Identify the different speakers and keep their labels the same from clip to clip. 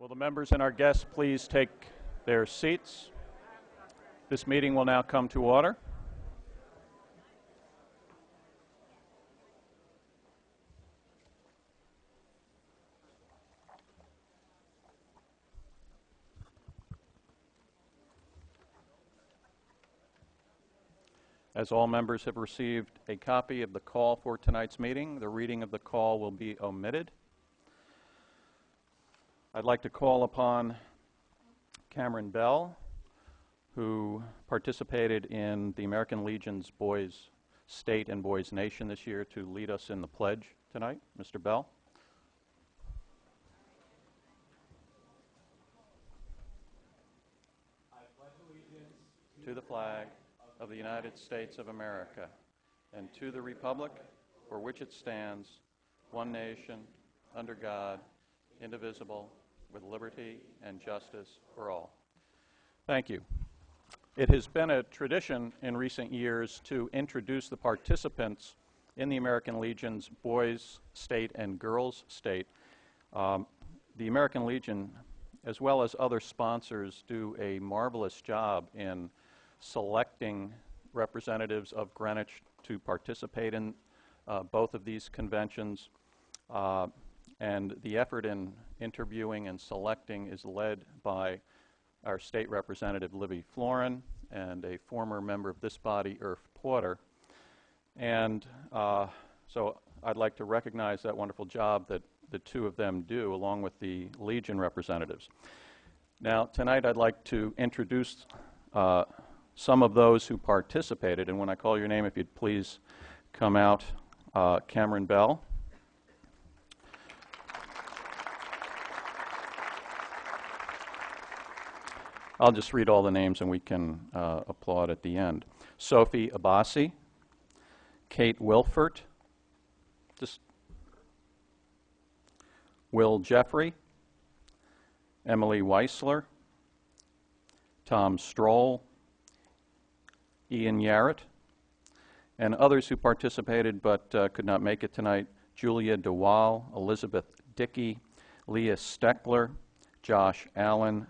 Speaker 1: Will the members and our guests please take their seats? This meeting will now come to order. As all members have received a copy of the call for tonight's meeting, the reading of the call will be omitted. I'd like to call upon Cameron Bell, who participated in the American Legion's Boys State and Boys Nation this year, to lead us in the pledge tonight. Mr. Bell.
Speaker 2: I pledge allegiance
Speaker 1: to the flag of the United States of America and to the republic for which it stands, one nation, under God, indivisible, with liberty and justice for all. Thank you. It has been a tradition in recent years to introduce the participants in the American Legion's Boys State and Girls State. The American Legion, as well as other sponsors, do a marvelous job in selecting representatives of Greenwich to participate in both of these conventions. And the effort in interviewing and selecting is led by our state representative, Libby Florin, and a former member of this body, Irf Porter. And so I'd like to recognize that wonderful job that the two of them do, along with the Legion representatives. Now, tonight I'd like to introduce some of those who participated, and when I call your name, if you'd please come out. Cameron Bell. I'll just read all the names and we can applaud at the end. Sophie Abbasi, Kate Wilfert, Will Jeffrey, Emily Weissler, Tom Stroll, Ian Yarrett, and others who participated but could not make it tonight: Julia DeWall, Elizabeth Dickey, Leah Steckler, Josh Allen,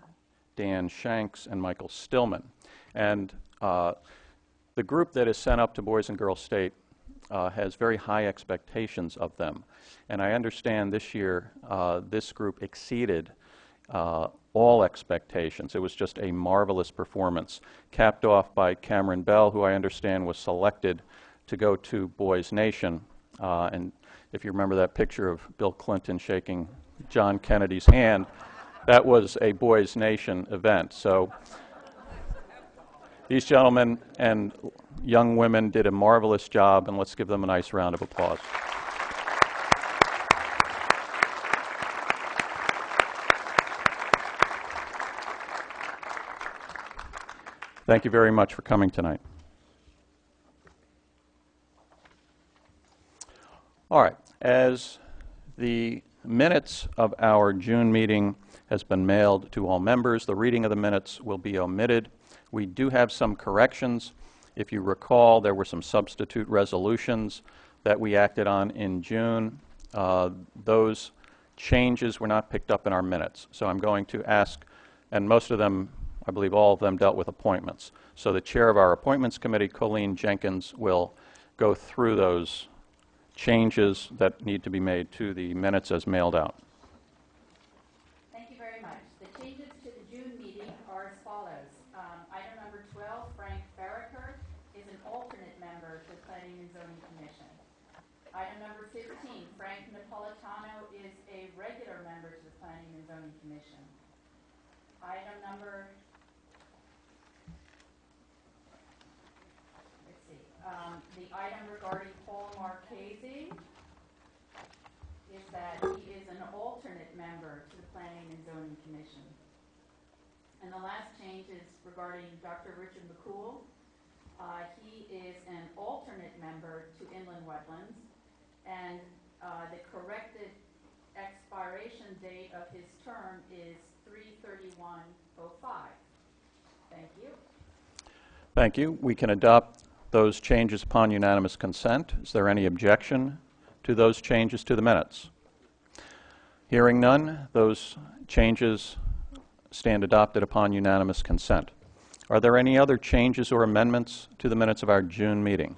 Speaker 1: Dan Shanks, and Michael Stillman. And the group that is sent up to Boys and Girls State has very high expectations of them. And I understand this year this group exceeded all expectations. It was just a marvelous performance, capped off by Cameron Bell, who I understand was selected to go to Boys Nation. And if you remember that picture of Bill Clinton shaking John Kennedy's hand, that was a Boys Nation event. So these gentlemen and young women did a marvelous job, and let's give them a nice round of applause. Thank you very much for coming tonight. All right, as the minutes of our June meeting has been mailed to all members, the reading of the minutes will be omitted. We do have some corrections. If you recall, there were some substitute resolutions that we acted on in June. Those changes were not picked up in our minutes. So I'm going to ask, and most of them, I believe all of them, dealt with appointments. So the chair of our appointments committee, Colleen Jenkins, will go through those changes that need to be made to the minutes as mailed out.
Speaker 3: Thank you very much. The changes to the June meeting are as follows. Item number 12, Frank Farraker is an alternate member to the Planning and Zoning Commission. Item number 15, Frank Napolitano is a regular member to the Planning and Zoning Commission. Item number, the item regarding Paul Marchese is that he is an alternate member to the Planning and Zoning Commission. And the last change is regarding Dr. Richard McCool. He is an alternate member to Inland Wetlands, and the corrected expiration date of his term is 3/31/05. Thank you.
Speaker 1: Thank you. We can adopt those changes upon unanimous consent. Is there any objection to those changes to the minutes? Hearing none, those changes stand adopted upon unanimous consent. Are there any other changes or amendments to the minutes of our June meeting?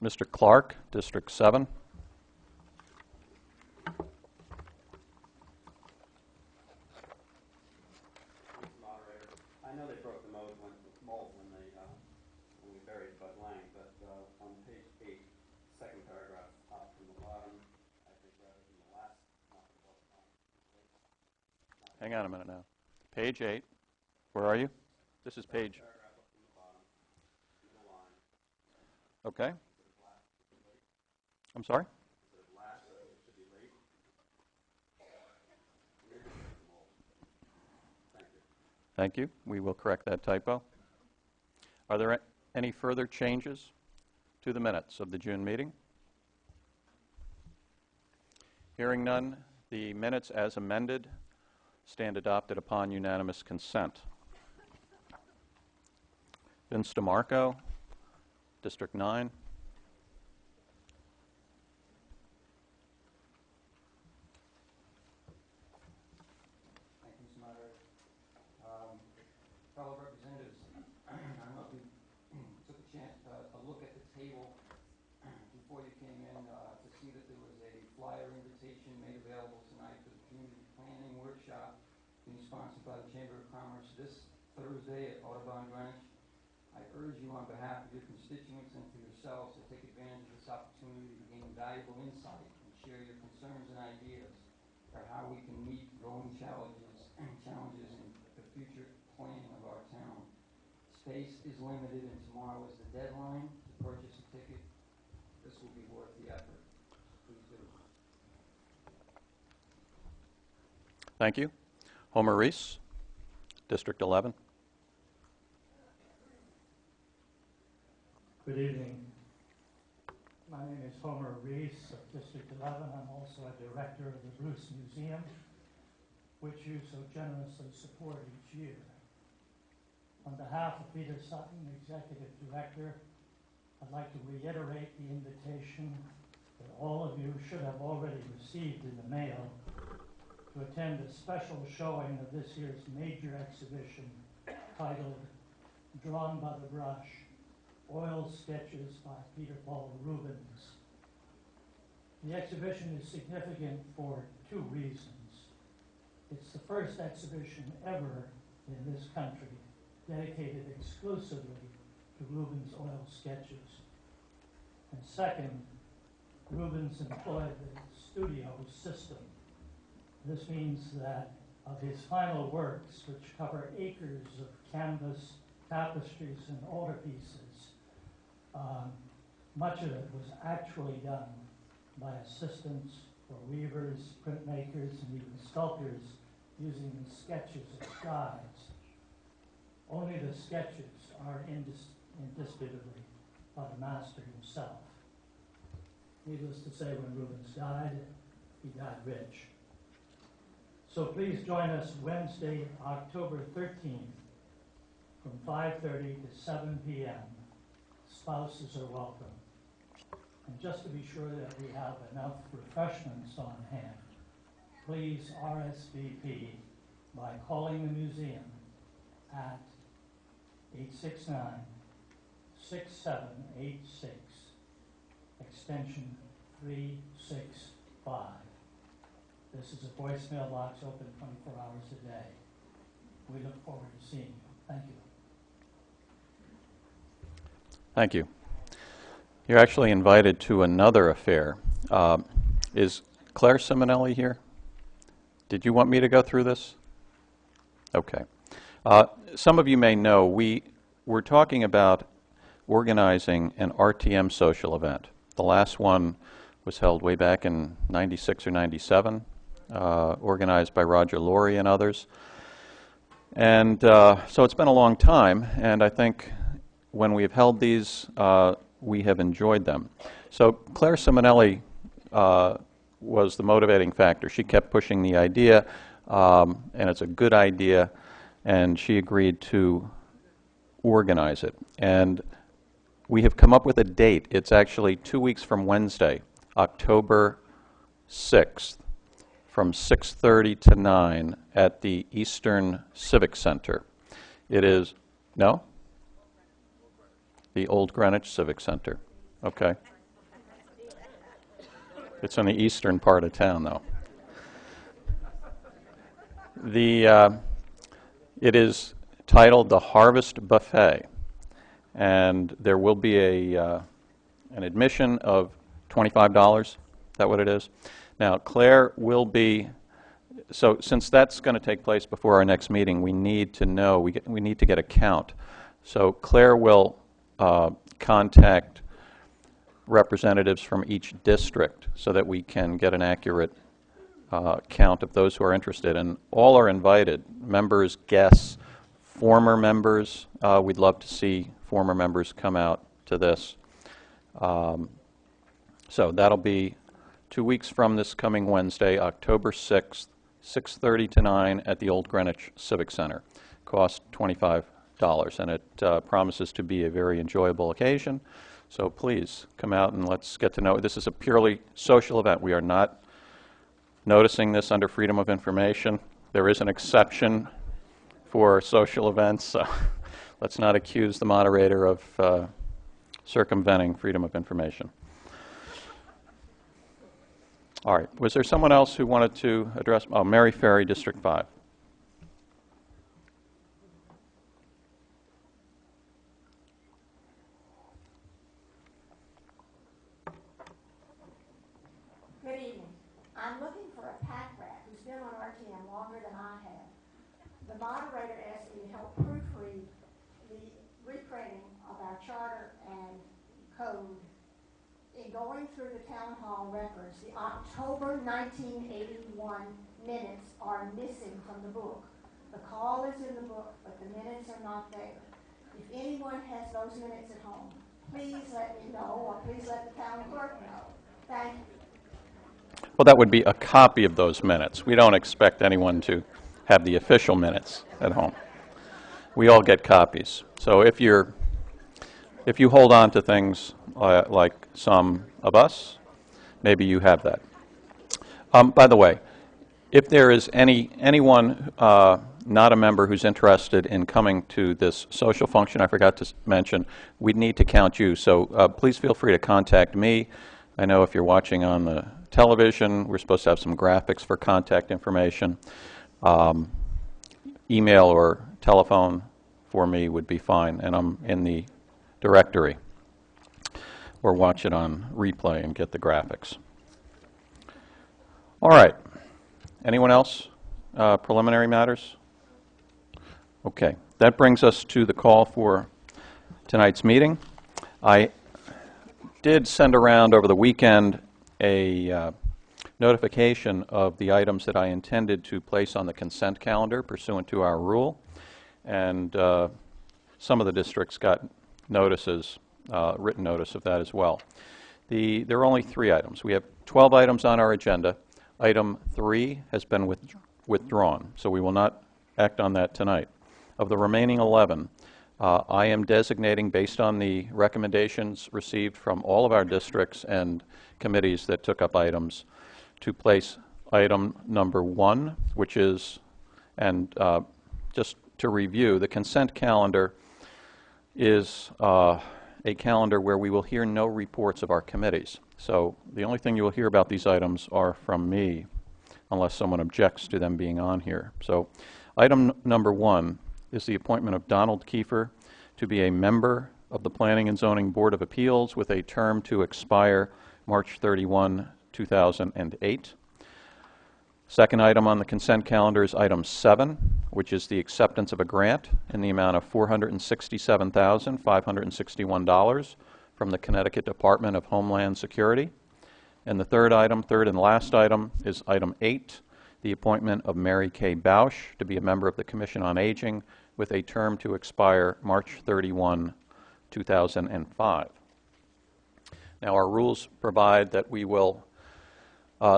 Speaker 1: Mr. Clark, District 7.
Speaker 2: Moderator, I know they broke the mold when we buried Bud Lang, but on page 8, second paragraph up from the bottom, I think rather than the last, not the bottom.
Speaker 1: Hang on a minute now. Page 8. Where are you? This is page.
Speaker 2: Paragraph up from the bottom, middle line.
Speaker 1: Okay. I'm sorry?
Speaker 2: Instead of last, I think it should be late. Thank you.
Speaker 1: Thank you. We will correct that typo. Are there any further changes to the minutes of the June meeting? Hearing none, the minutes as amended stand adopted upon unanimous consent. Vince DeMarco, District 9.
Speaker 4: Thank you, Mr. Moderator. Fellow representatives, I don't know if you took a chance to look at the table before you came in to see that there was a flyer invitation made available tonight for the community planning workshop being sponsored by the Chamber of Commerce this Thursday at Audubon Greenwich. I urge you on behalf of your constituents and for yourselves to take advantage of this opportunity to gain valuable insight and share your concerns and ideas for how we can meet growing challenges in the future planning of our town. Space is limited and tomorrow is the deadline to purchase a ticket. This will be worth the effort. Please do.
Speaker 1: Thank you. Homer Reese, District 11.
Speaker 5: Good evening. My name is Homer Reese of District 11. I'm also a director of the Bruce Museum, which you so generously support each year. On behalf of Peter Sutton, Executive Director, I'd like to reiterate the invitation that all of you should have already received in the mail to attend a special showing of this year's major exhibition titled Drawn by the Brush, Oil Sketches by Peter Paul Rubens. The exhibition is significant for two reasons. It's the first exhibition ever in this country dedicated exclusively to Rubens' oil sketches. And second, Rubens employed the studio system. This means that of his final works, which cover acres of canvas, tapestries, and altarpieces, much of it was actually done by assistants or weavers, printmakers, and even sculptors using the sketches as guides. Only the sketches are indisputably by the master himself. Needless to say, when Rubens died, he died rich. So please join us Wednesday, October 13th from 5:30 to 7 p.m. Spouses are welcome. And just to be sure that we have enough refreshments on hand, please RSVP by calling the museum at 869-6786, extension 365. This is a voicemail box open 24 hours a day. We look forward to seeing you. Thank you.
Speaker 1: Thank you. You're actually invited to another affair. Is Claire Simonelli here? Did you want me to go through this? Okay. Some of you may know we're talking about organizing an RTM social event. The last one was held way back in 96 or 97, organized by Roger Laurie and others. And so it's been a long time, and I think when we've held these, we have enjoyed them. So Claire Simonelli was the motivating factor. She kept pushing the idea, and it's a good idea, and she agreed to organize it. And we have come up with a date. It's actually 2 weeks from Wednesday, October 6th from 6:30 to 9 at the Eastern Civic Center. It is, no? The Old Greenwich Civic Center. Okay. It's in the eastern part of town, though. It is titled The Harvest Buffet, and there will be an admission of $25. Is that what it is? Now, Claire will be, so since that's going to take place before our next meeting, we need to know, we need to get a count. So Claire will contact representatives from each district so that we can get an accurate count of those who are interested. And all are invited, members, guests, former members. We'd love to see former members come out to this. So that'll be 2 weeks from this coming Wednesday, October 6th, 6:30 to 9 at the Old Greenwich Civic Center. Cost $25, and it promises to be a very enjoyable occasion. So please come out and let's get to know. This is a purely social event. We are not noticing this under Freedom of Information. There is an exception for social events, so let's not accuse the moderator of circumventing Freedom of Information. All right. Was there someone else who wanted to address? Oh, Mary Ferry, District 5.
Speaker 6: Good evening. I'm looking for a pack rat who's been on RTM longer than I have. The moderator asked me to help proofread the reprinting of our charter and code. In going through the town hall records, the October 1981 minutes are missing from the book. The call is in the book, but the minutes are not there. If anyone has those minutes at home, please let me know, or please let the town clerk know. Thank you.
Speaker 1: Well, that would be a copy of those minutes. We don't expect anyone to have the official minutes at home. We all get copies. So if you hold on to things like some of us, maybe you have that. By the way, if there is anyone not a member who's interested in coming to this social function, I forgot to mention, we'd need to count you. So please feel free to contact me. I know if you're watching on the television, we're supposed to have some graphics for contact information. Email or telephone for me would be fine, and I'm in the directory. Or watch it on replay and get the graphics. All right. Anyone else? Preliminary matters? Okay. That brings us to the call for tonight's meeting. I did send around over the weekend a notification of the items that I intended to place on the consent calendar pursuant to our rule. And some of the districts got notices, written notice of that as well. There are only 3 items. We have 12 items on our agenda. Item 3 has been withdrawn, so we will not act on that tonight. Of the remaining 11, I am designating, based on the recommendations received from all of our districts and committees that took up items, to place item number 1, which is, and just to review, the consent calendar is a calendar where we will hear no reports of our committees. So the only thing you will hear about these items are from me, unless someone objects to them being on here. So item number 1 is the appointment of Donald Kiefer to be a member of the Planning and Zoning Board of Appeals with a term to expire March 31, 2008. Second item on the consent calendar is item 7, which is the acceptance of a grant in the amount of $467,561 from the Connecticut Department of Homeland Security. And the third and last item is item 8, the appointment of Mary Kay Bausch to be a member of the Commission on Aging with a term to expire March 31, 2005. Now, our rules provide that we will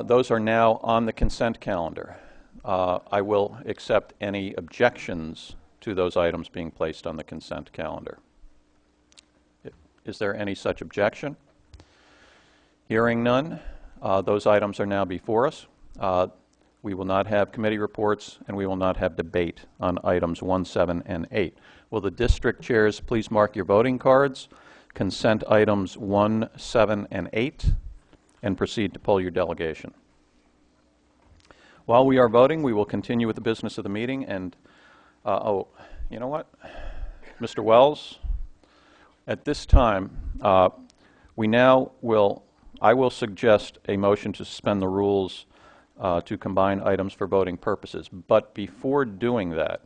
Speaker 1: those are now on the consent calendar. I will accept any objections to those items being placed on the consent calendar. Is there any such objection? Hearing none, Those items are now before us. We will not have committee reports, and we will not have debate on items 1, 7, and 8. Will the district chairs please mark your voting cards, consent items 1, 7, and 8, and proceed to poll your delegation. While we are voting, we will continue with the business of the meeting, and, oh, you know what? Mr. Wells, at this time, I will suggest a motion to suspend the rules to combine items for voting purposes. But before doing that,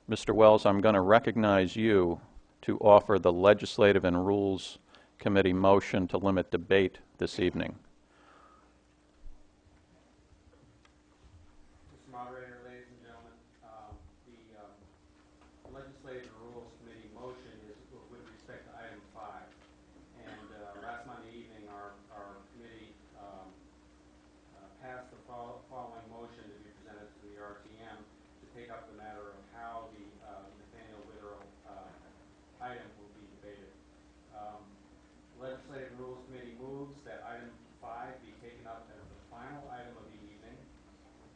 Speaker 1: Mr. Wells, I'm going to recognize you to offer the Legislative and Rules Committee motion to limit debate this evening.
Speaker 2: Mr. Moderator, ladies and gentlemen, the Legislative and Rules Committee motion is with respect to item 5. And last Monday evening, our committee passed the following motion to be presented to the RTM to take up the matter of how the Nathaniel Witherell item will be debated. Legislative and Rules Committee moves that item 5 be taken up as the final item of the evening,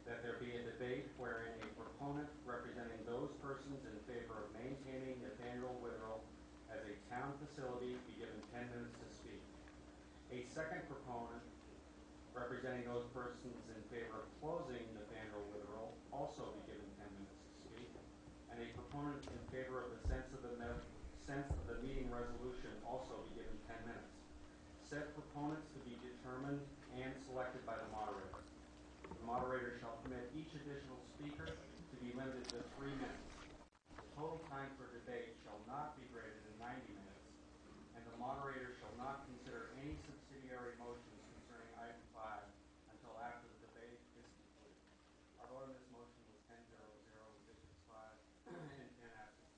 Speaker 2: that there be a debate wherein a proponent representing those persons in favor of maintaining Nathaniel Witherell as a town facility be given 10 minutes to speak. A second proponent representing those persons in favor of closing Nathaniel Witherell also be given 10 minutes to speak. And a proponent in favor of the sense of the meeting resolution also be given 10 minutes. Said proponents to be determined and selected by the moderator. The moderator shall permit each additional speaker to be limited to 3 minutes. The total time for debate shall not be greater than 90 minutes, and the moderator shall not consider any subsidiary motions concerning item 5 until after the debate is concluded. Our vote on this motion was 10-0-0 with districts 5 and 10 absent.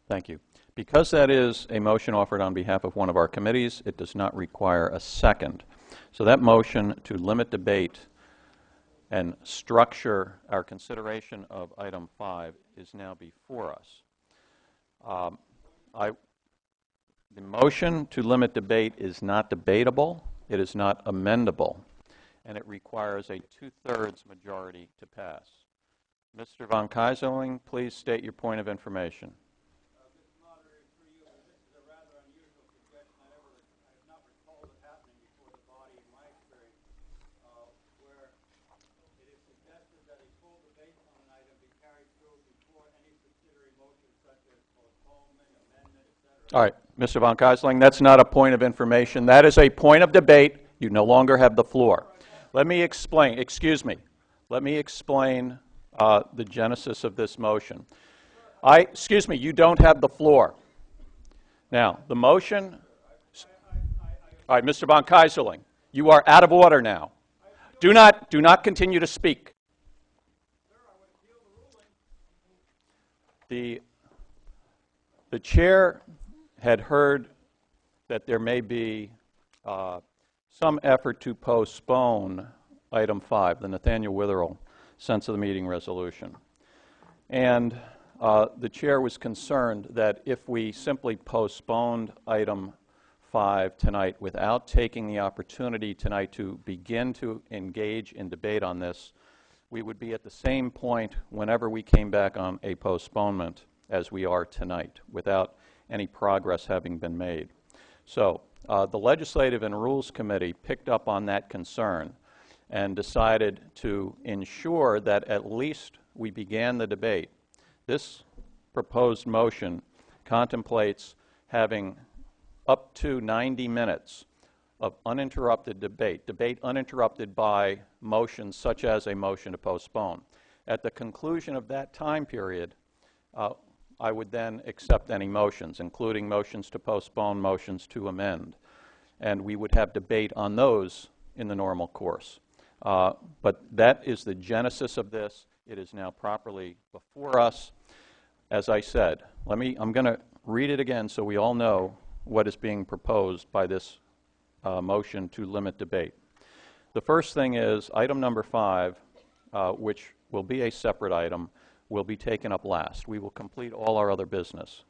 Speaker 1: Thank you. Because that is a motion offered on behalf of one of our committees, it does not require a second. So that motion to limit debate and structure our consideration of item 5 is now before us. The motion to limit debate is not debatable, it is not amendable, and it requires a 2/3 majority to pass. Mr. von Keyserling, please state your point of information. All right, Mr. von Keyserling, that's not a point of information. That is a point of debate. You no longer have the floor. Let me explain, excuse me, let me explain the genesis of this motion. Excuse me, you don't have the floor. Now, the motion, all right, Mr. von Keyserling, you are out of order now. Do not continue to speak. The chair had heard that there may be some effort to postpone item 5, the Nathaniel Witherell sense of the meeting resolution. And the chair was concerned that if we simply postponed item 5 tonight without taking the opportunity tonight to begin to engage in debate on this, we would be at the same point whenever we came back on a postponement as we are tonight, without any progress having been made. So the Legislative and Rules Committee picked up on that concern and decided to ensure that at least we began the debate. This proposed motion contemplates having up to 90 minutes of uninterrupted debate uninterrupted by motions such as a motion to postpone. At the conclusion of that time period, I would then accept any motions, including motions to postpone, motions to amend, and we would have debate on those in the normal course. But that is the genesis of this. It is now properly before us. As I said, I'm going to read it again so we all know what is being proposed by this motion to limit debate. The first thing is item number 5, which will be a separate item, will be taken up last. We will complete all our other business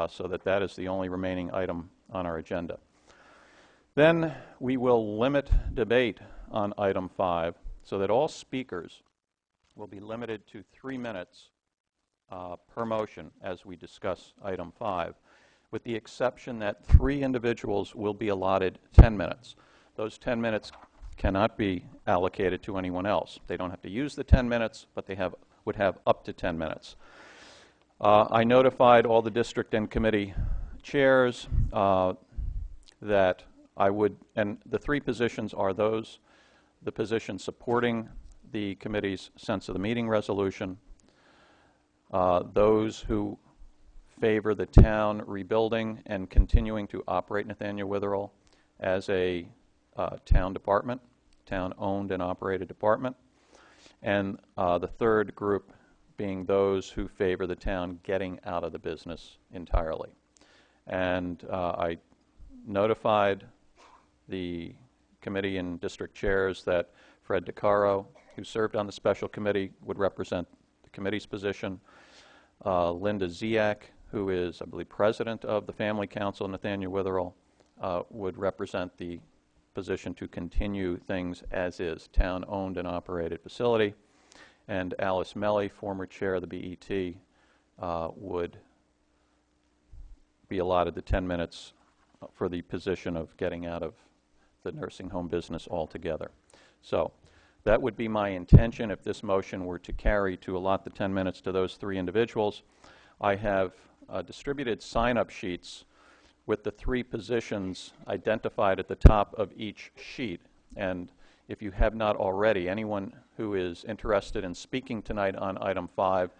Speaker 1: so that is the only remaining item on our agenda. Then we will limit debate on item 5 so that all speakers will be limited to 3 minutes per motion as we discuss item 5, with the exception that 3 individuals will be allotted 10 minutes. Those 10 minutes cannot be allocated to anyone else. They don't have to use the 10 minutes, but they would have up to 10 minutes. I notified all the district and committee chairs that I would, and the 3 positions are those, the position supporting the committee's sense of the meeting resolution, those who favor the town rebuilding and continuing to operate Nathaniel Witherell as a town department, town-owned and operated department, and the third group being those who favor the town getting out of the business entirely. And I notified the committee and district chairs that Fred DeCaro, who served on the special committee, would represent the committee's position. Linda Ziak, who is, I believe, president of the Family Council, Nathaniel Witherell, would represent the position to continue things as is, town-owned and operated facility. And Alice Melly, former chair of the BET, would be allotted the 10 minutes for the position of getting out of the nursing home business altogether. So that would be my intention if this motion were to carry, to allot the 10 minutes to those 3 individuals. I have distributed sign-up sheets with the 3 positions identified at the top of each sheet. And if you have not already, anyone who is interested in speaking tonight on item 5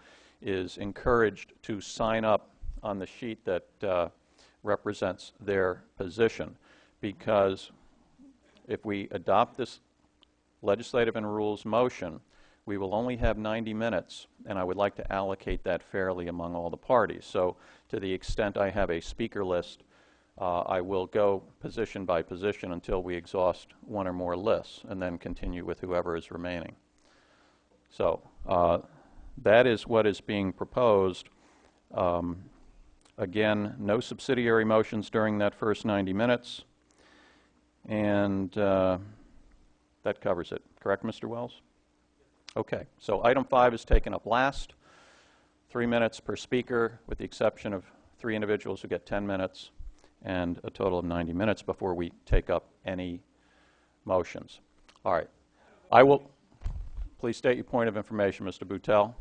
Speaker 1: is encouraged to sign up on the sheet that represents their position, because if we adopt this legislative and rules motion, we will only have 90 minutes, and I would like to allocate that fairly among all the parties. So to the extent I have a speaker list, I will go position by position until we exhaust one or more lists, and then continue with whoever is remaining. So that is what is being proposed. Again, no subsidiary motions during that first 90 minutes, and that covers it. Correct, Mr. Wells? Okay, so item 5 is taken up last. 3 minutes per speaker, with the exception of 3 individuals who get 10 minutes, and a total of 90 minutes before we take up any motions. All right. I will, please state your point of information, Mr. Boutel.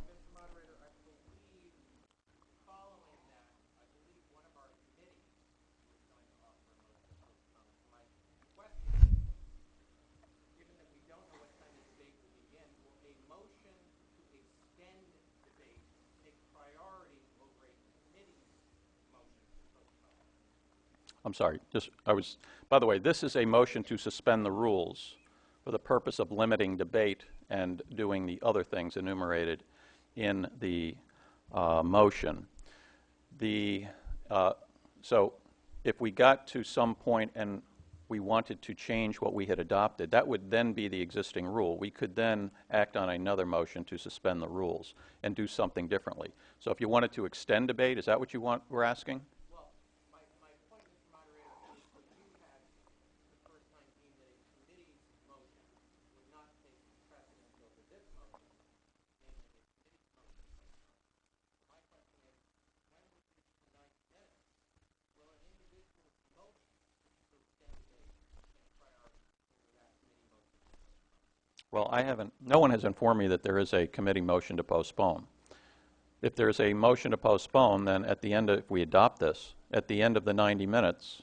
Speaker 1: I'm sorry, by the way, this is a motion to suspend the rules for the purpose of limiting debate and doing the other things enumerated in the motion. So if we got to some point and we wanted to change what we had adopted, that would then be the existing rule. We could then act on another motion to suspend the rules and do something differently. So if you wanted to extend debate, is that what you were asking? Well, no one has informed me that there is a committee motion to postpone. If there's a motion to postpone, then at the end, if we adopt this, at the end of the 90 minutes,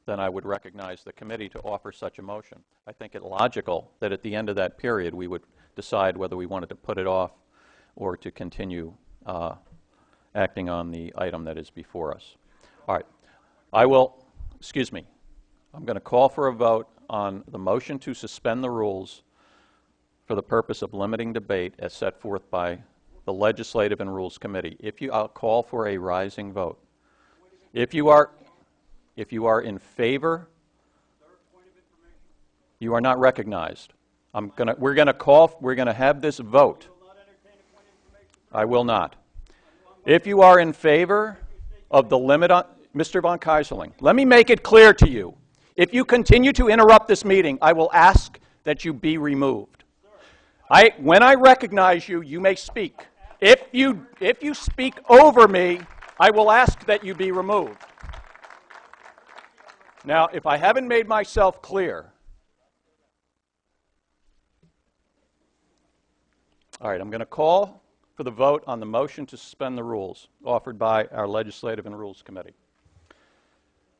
Speaker 1: then I would recognize the committee to offer such a motion. I think it logical that at the end of that period, we would decide whether we wanted to put it off or to continue acting on the item that is before us. All right. I'm going to call for a vote on the motion to suspend the rules for the purpose of limiting debate as set forth by the Legislative and Rules Committee. I'll call for a rising vote. If you are in favor, you are not recognized. We're going to have this vote. I will not. If you are in favor of the limit on, Mr. von Keyserling, let me make it clear to you. If you continue to interrupt this meeting, I will ask that you be removed. When I recognize you, you may speak. If you speak over me, I will ask that you be removed. Now, if I haven't made myself clear, all right, I'm going to call for the vote on the motion to suspend the rules offered by our Legislative and Rules Committee.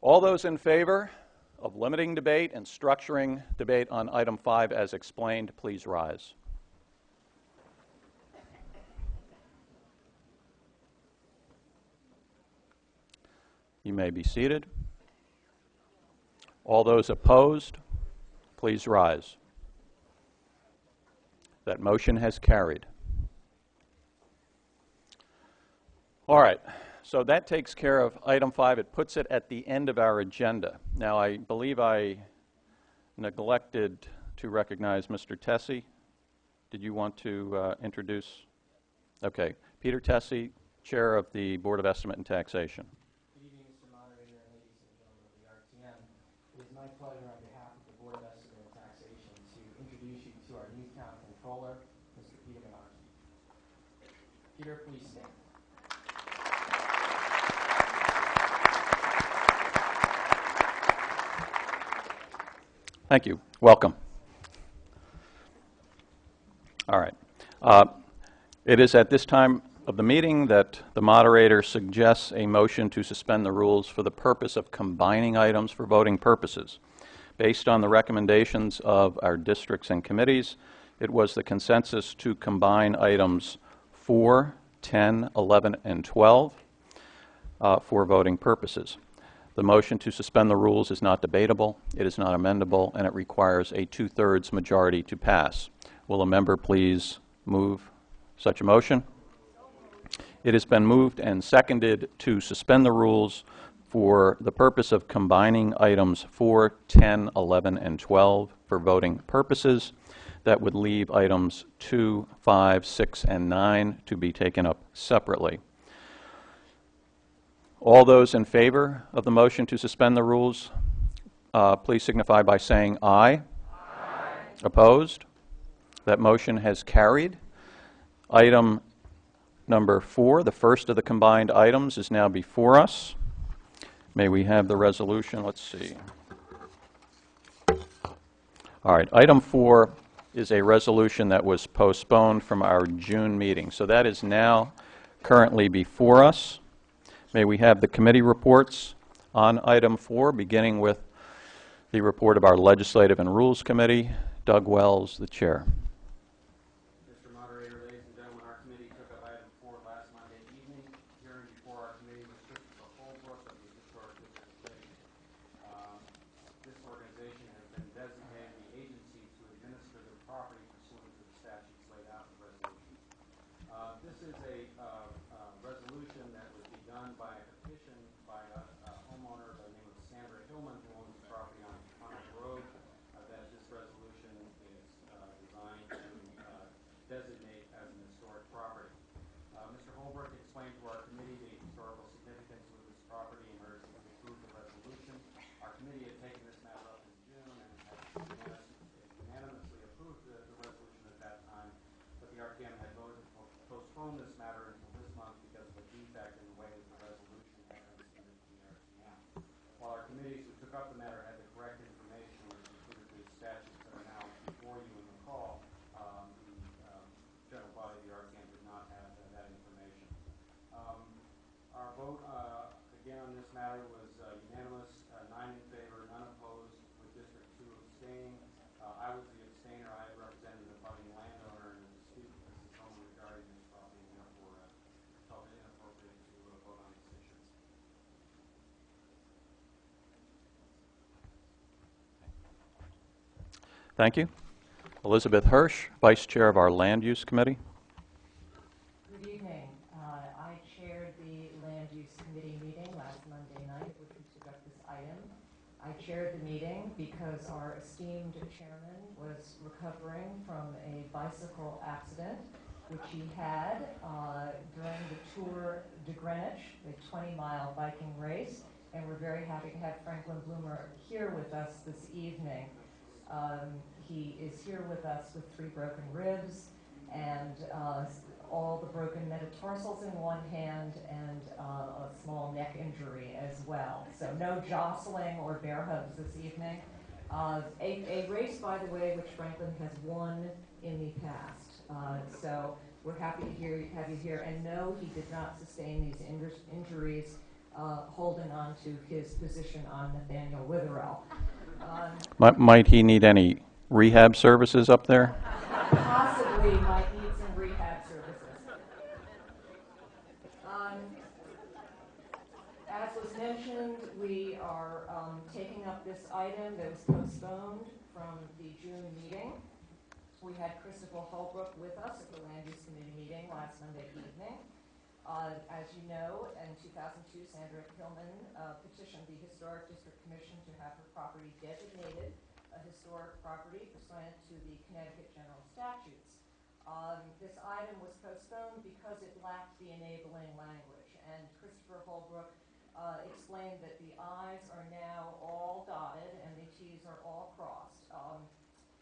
Speaker 1: All those in favor of limiting debate and structuring debate on item 5 as explained, please rise. You may be seated. All those opposed, please rise. That motion has carried. All right, so that takes care of item 5. It puts it at the end of our agenda. Now, I believe I neglected to recognize Mr. Tessie. Did you want to introduce? Okay, Peter Tessie, Chair of the Board of Estimate and Taxation.
Speaker 7: Good evening, Mr. Moderator and ladies and gentlemen of the RTM. It is my pleasure on behalf of the Board of Estimate and Taxation to introduce you to our new town controller, Mr. Peter Menarche. Peter, please stand.
Speaker 1: Thank you. Welcome. All right. It is at this time of the meeting that the moderator suggests a motion to suspend the rules for the purpose of combining items for voting purposes. Based on the recommendations of our districts and committees, it was the consensus to combine items 4, 10, 11, and 12 for voting purposes. The motion to suspend the rules is not debatable, it is not amendable, and it requires a 2/3 majority to pass. Will a member please move such a motion? It has been moved and seconded to suspend the rules for the purpose of combining items 4, 10, 11, and 12 for voting purposes. That would leave items 2, 5, 6, and 9 to be taken up separately. All those in favor of the motion to suspend the rules, please signify by saying aye. Aye. Opposed? That motion has carried. Item number 4, the first of the combined items, is now before us. May we have the resolution? Let's see. All right, item 4 is a resolution that was postponed from our June meeting. So that is now currently before us. May we have the committee reports on item 4, beginning with the report of our Legislative and Rules Committee. Doug Wells, the chair.
Speaker 2: Mr. Moderator, ladies and gentlemen, our committee took up item 4 last Monday evening. Hearing before our committee was Christopher Holbrook of the Historic District Committee. This organization has been designated the agency to administer the property pursuant to the statutes laid out in the resolution. This is a resolution that was begun by a petition by a homeowner by the name of Sandra Hillman, who owns the property on Connell Road. That this resolution is designed to designate as an historic property. Mr. Holbrook explained to our committee the historical significance of this property and urged that we approve the resolution. Our committee had taken this matter up in June and had unanimously approved the resolution at that time, but the RTM had voted to postpone this matter until this month because of a defect in the way that the resolution had been submitted to the RTM. While our committees who took up the matter had the correct information, which included the statutes that are now before you in the call, the general body of the RTM did not have that information. Our vote, again, on this matter was unanimous, 9 in favor, none opposed, with District 2 abstaining. I was the abstainer. I represented the budding landowner in a dispute with his home regarding this property, and therefore felt it inappropriate to vote on this issue.
Speaker 1: Thank you. Elizabeth Hirsch, Vice Chair of our Land Use Committee.
Speaker 8: Good evening. I chaired the Land Use Committee meeting last Monday night, which we took up this item. I chaired the meeting because our esteemed chairman was recovering from a bicycle accident, which he had during the Tour de Greenwich, a 20-mile biking race, and we're very happy to have Franklin Bloomer here with us this evening. He is here with us with 3 broken ribs and all the broken metatarsals in one hand and a small neck injury as well. So no jostling or bear hugs this evening. A race, by the way, which Franklin has won in the past. So we're happy to have you here. And no, he did not sustain these injuries holding on to his position on Nathaniel Witherell.
Speaker 1: Might he need any rehab services up there?
Speaker 8: Possibly might need some rehab services. As was mentioned, we are taking up this item that was postponed from the June meeting. We had Christopher Holbrook with us at the Land Use Committee meeting last Monday evening. As you know, in 2002, Sandra Hillman petitioned the Historic District Commission to have her property designated a historic property pursuant to the Connecticut General Statutes. This item was postponed because it lacked the enabling language, and Christopher Holbrook explained that the I's are now all dotted and the T's are all crossed.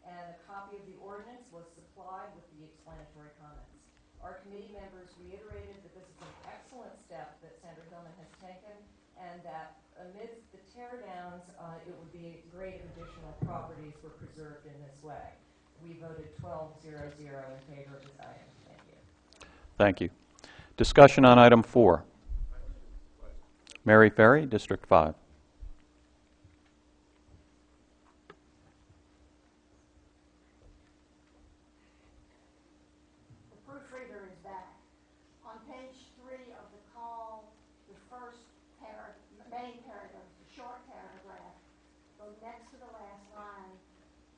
Speaker 8: And a copy of the ordinance was supplied with the explanatory comments. Our committee members reiterated that this is an excellent step that Sandra Hillman has taken, and that amidst the tear-downs, it would be great if additional properties were preserved in this way. We voted 12-0-0 in favor of this item. Thank you.
Speaker 1: Thank you. Discussion on item 4. Mary Ferry, District 5.
Speaker 6: Proofreader is back. On page 3 of the call, the first main paragraph, the short paragraph, the next to the last line,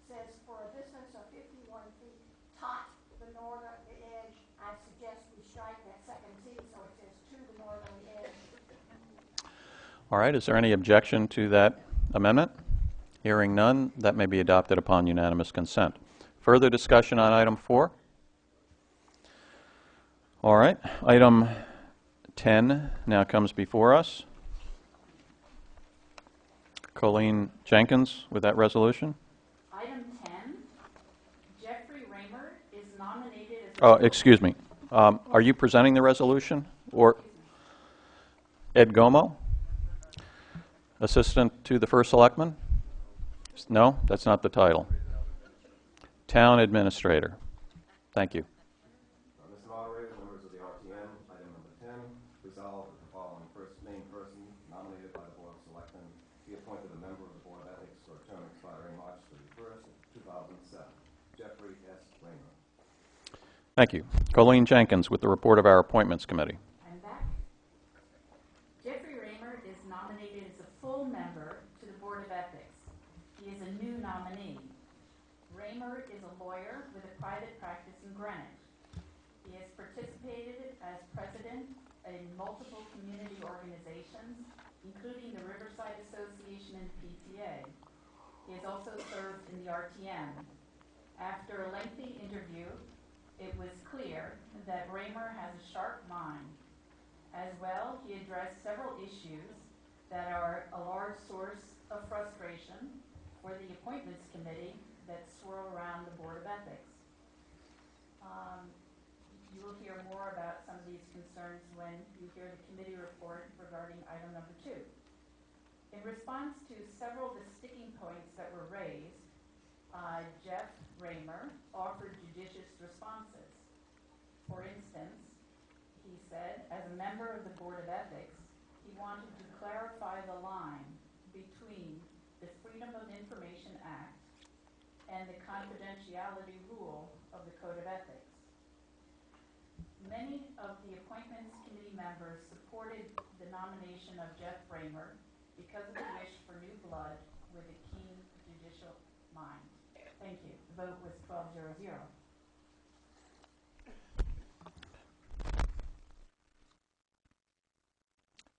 Speaker 6: says for a distance of 51 feet, tot the northerly edge. I suggest we strike that second T so it says to the northerly edge.
Speaker 1: All right, is there any objection to that amendment? Hearing none, that may be adopted upon unanimous consent. Further discussion on item 4? All right, item 10 now comes before us. Colleen Jenkins with that resolution.
Speaker 3: Item 10, Jeffrey Raymer is nominated as...
Speaker 1: Oh, excuse me. Are you presenting the resolution? Or Ed Gomo, Assistant to the First Selectman? No, that's not the title. Town Administrator. Thank you.
Speaker 9: Mr. Moderator, members of the RTM, item number 10, resolve that the following named person nominated by the Board of Selectmen be appointed a member of the Board of Ethics for a term expiring March 31st, 2007. Jeffrey S. Raymer.
Speaker 1: Thank you. Colleen Jenkins with the report of our Appointments Committee.
Speaker 3: I'm back. Jeffrey Raymer is nominated as a full member to the Board of Ethics. He is a new nominee. Raymer is a lawyer with a private practice in Greenwich. He has participated as president in multiple community organizations, including the Riverside Association and PTA. He has also served in the RTM. After a lengthy interview, it was clear that Raymer has a sharp mind. As well, he addressed several issues that are a large source of frustration for the Appointments Committee that swirl around the Board of Ethics. You will hear more about some of these concerns when you hear the committee report regarding item number 2. In response to several of the sticking points that were raised, Jeff Raymer offered judicious responses. For instance, he said, as a member of the Board of Ethics, he wanted to clarify the line between the Freedom of Information Act and the confidentiality rule of the Code of Ethics. Many of the Appointments Committee members supported the nomination of Jeff Raymer because of the wish for new blood with a keen judicial mind. Thank you. The vote was 12-0-0.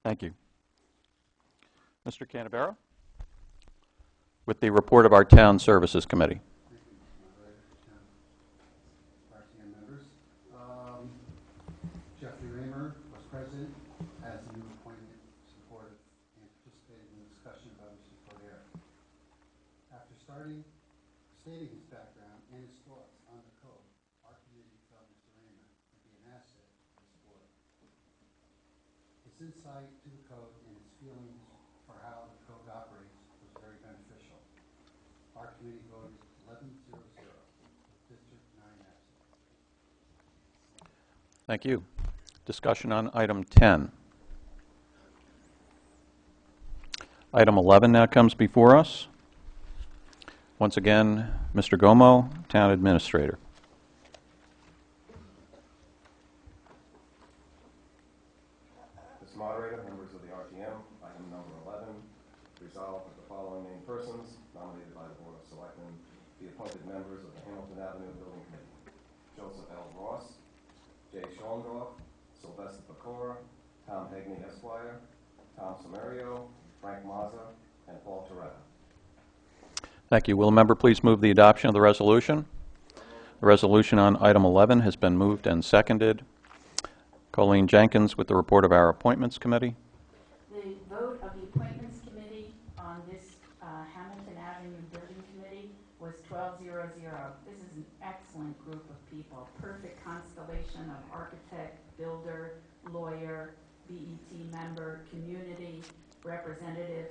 Speaker 1: Thank you. Mr. Canavero, with the report of our Town Services Committee.
Speaker 10: RTM members. Jeffrey Raymer was president as the new appointed, supportive, and participated Stating his background and his thoughts on the code, our committee felt Mr. Raymer would be an asset to this board. His insight to the code and his feelings for how the code operates was very beneficial. Our committee voted 11-0-0 with District 9 absent.
Speaker 1: Thank you. Discussion on item 10. Item 11 now comes before us. Once again, Mr. Gomo, Town Administrator.
Speaker 9: Mr. Moderator, members of the RTM, item number 11, resolved that the following named persons nominated by the Board of Selectmen be appointed members of the Hamilton Avenue Building Committee. Joseph L. Ross, Jay Schoendorf, Sylvester Pecora, Tom Hegney Esquire, Tom Samario, Frank Mazza, and Paul Toretta.
Speaker 1: Thank you. Will a member please move the adoption of the resolution? The resolution on item 11 has been moved and seconded. Colleen Jenkins with the report of our Appointments Committee.
Speaker 3: The vote of the Appointments Committee on this Hamilton Avenue Building Committee was 12-0-0. This is an excellent group of people, perfect constellation of architect, builder, lawyer, BET member, community representative.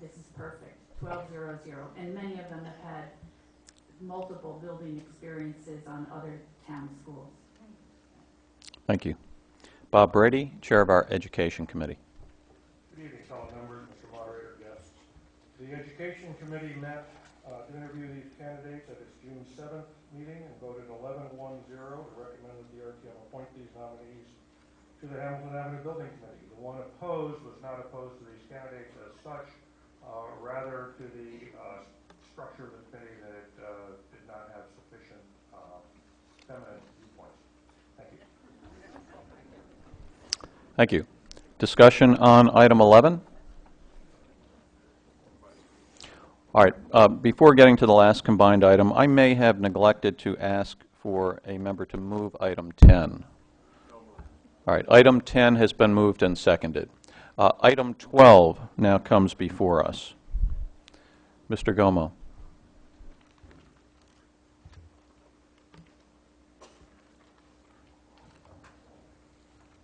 Speaker 3: This is perfect, 12-0-0. And many of them have had multiple building experiences on other town schools.
Speaker 1: Thank you. Bob Brady, Chair of our Education Committee.
Speaker 11: Good evening, fellow members, Mr. Moderator, guests. The Education Committee met to interview these candidates at its June 7th meeting and voted 11-1-0 to recommend that the RTM appoint these nominees to the Hamilton Avenue Building Committee. The one opposed was not opposed to these candidates as such, rather to the structure of the committee that it did not have sufficient feminine viewpoints. Thank you.
Speaker 1: Thank you. Discussion on item 11? All right. Before getting to the last combined item, I may have neglected to ask for a member to move item 10. All right. Item 10 has been moved and seconded. Item 12 now comes before us. Mr. Gomo.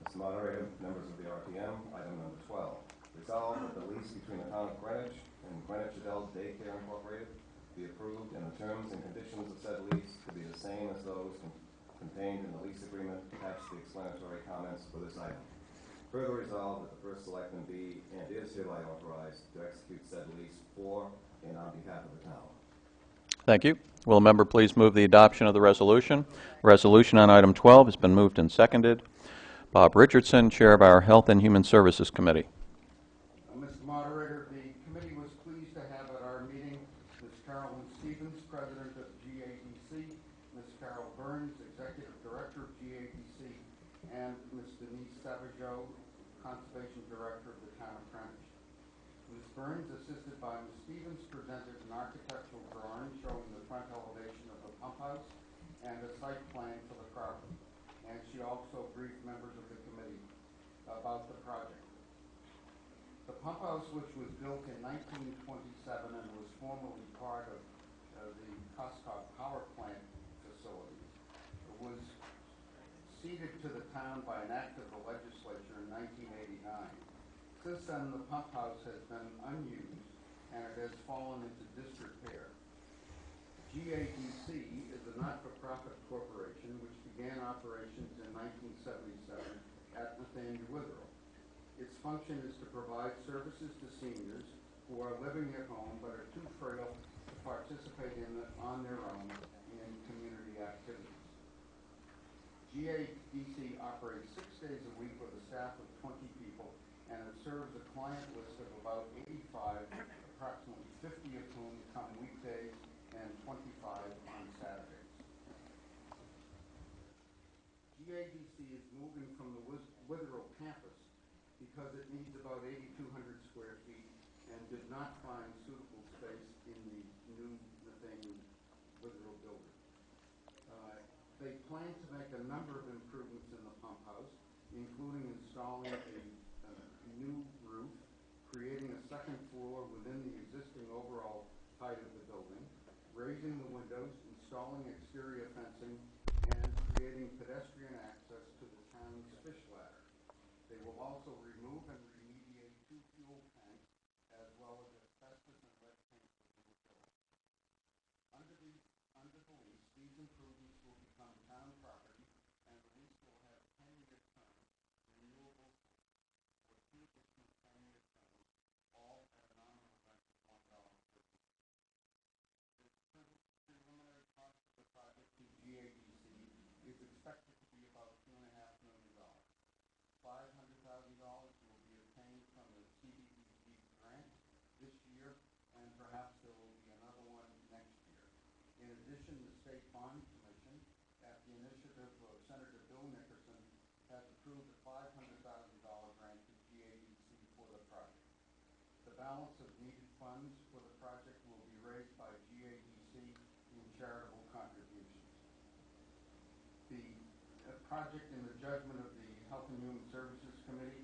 Speaker 9: Mr. Moderator, members of the RTM, item number 12. Resolved that the lease between the Town of Greenwich and Greenwich Adult Daycare Incorporated be approved and the terms and conditions of said lease to be the same as those contained in the lease agreement attached to the explanatory comments for this item. Further resolved that the First Selectman be and is hereby authorized to execute said lease for and on behalf of the town.
Speaker 1: Thank you. Will a member please move the adoption of the resolution? The resolution on item 12 has been moved and seconded. Bob Richardson, Chair of our Health and Human Services Committee.
Speaker 10: Mr. Moderator, the committee was pleased to have at our meeting Ms. Carolyn Stevens, President of GADC, Ms. Carol Burns, Executive Director of GADC, and Ms. Denise Savageau, Conservation Director of the Town of Greenwich. Ms. Burns, assisted by Ms. Stevens, presented an architectural drawing showing the front elevation of the pump house and a site plan for the property. And she also briefed members of the committee about the project. The pump house, which was built in 1927 and was formerly part of the Coscock Power Plant facilities, was ceded to the town by an act of the legislature in 1989. Since then, the pump house has been unused and it has fallen into disrepair. GADC is a not-for-profit corporation which began operations in 1977 at Nathaniel Witherell. Its function is to provide services to seniors who are living at home but are too frail to participate on their own in community activities. GADC operates 6 days a week with a staff of 20 people, and it serves a client list of about 85, approximately 50 of whom come weekdays and 25 on Saturdays. GADC is moving from the Witherell campus because it needs about 8,200 square feet and did not find suitable space in the new Nathaniel Witherell building. They plan to make a number of improvements in the pump house, including installing a new roof, creating a second floor within the existing overall height of the building, raising the windows, installing exterior fencing, and creating pedestrian access to the town's fish ladder. They will also remove and remediate 2 fuel tanks, as well as asbestos and lead paint for the utilities. Under the lease, these improvements will become town property, and the lease will have 10-year term, renewable for 2 additional 10-year terms, all at a nominal rent of $1 per year. The preliminary cost of the project to GADC is expected to be about $2.5 million. $500,000 will be obtained from the CDBG grant this year, and perhaps there will be another one next year. In addition, the State Bond Commission, at the initiative of Senator Bill Nickerson, has approved a $500,000 grant to GADC for the project. The balance of needed funds for the project will be raised by GADC in charitable contributions. The project, in the judgment of the Health and Human Services Committee,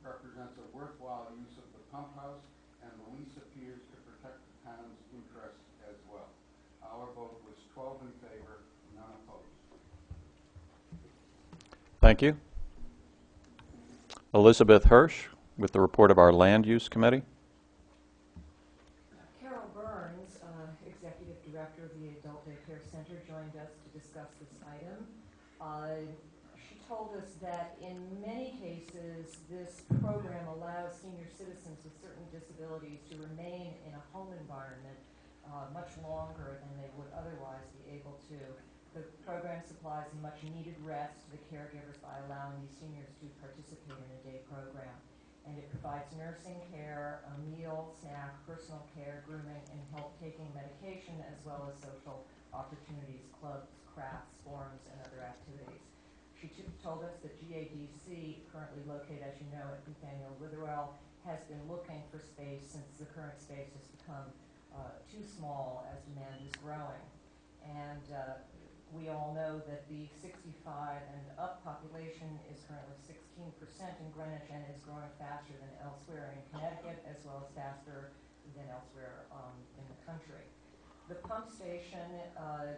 Speaker 10: represents a worthwhile use of the pump house, and the lease appears to protect the town's interests as well. Our vote was 12 in favor, none opposed.
Speaker 1: Thank you. Elizabeth Hirsch with the report of our Land Use Committee.
Speaker 8: Carol Burns, Executive Director of the Adult Daycare Center, joined us to discuss this item. She told us that in many cases, this program allows senior citizens with certain disabilities to remain in a home environment much longer than they would otherwise be able to. The program supplies much needed rest to the caregivers by allowing these seniors to participate in a day program. And it provides nursing care, a meal, snack, personal care, grooming, and help taking medication, as well as social opportunities, clubs, crafts, forums, and other activities. She told us that GADC, currently located, as you know, at Nathaniel Witherell, has been looking for space since the current space has become too small as demand is growing. And we all know that the 65 and up population is currently 16% in Greenwich and is growing faster than elsewhere in Connecticut, as well as faster than elsewhere in the country. The pump station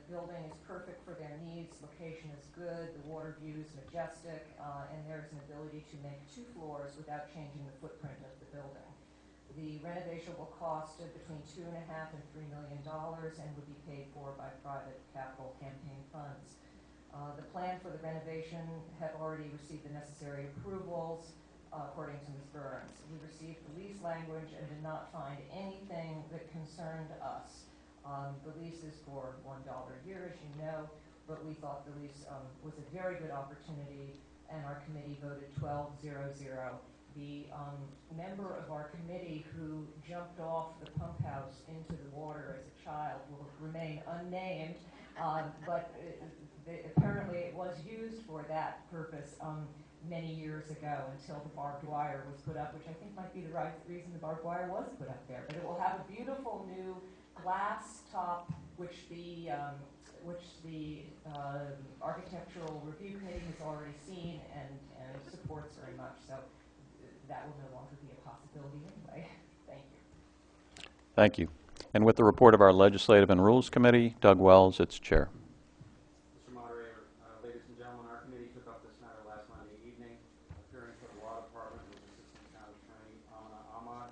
Speaker 8: building is perfect for their needs. Location is good, the water view is majestic, and there is an ability to make 2 floors without changing the footprint of the building. The renovation will cost between $2.5 and $3 million and would be paid for by private capital campaign funds. The plan for the renovation have already received the necessary approvals, according to Ms. Burns. We received the lease language and did not find anything that concerned us. The lease is for $1 a year, as you know, but we thought the lease was a very good opportunity, and our committee voted 12-0-0. The member of our committee who jumped off the pump house into the water as a child will remain unnamed, but apparently it was used for that purpose many years ago until the barbed wire was put up, which I think might be the right reason the barbed wire was put up there. But it will have a beautiful new glass top, which the Architectural Review Committee has already seen and supports very much. So that will no longer be a possibility anyway. Thank you.
Speaker 1: Thank you. And with the report of our Legislative and Rules Committee, Doug Wells, its chair.
Speaker 2: Mr. Moderator, ladies and gentlemen, our committee took up this matter last Monday evening. Appearing for the Law Department was Assistant Town Attorney Amina Ahmad.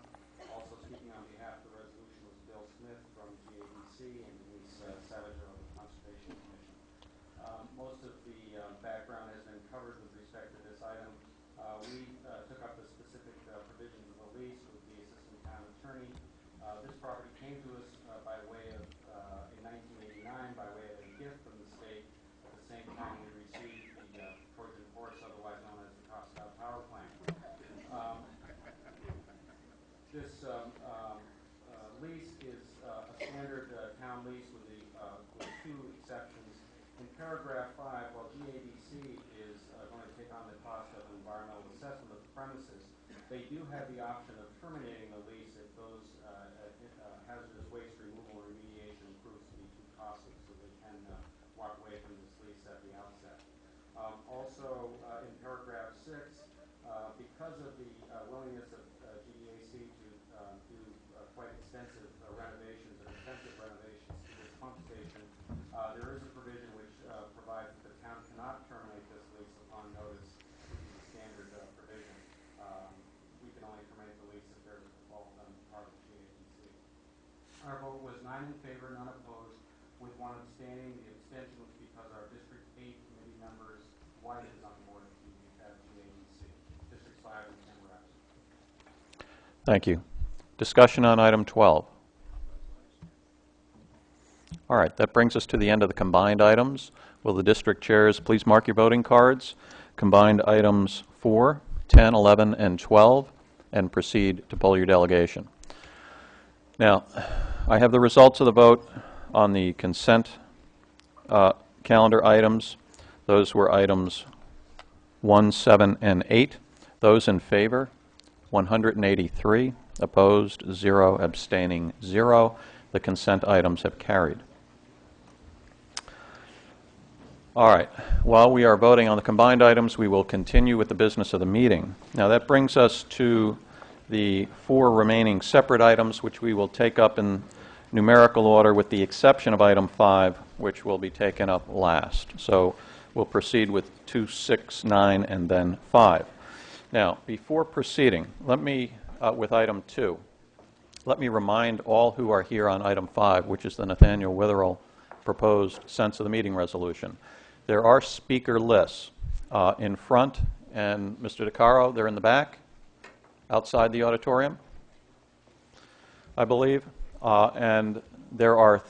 Speaker 2: Also speaking on behalf of the resolution was Bill Smith from GADC and Denise Savage of the Conservation Commission. Most of the background has been covered with respect to this item. We took up the specific provisions of the lease with the Assistant Town Attorney. This property came to us by way of, in 1989, by way of a gift from the state. At the same time, we received the Trojan Horse, otherwise known as the Costco Power Plant. This lease is a standard town lease with 2 exceptions. In paragraph 5, while GADC is going to take on the cost of an environmental assessment of the premises, they do have the option of terminating the lease if those hazardous waste removal or remediation proves to be too costly, so they can walk away from this lease at the outset. Also, in paragraph 6, because of the willingness of GADC to do quite extensive renovations and intensive renovations to this pump Our vote was 9 in favor, none opposed, with 1 abstaining. The abstention was because our District 8 committee members, White is on board at GADC. Districts 5 and 10 were absent.
Speaker 1: Thank you. Discussion on item 12. All right, that brings us to the end of the combined items. Will the district chairs please mark your voting cards? Combined items 4, 10, 11, and 12, and proceed to poll your delegation. Now, I have the results of the vote on the consent calendar items. Those were items 1, 7, and 8. Those in favor, 183. Opposed, 0. Abstaining, 0. The consent items have carried. All right. While we are voting on the combined items, we will continue with the business of the meeting. Now, that brings us to the 4 remaining separate items, which we will take up in numerical order with the exception of item 5, which will be taken up last. So we'll proceed with 2, 6, 9, and then 5. Now, before proceeding, let me, with item 2, let me remind all who are here on item 5, which is the Nathaniel Witherell proposed sense of the meeting resolution. There are speaker lists in front, and Mr. DeCaro, they're in the back, outside the auditorium, I believe. And there are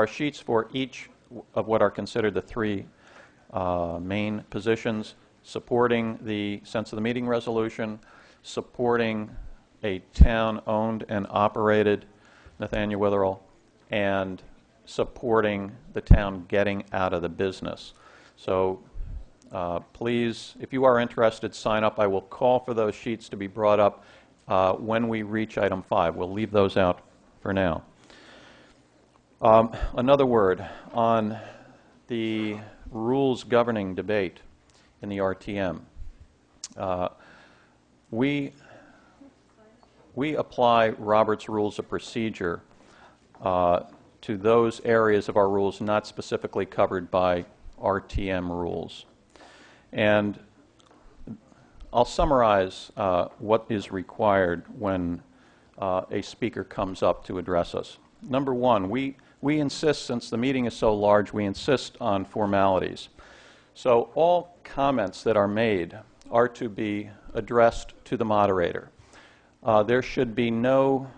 Speaker 1: sheets for each of what are considered the 3 main positions: supporting the sense of the meeting resolution, supporting a town-owned and operated Nathaniel Witherell, and supporting the town getting out of the business. So please, if you are interested, sign up. I will call for those sheets to be brought up when we reach item 5. We'll leave those out for now. Another word on the rules governing debate in the RTM. We apply Robert's Rules of Procedure to those areas of our rules not specifically covered by RTM rules. And I'll summarize what is required when a speaker comes up to address us. Number 1, we insist, since the meeting is so large, we insist on formalities. So all comments that are made are to be addressed to the moderator. There should be no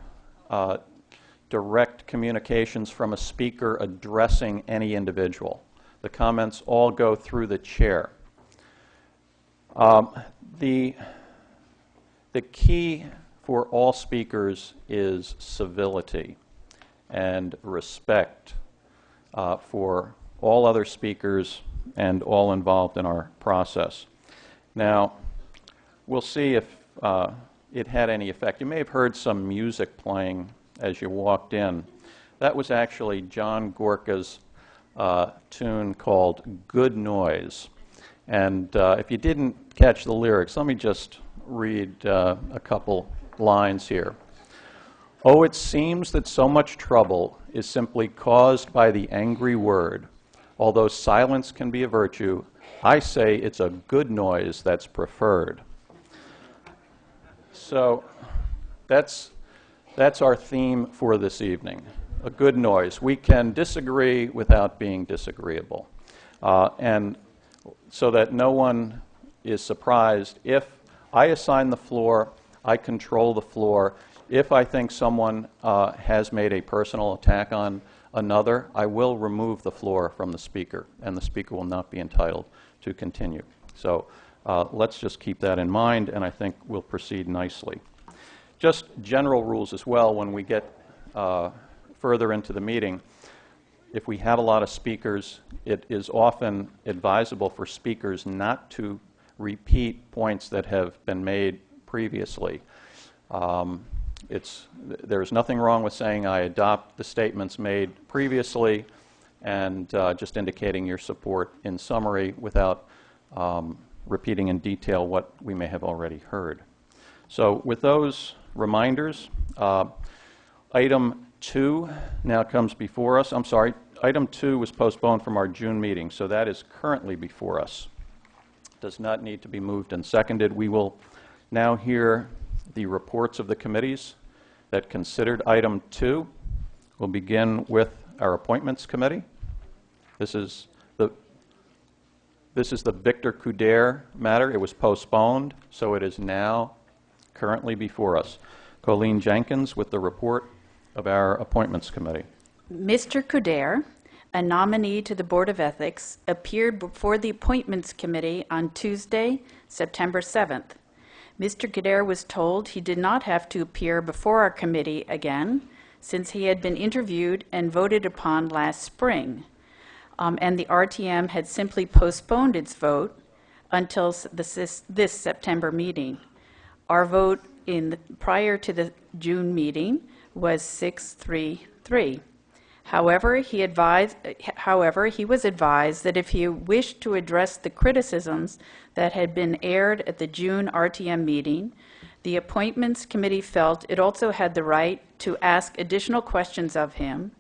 Speaker 1: direct communications from a speaker addressing any individual. The comments all go through the chair. The key for all speakers is civility and respect for all other speakers and all involved in our process. Now, we'll see if it had any effect. You may have heard some music playing as you walked in. That was actually John Gorka's tune called Good Noise. And if you didn't catch the lyrics, let me just read a couple lines here. Oh, it seems that so much trouble is simply caused by the angry word. Although silence can be a virtue, I say it's a good noise that's preferred. So that's our theme for this evening, a good noise. We can disagree without being disagreeable. And so that no one is surprised, if I assign the floor, I control the floor. If I think someone has made a personal attack on another, I will remove the floor from the speaker, and the speaker will not be entitled to continue. So let's just keep that in mind, and I think we'll proceed nicely. Just general rules as well when we get further into the meeting. If we have a lot of speakers, it is often advisable for speakers not to repeat points that have been made previously. There's nothing wrong with saying I adopt the statements made previously and just indicating your support in summary without repeating in detail what we may have already heard. So with those reminders, item 2 now comes before us. I'm sorry, item 2 was postponed from our June meeting, so that is currently before us. Does not need to be moved and seconded. We will now hear the reports of the committees that considered item 2. We'll begin with our Appointments Committee. This is the Victor Couder matter. It was postponed, so it is now currently before us. Colleen Jenkins with the report of our Appointments Committee.
Speaker 3: Mr. Couder, a nominee to the Board of Ethics, appeared before the Appointments Committee on Tuesday, September 7th. Mr. Couder was told he did not have to appear before our committee again, since he had been interviewed and voted upon last spring, and the RTM had simply postponed its vote until this September meeting. Our vote prior to the June meeting was 6-3-3. However, he was advised that if he wished to address the criticisms that had been aired at the June RTM meeting, the Appointments Committee felt it also had the right to ask additional questions of him,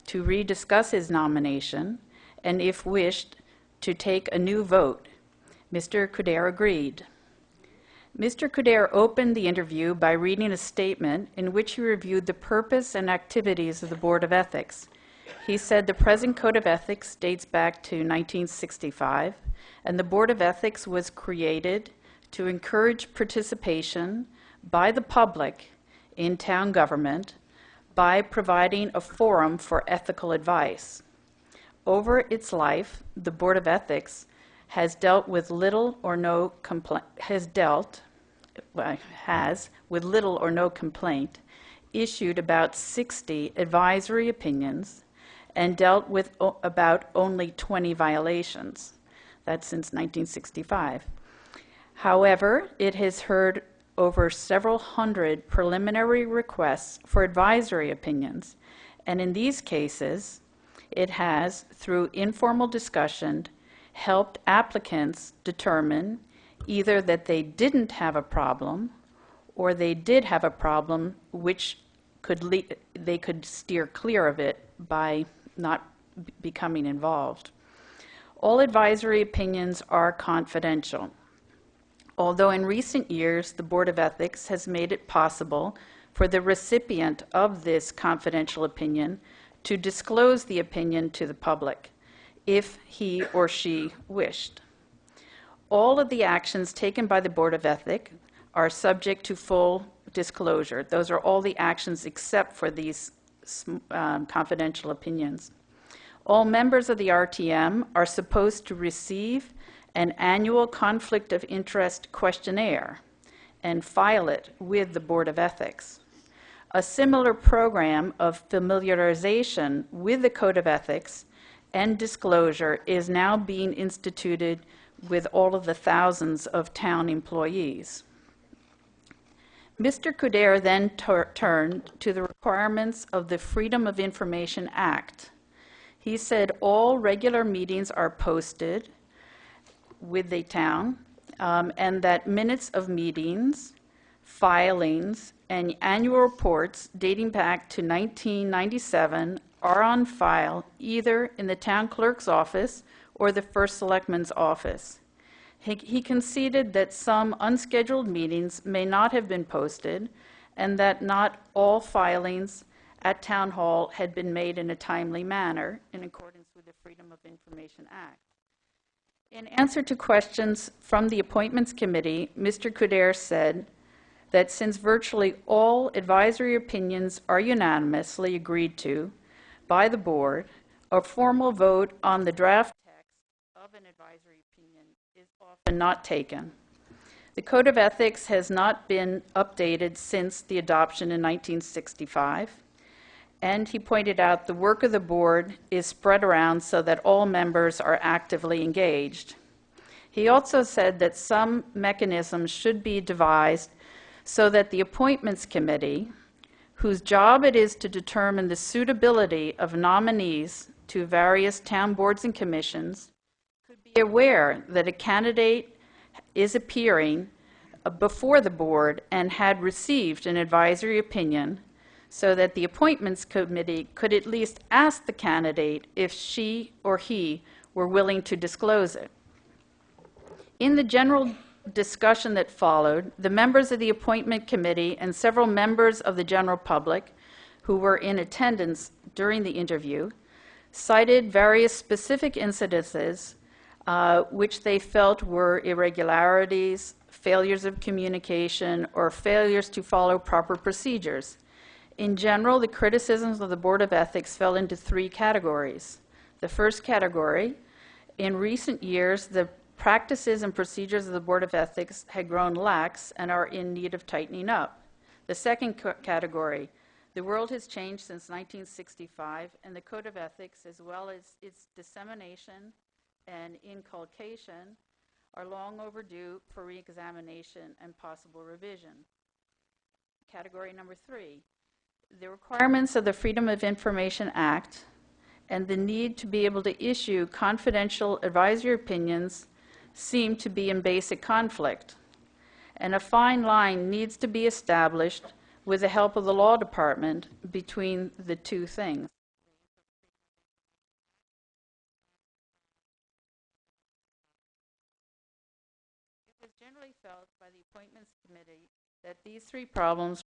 Speaker 3: to rediscuss his nomination, and if wished, to take a new vote. Mr. Couder agreed. Mr. Couder opened the interview by reading a statement in which he reviewed the purpose and activities of the Board of Ethics. He said the present Code of Ethics dates back to 1965, and the Board of Ethics was created to encourage participation by the public in town government by providing a forum for ethical advice. Over its life, the Board of Ethics has dealt with little or no complaint, issued about 60 advisory opinions, and dealt with about only 20 violations. That's since 1965. However, it has heard over several hundred preliminary requests for advisory opinions, and in these cases, it has, through informal discussion, helped applicants determine either that they didn't have a problem or they did have a problem which they could steer clear of it by not becoming involved. All advisory opinions are confidential. Although in recent years the Board of Ethics has made it possible for the recipient of this confidential opinion to disclose the opinion to the public, if he or she wished. All of the actions taken by the Board of Ethics are subject to full disclosure. Those are all the actions except for these confidential opinions. All members of the RTM are supposed to receive an annual conflict of interest questionnaire and file it with the Board of Ethics. A similar program of familiarization with the Code of Ethics and disclosure is now being instituted with all of the thousands of town employees. Mr. Couder then turned to the requirements of the Freedom of Information Act. He said all regular meetings are posted with the town, and that minutes of meetings, filings, and annual reports dating back to 1997 are on file either in the town clerk's office or the first selectman's office. He conceded that some unscheduled meetings may not have been posted and that not all filings at Town Hall had been made in a timely manner in accordance with the Freedom of Information Act. In answer to questions from the Appointments Committee, Mr. Couder said that since virtually all advisory opinions are unanimously agreed to by the board, a formal vote on the draft text of an advisory opinion is often not taken. The Code of Ethics has not been updated since the adoption in 1965, and he pointed out the work of the board is spread around so that all members are actively engaged. He also said that some mechanisms should be devised so that the Appointments Committee, whose job it is to determine the suitability of nominees to various town boards and commissions, could be aware that a candidate is appearing before the board and had received an advisory opinion, so that the Appointments Committee could at least ask the candidate if she or he were willing to disclose it. In the general discussion that followed, the members of the appointment committee and several members of the general public who were in attendance during the interview cited various specific incidences which they felt were irregularities, failures of communication, or failures to follow proper procedures. In general, the criticisms of the Board of Ethics fell into three categories. The first category, in recent years, the practices and procedures of the Board of Ethics had grown lax and are in need of tightening up. The second category, the world has changed since 1965, and the Code of Ethics, as well as its dissemination and inculcation, are long overdue for reexamination and possible revision. Category number three, the requirements of the Freedom of Information Act and the need to be able to issue confidential advisory opinions seem to be in basic conflict, and a fine line needs to be established with the help of the law department between the two things. It was generally felt by the appointments committee that these three problems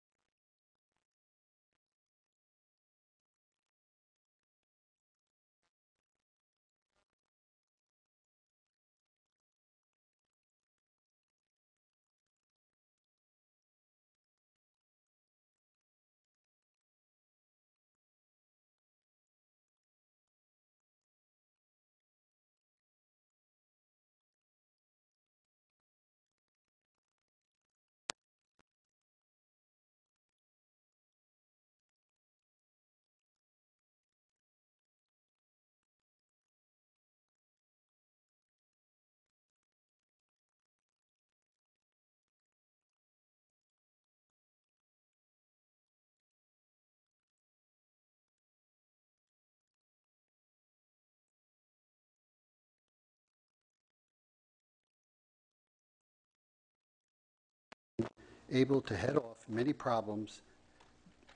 Speaker 10: able to head off many problems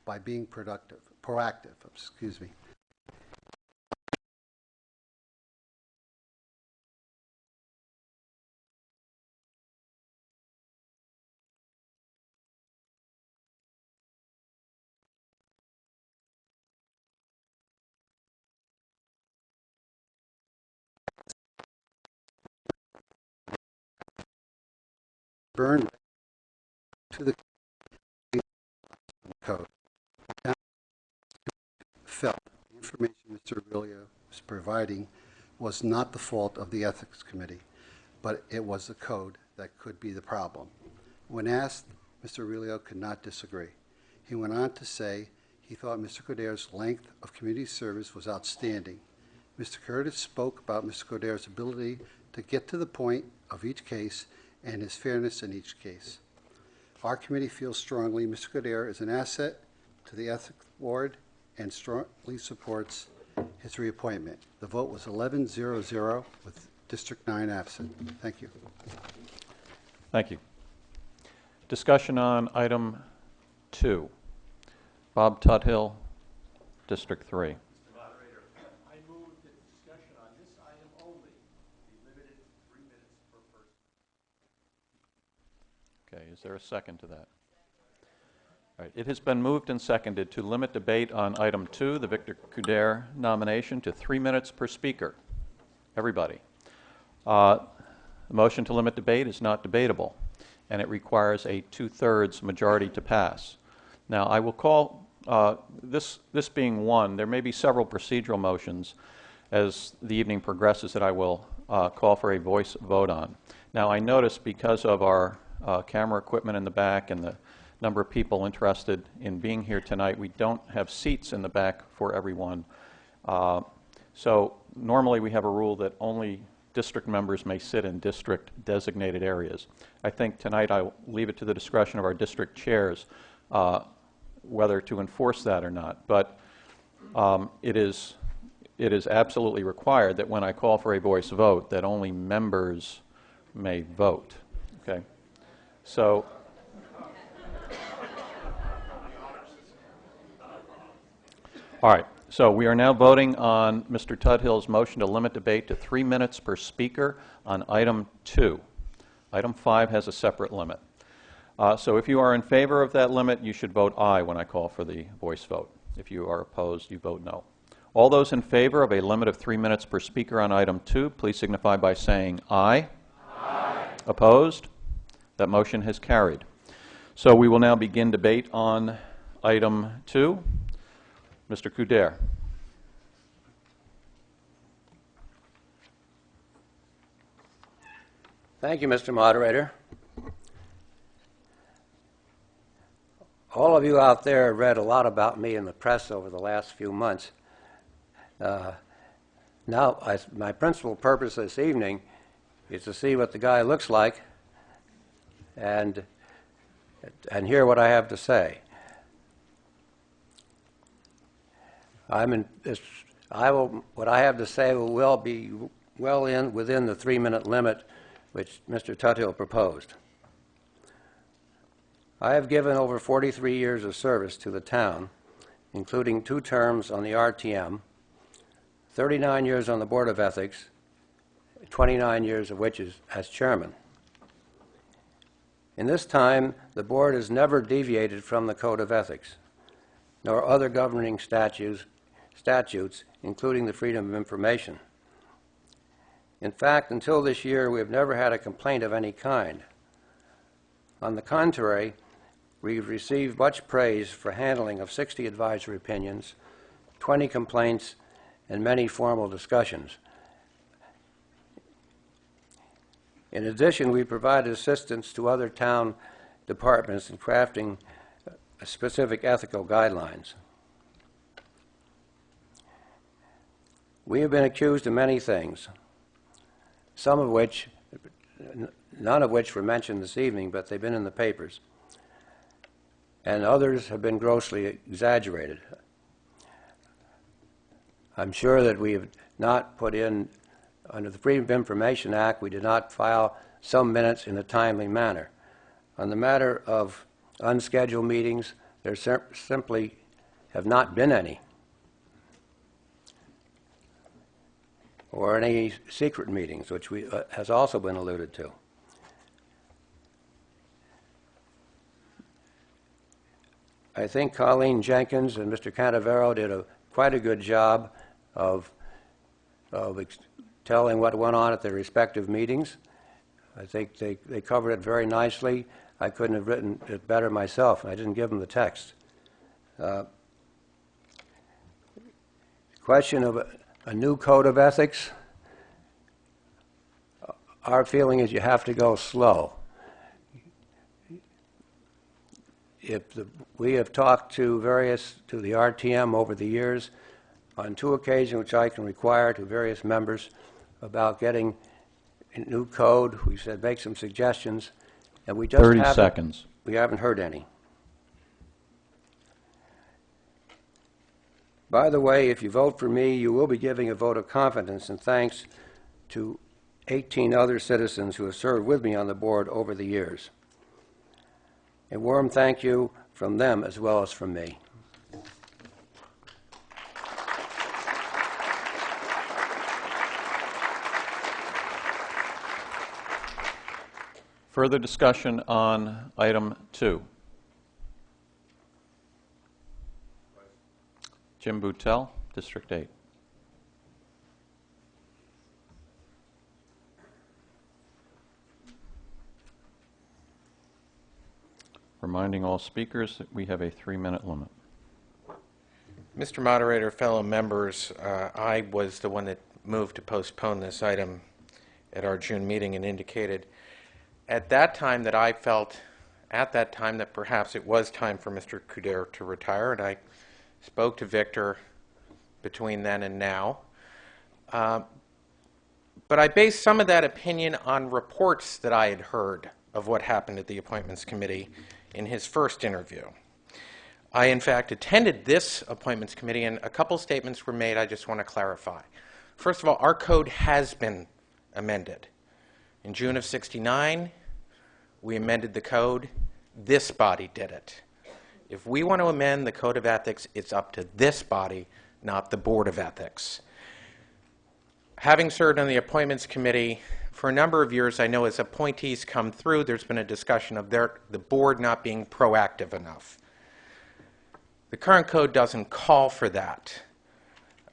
Speaker 10: by being proactive, excuse me. Burn to the code. Felt the information Mr. Aurelio was providing was not the fault of the Ethics Committee, but it was the code that could be the problem. When asked, Mr. Aurelio could not disagree. He went on to say he thought Mr. Coderre's length of community service was outstanding. Mr. Curtis spoke about Mr. Coderre's ability to get to the point of each case and his fairness in each case. Our committee feels strongly Mr. Coderre is an asset to the Ethics Board and strongly supports his reappointment. The vote was 11-0-0 with District 9 absent. Thank you.
Speaker 1: Thank you. Discussion on item 2. Bob Tuthill, District 3.
Speaker 12: Mr. Moderator, I move that discussion on this item only be limited to 3 minutes per person.
Speaker 1: Okay, is there a second to that? All right, it has been moved and seconded to limit debate on item 2, the Victor Coderre nomination, to 3 minutes per speaker. Everybody. The motion to limit debate is not debatable, and it requires a 2/3 majority to pass. Now, I will call, this being one, there may be several procedural motions as the evening progresses that I will call for a voice vote on. Now, I notice because of our camera equipment in the back and the number of people interested in being here tonight, we don't have seats in the back for everyone. So normally we have a rule that only district members may sit in district designated areas. I think tonight I'll leave it to the discretion of our district chairs whether to enforce that or not. But it is absolutely required that when I call for a voice vote that only members may vote. Okay? So all right, so we are now voting on Mr. Tuthill's motion to limit debate to 3 minutes per speaker on item 2. Item 5 has a separate limit. So if you are in favor of that limit, you should vote aye when I call for the voice vote. If you are opposed, you vote no. All those in favor of a limit of 3 minutes per speaker on item 2, please signify by saying aye. Aye. Opposed? That motion has carried. So we will now begin debate on item 2. Mr. Couder.
Speaker 13: Thank you, Mr. Moderator. All of you out there have read a lot about me in the press over the last few months. My principal purpose this evening is to see what the guy looks like and hear what I have to say. What I have to say will be within the 3-minute limit which Mr. Tuthill proposed. I have given over 43 years of service to the town, including 2 terms on the RTM, 39 years on the Board of Ethics, 29 years of which is as chairman. In this time, the board has never deviated from the Code of Ethics, nor other governing statutes, including the Freedom of Information. In fact, until this year, we have never had a complaint of any kind. On the contrary, we've received much praise for handling of 60 advisory opinions, 20 complaints, and many formal discussions. In addition, we provided assistance to other town departments in crafting specific ethical guidelines. We have been accused of many things, none of which were mentioned this evening, but they've been in the papers, and others have been grossly exaggerated. I'm sure that we have not put in, under the Freedom of Information Act, we did not file some minutes in a timely manner. On the matter of unscheduled meetings, there simply have not been any, or any secret meetings, which has also been alluded to. I think Colleen Jenkins and Mr. Canavero did quite a good job of telling what went on at their respective meetings. I think they covered it very nicely. I couldn't have written it better myself. I didn't give them the text. Question of a new code of ethics. Our feeling is you have to go slow. We have talked to the RTM over the years on 2 occasions, which I can require to various members, about getting a new code. We said make some suggestions, and we just
Speaker 1: 30 seconds.
Speaker 13: We haven't heard any. By the way, if you vote for me, you will be giving a vote of confidence and thanks to 18 other citizens who have served with me on the board over the years. A warm thank you from them as well as from me.
Speaker 1: Further discussion on item 2. Jim Boutel, District 8. Reminding all speakers that we have a 3-minute limit.
Speaker 14: Mr. Moderator, fellow members, I was the one that moved to postpone this item at our June meeting and indicated at that time that I felt that perhaps it was time for Mr. Couder to retire, and I spoke to Victor between then and now. But I based some of that opinion on reports that I had heard of what happened at the Appointments Committee in his first interview. I, in fact, attended this Appointments Committee, and a couple statements were made I just want to clarify. First of all, our code has been amended. In June of '69, we amended the code. This body did it. If we want to amend the Code of Ethics, it's up to this body, not the Board of Ethics. Having served on the Appointments Committee for a number of years, I know as appointees come through, there's been a discussion of the board not being proactive enough. The current code doesn't call for that.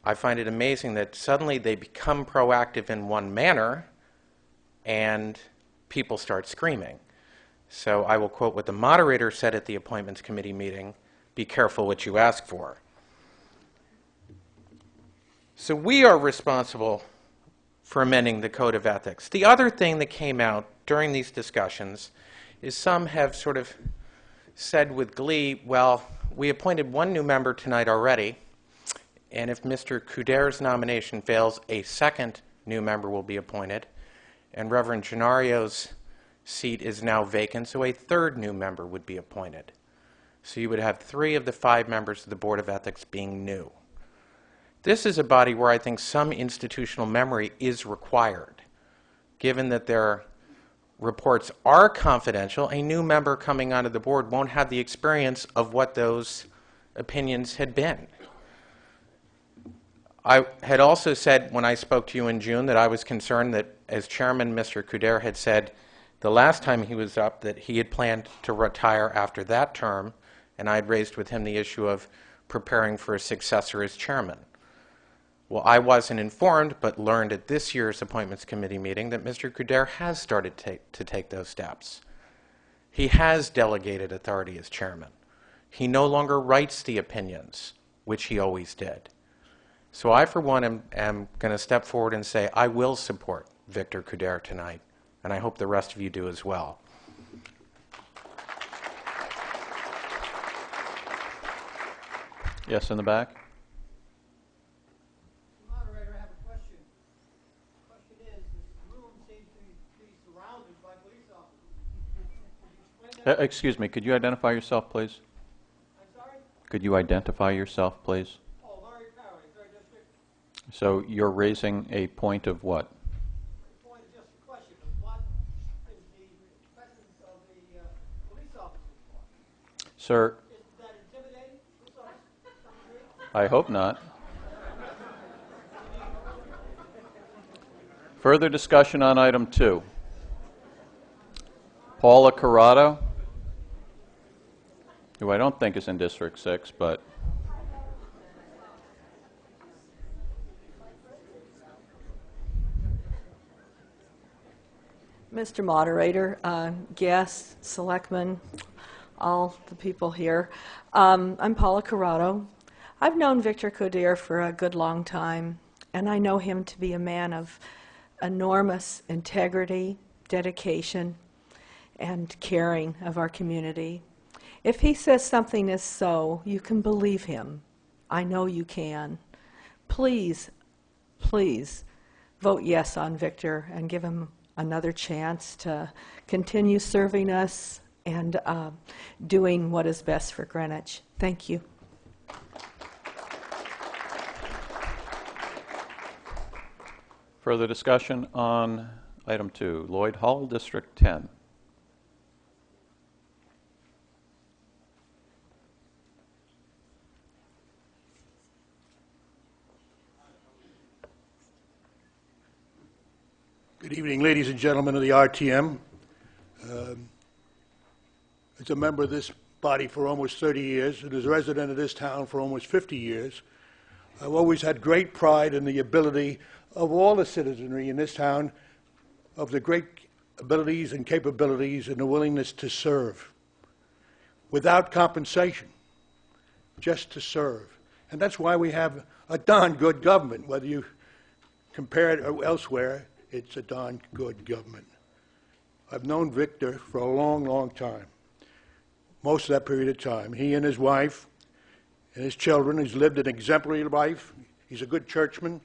Speaker 14: I find it amazing that suddenly they become proactive in one manner and people start screaming. So I will quote what the moderator said at the Appointments Committee meeting, "Be careful what you ask for." So we are responsible for amending the Code of Ethics. The other thing that came out during these discussions is some have sort of said with glee, well, we appointed one new member tonight already, and if Mr. Couder's nomination fails, a second new member will be appointed, and Reverend Gennario's seat is now vacant, so a third new member would be appointed. So you would have 3 of the 5 members of the Board of Ethics being new. This is a body where I think some institutional memory is required. Given that their reports are confidential, a new member coming onto the board won't have the experience of what those opinions had been. I had also said when I spoke to you in June that I was concerned that, as chairman, Mr. Couder had said the last time he was up that he had planned to retire after that term, and I had raised with him the issue of preparing for a successor as chairman. Well, I wasn't informed, but learned at this year's Appointments Committee meeting that Mr. Couder has started to take those steps. He has delegated authority as chairman. He no longer writes the opinions, which he always did. So I, for one, am going to step forward and say I will support Victor Couder tonight, and I hope the rest of you do as well.
Speaker 1: Yes, in the back.
Speaker 12: Moderator, I have a question. The question is, this room seems to be surrounded by police officers. Could you explain that?
Speaker 1: Excuse me, could you identify yourself, please?
Speaker 12: I'm sorry?
Speaker 1: Could you identify yourself, please?
Speaker 12: Oh, Larry Perry, 3rd District.
Speaker 1: So you're raising a point of what?
Speaker 12: The point is just a question of what is the presence of the police officers for?
Speaker 1: Sir,
Speaker 12: Is that intimidating? Police officers?
Speaker 1: I hope not. Further discussion on item 2. Paula Corrado, who I don't think is in District 6, but
Speaker 15: Mr. Moderator, guests, selectmen, all the people here. I'm Paula Corrado. I've known Victor Couder for a good long time, and I know him to be a man of enormous integrity, dedication, and caring of our community. If he says something is so, you can believe him. I know you can. Please, please vote yes on Victor and give him another chance to continue serving us and doing what is best for Greenwich. Thank you.
Speaker 1: further discussion on item 2. Lloyd Hall, District 10.
Speaker 16: Good evening, ladies and gentlemen of the RTM. As a member of this body for almost 30 years and as a resident of this town for almost 50 years, I've always had great pride in the ability of all the citizenry in this town, of the great abilities and capabilities and the willingness to serve without compensation, just to serve. And that's why we have a darn good government. Whether you compare it elsewhere, it's a darn good government. I've known Victor for a long, long time. Most of that period of time. He and his wife and his children, he's lived an exemplary life. He's a good churchman.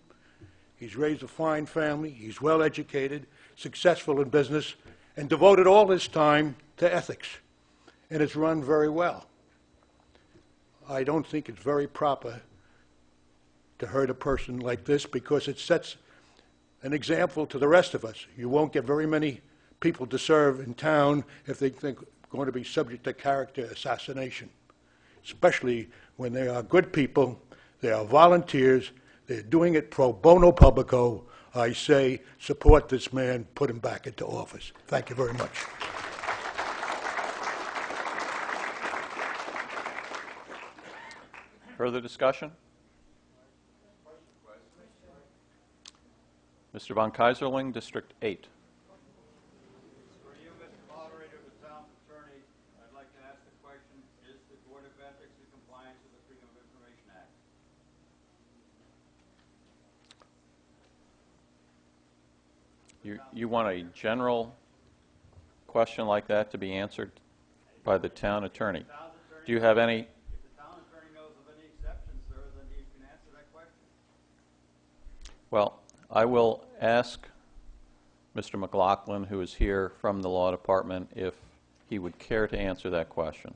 Speaker 16: He's raised a fine family. He's well educated, successful in business, and devoted all his time to ethics. And it's run very well. I don't think it's very proper to hurt a person like this because it sets an example to the rest of us. You won't get very many people to serve in town if they think going to be subject to character assassination, especially when they are good people, they are volunteers, they're doing it pro bono publico, I say, support this man, put him back into office. Thank you very much.
Speaker 1: Further discussion? Mr. von Kaiserling, District 8.
Speaker 2: For you, Mr. Moderator, the town's attorney, I'd like to ask the question, is the Board of Ethics in compliance with the Freedom of Information Act?
Speaker 1: You want a general question like that to be answered by the town attorney. Do you have any?
Speaker 2: If the town attorney knows of any exceptions, sir, then he can answer that question.
Speaker 1: Well, I will ask Mr. McLaughlin, who is here from the law department, if he would care to answer that question.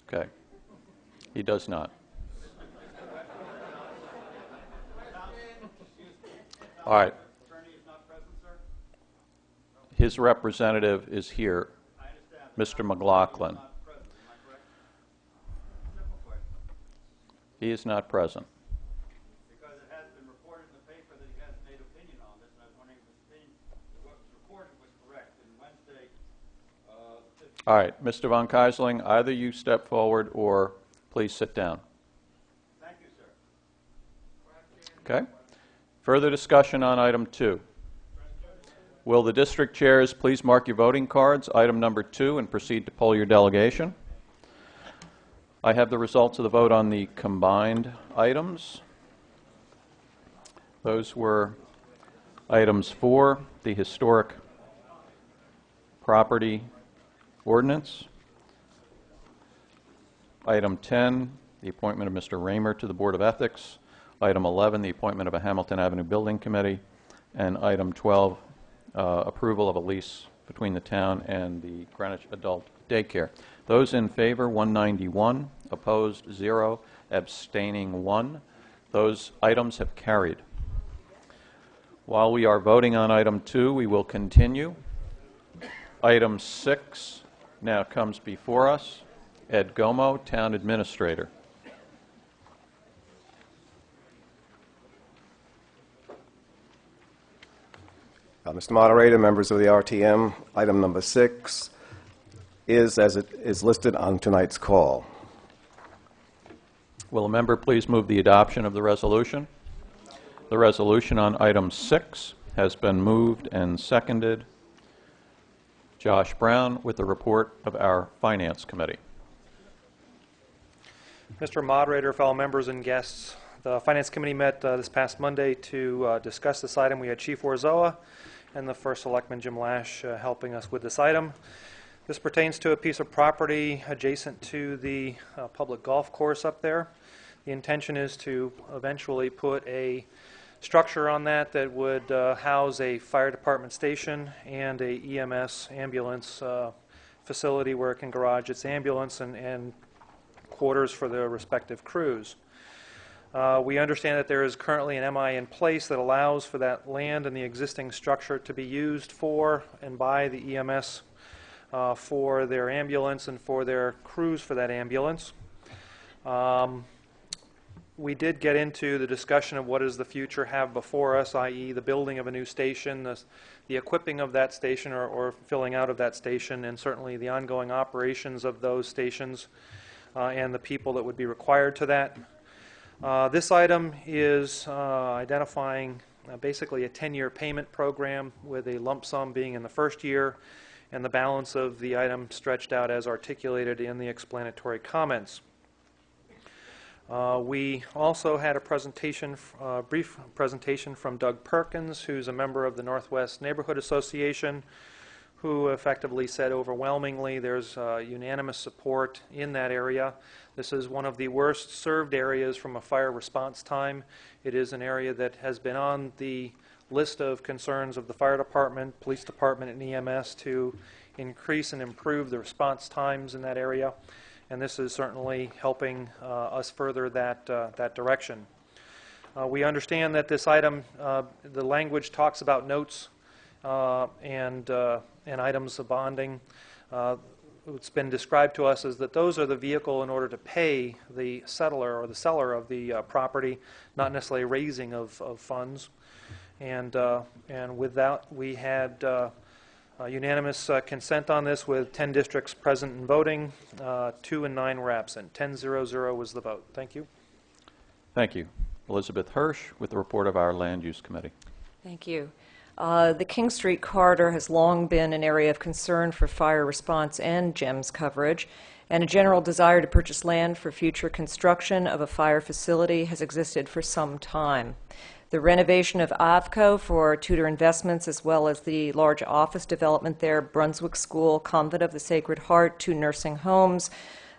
Speaker 1: Okay. He does not. All right. His representative is here, Mr. McLaughlin. He is not present.
Speaker 2: Because it has been reported in the paper that he hasn't made opinion on this, and I was wondering if his opinion, what was reported was correct. And Wednesday,
Speaker 1: All right, Mr. von Kaiserling, either you step forward or please sit down.
Speaker 2: Thank you, sir.
Speaker 1: Okay. Further discussion on item 2. Will the district chairs please mark your voting cards, item number 2, and proceed to poll your delegation? I have the results of the vote on the combined items. Those were items 4, the historic property ordinance. Item 10, the appointment of Mr. Raymer to the Board of Ethics. Item 11, the appointment of a Hamilton Avenue Building Committee. And item 12, approval of a lease between the town and the Greenwich Adult Daycare. Those in favor, 191. Opposed, 0. Abstaining, 1. Those items have carried. While we are voting on item 2, we will continue. Item 6 now comes before us. Ed Gomo, Town Administrator.
Speaker 9: Mr. Moderator, members of the RTM, item number 6 is as it is listed on tonight's call.
Speaker 1: Will a member please move the adoption of the resolution? The resolution on item 6 has been moved and seconded. Josh Brown with the report of our Finance Committee.
Speaker 17: Mr. Moderator, fellow members and guests, the Finance Committee met this past Monday to discuss this item. We had Chief Warzoa and the First Selectman Jim Lash helping us with this item. This pertains to a piece of property adjacent to the public golf course up there. The intention is to eventually put a structure on that that would house a fire department station and a EMS ambulance facility where it can garage its ambulance and quarters for the respective crews. We understand that there is currently an MI in place that allows for that land and the existing structure to be used for and by the EMS for their ambulance and for their crews for that ambulance. We did get into the discussion of what does the future have before us, i.e. the building of a new station, the equipping of that station or filling out of that station, and certainly the ongoing operations of those stations and the people that would be required to that. This item is identifying basically a 10-year payment program with a lump sum being in the first year and the balance of the item stretched out as articulated in the explanatory comments. We also had a presentation, brief presentation from Doug Perkins, who's a member of the Northwest Neighborhood Association, who effectively said overwhelmingly there's unanimous support in that area. This is one of the worst served areas from a fire response time. It is an area that has been on the list of concerns of the fire department, police department, and EMS to increase and improve the response times in that area. And this is certainly helping us further that direction. We understand that this item, the language talks about notes and items of bonding. What's been described to us is that those are the vehicle in order to pay the settler or the seller of the property, not necessarily raising of funds. And with that, we had unanimous consent on this with 10 districts present and voting. 2 and 9 were absent. 10-0-0 was the vote. Thank you.
Speaker 1: Thank you. Elizabeth Hirsch with the report of our Land Use Committee.
Speaker 18: Thank you. The King Street corridor has long been an area of concern for fire response and GEMS coverage, and a general desire to purchase land for future construction of a fire facility has existed for some time. The renovation of Avco for Tudor Investments, as well as the large office development there, Brunswick School, Convent of the Sacred Heart, 2 nursing homes,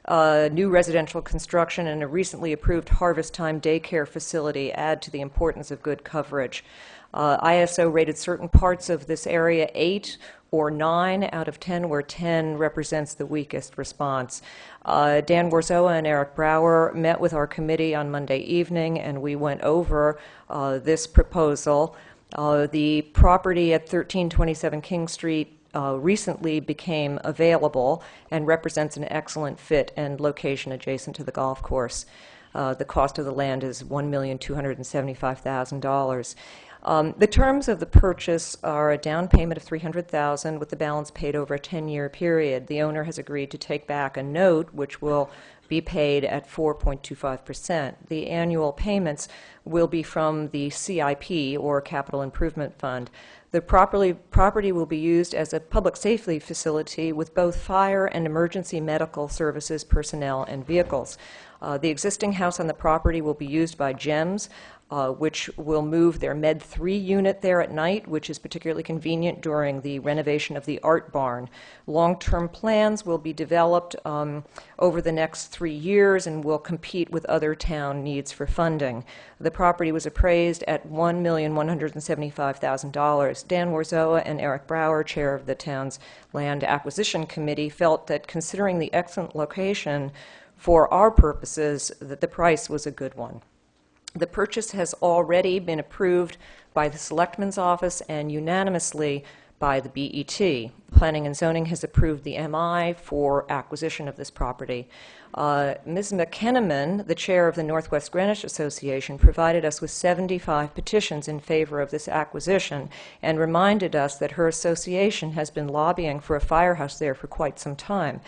Speaker 18: new residential construction, and a recently approved Harvest Time daycare facility add to the importance of good coverage. ISO rated certain parts of this area 8 or 9 out of 10, where 10 represents the weakest response. Dan Warzoa and Eric Brower met with our committee on Monday evening, and we went over this proposal. The property at 1327 King Street recently became available and represents an excellent fit and location adjacent to the golf course. The cost of the land is $1,275,000. The terms of the purchase are a down payment of $300,000 with the balance paid over a 10-year period. The owner has agreed to take back a note which will be paid at 4.25%. The annual payments will be from the CIP, or Capital Improvement Fund. The property will be used as a public safety facility with both fire and emergency medical services personnel and vehicles. The existing house on the property will be used by GEMS, which will move their Med 3 unit there at night, which is particularly convenient during the renovation of the art barn. Long-term plans will be developed over the next 3 years and will compete with other town needs for funding. The property was appraised at $1,175,000. Dan Warzoa and Eric Brower, chair of the town's Land Acquisition Committee, felt that considering the excellent location for our purposes, that the price was a good one. The purchase has already been approved by the Selectman's Office and unanimously by the BET. Planning and Zoning has approved the MI for acquisition of this property. Ms. McKenneman, the chair of the Northwest Greenwich Association, provided us with 75 petitions in favor of this acquisition and reminded us that her association has been lobbying for a firehouse there for quite some time.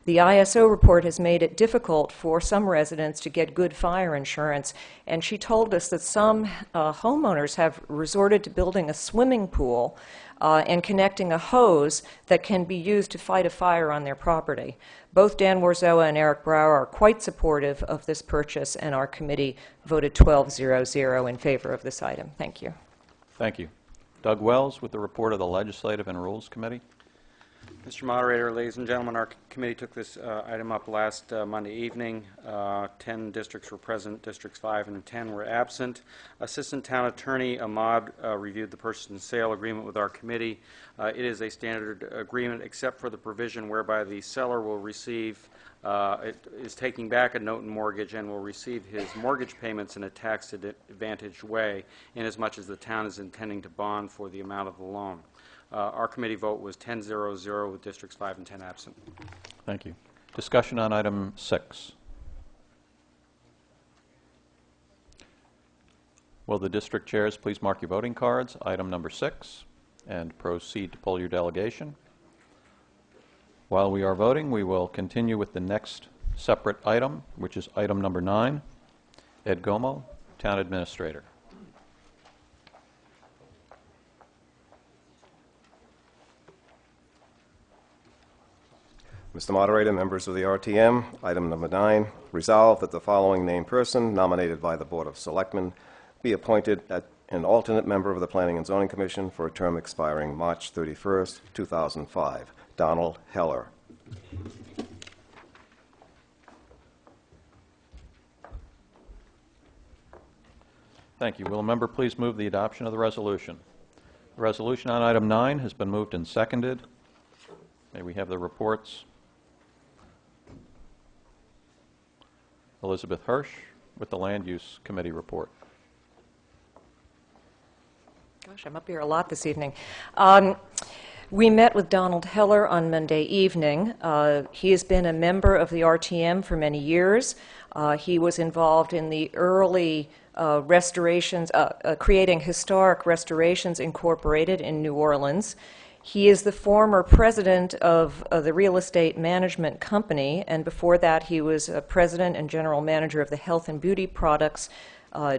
Speaker 18: The ISO report has made it difficult for some residents to get good fire insurance, and she told us that some homeowners have resorted to building a swimming pool and connecting a hose that can be used to fight a fire on their property. Both Dan Warzoa and Eric Brower are quite supportive of this purchase, and our committee voted 12-0-0 in favor of this item. Thank you.
Speaker 1: Thank you. Doug Wells with the report of the Legislative and Rules Committee.
Speaker 2: Mr. Moderator, ladies and gentlemen, our committee took this item up last Monday evening. 10 districts were present, districts 5 and 10 were absent. Assistant Town Attorney Ahmad reviewed the purchase and sale agreement with our committee. It is a standard agreement except for the provision whereby the seller will receive, is taking back a note and mortgage and will receive his mortgage payments in a tax-advantaged way, inasmuch as the town is intending to bond for the amount of the loan. Our committee vote was 10-0-0 with districts 5 and 10 absent.
Speaker 1: Thank you. Discussion on item 6. Will the district chairs please mark your voting cards, item number 6, and proceed to poll your delegation. While we are voting, we will continue with the next separate item, which is item number 9. Ed Gomo, Town Administrator.
Speaker 9: Mr. Moderator, members of the RTM, item number 9, resolve that the following named person nominated by the Board of Selectmen be appointed as an alternate member of the Planning and Zoning Commission for a term expiring March 31st, 2005. Donald Heller.
Speaker 1: Thank you. Will a member please move the adoption of the resolution? The resolution on item 9 has been moved and seconded. May we have the reports? Elizabeth Hirsch with the Land Use Committee report.
Speaker 18: Gosh, I'm up here a lot this evening. We met with Donald Heller on Monday evening. He has been a member of the RTM for many years. He was involved in the early restorations, creating Historic Restorations Incorporated in New Orleans. He is the former president of the real estate management company, and before that he was president and general manager of the health and beauty products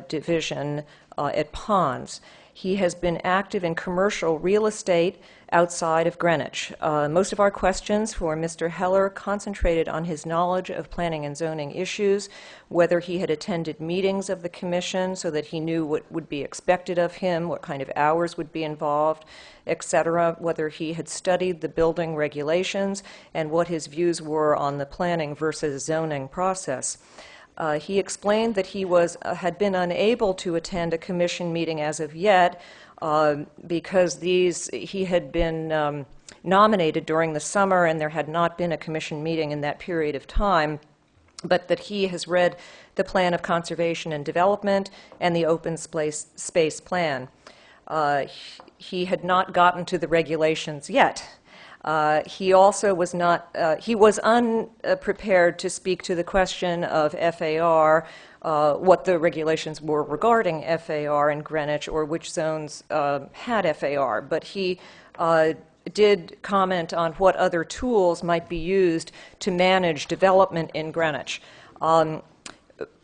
Speaker 18: division at Pond's. He has been active in commercial real estate outside of Greenwich. Most of our questions for Mr. Heller concentrated on his knowledge of planning and zoning issues, whether he had attended meetings of the commission so that he knew what would be expected of him, what kind of hours would be involved, etc., whether he had studied the building regulations, and what his views were on the planning versus zoning process. He explained that he had been unable to attend a commission meeting as of yet because he had been nominated during the summer and there had not been a commission meeting in that period of time, but that he has read the Plan of Conservation and Development and the Open Space Plan. He had not gotten to the regulations yet. He also was unprepared to speak to the question of FAR, what the regulations were regarding FAR in Greenwich or which zones had FAR, but he did comment on what other tools might be used to manage development in Greenwich.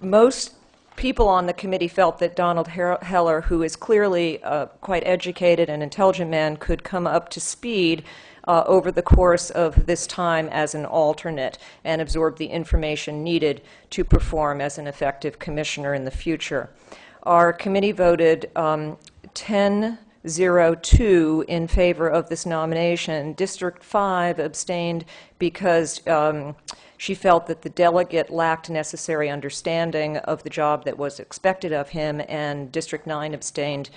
Speaker 18: Most people on the committee felt that Donald Heller, who is clearly quite educated and intelligent man, could come up to speed over the course of this time as an alternate and absorb the information needed to perform as an effective commissioner in the future. Our committee voted 10-0-2 in favor of this nomination. District 5 abstained because she felt that the delegate lacked necessary understanding of the job that was expected of him, and District 9 abstained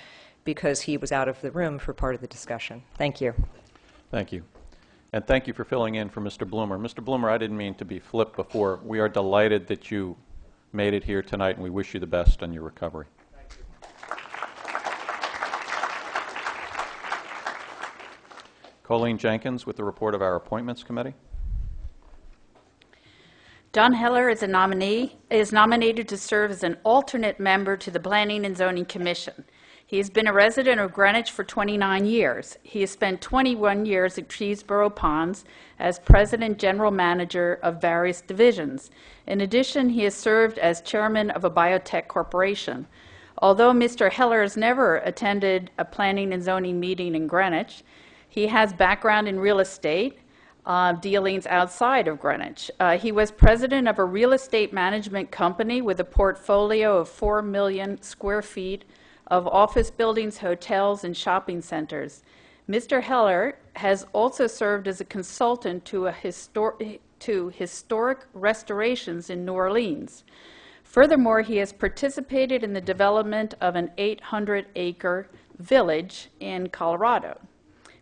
Speaker 18: because he was out of the room for part of the discussion. Thank you.
Speaker 1: Thank you. And thank you for filling in for Mr. Bloomer. Mr. Bloomer, I didn't mean to be flip before. We are delighted that you made it here tonight, and we wish you the best on your recovery.
Speaker 11: Thank you.
Speaker 1: Colleen Jenkins with the report of our Appointments Committee.
Speaker 3: Don Heller is nominated to serve as an alternate member to the Planning and Zoning Commission. He has been a resident of Greenwich for 29 years. He has spent 21 years at Cheeseboro Ponds as president general manager of various divisions. In addition, he has served as chairman of a biotech corporation. Although Mr. Heller has never attended a planning and zoning meeting in Greenwich, he has background in real estate dealings outside of Greenwich. He was president of a real estate management company with a portfolio of 4 million square feet of office buildings, hotels, and shopping centers. Mr. Heller has also served as a consultant to historic restorations in New Orleans. Furthermore, he has participated in the development of an 800-acre village in Colorado.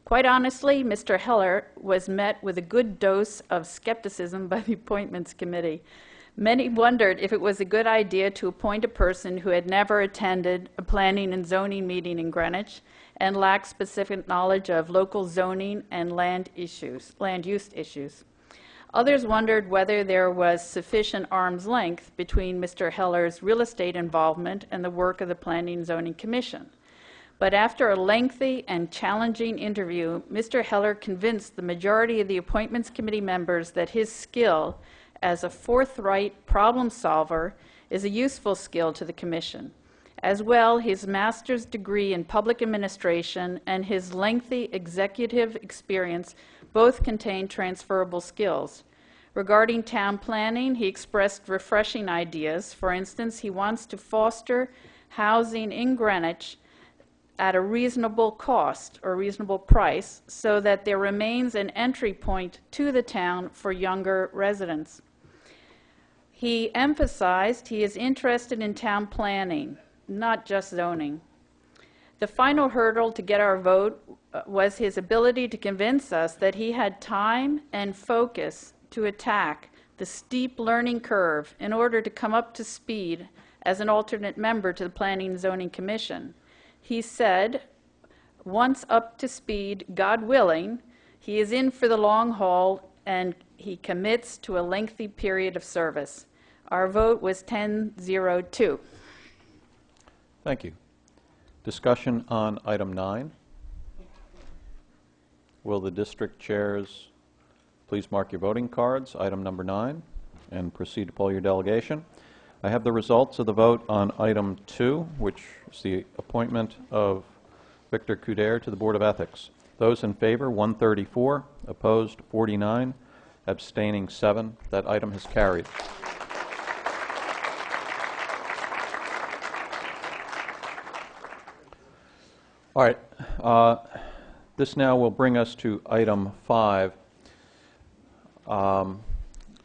Speaker 3: Quite honestly, Mr. Heller was met with a good dose of skepticism by the Appointments Committee. Many wondered if it was a good idea to appoint a person who had never attended a planning and zoning meeting in Greenwich and lacked specific knowledge of local zoning and land use issues. Others wondered whether there was sufficient arm's length between Mr. Heller's real estate involvement and the work of the Planning and Zoning Commission. But after a lengthy and challenging interview, Mr. Heller convinced the majority of the Appointments Committee members that his skill as a forthright problem solver is a useful skill to the Commission. As well, his master's degree in public administration and his lengthy executive experience both contain transferable skills. Regarding town planning, he expressed refreshing ideas. For instance, he wants to foster housing in Greenwich at a reasonable cost or reasonable price so that there remains an entry point to the town for younger residents. He emphasized he is interested in town planning, not just zoning. The final hurdle to get our vote was his ability to convince us that he had time and focus to attack the steep learning curve in order to come up to speed as an alternate member to the Planning and Zoning Commission. He said,
Speaker 19: Once up to speed, God willing, he is in for the long haul and he commits to a lengthy period of service. Our vote was 10-0-2.
Speaker 1: Thank you. Discussion on item 9. Will the district chairs please mark your voting cards, item number 9, and proceed to poll your delegation. I have the results of the vote on item 2, which is the appointment of Victor Couder to the Board of Ethics. Those in favor, 134, opposed 49, abstaining 7. That item has carried. All right. This now will bring us to item 5.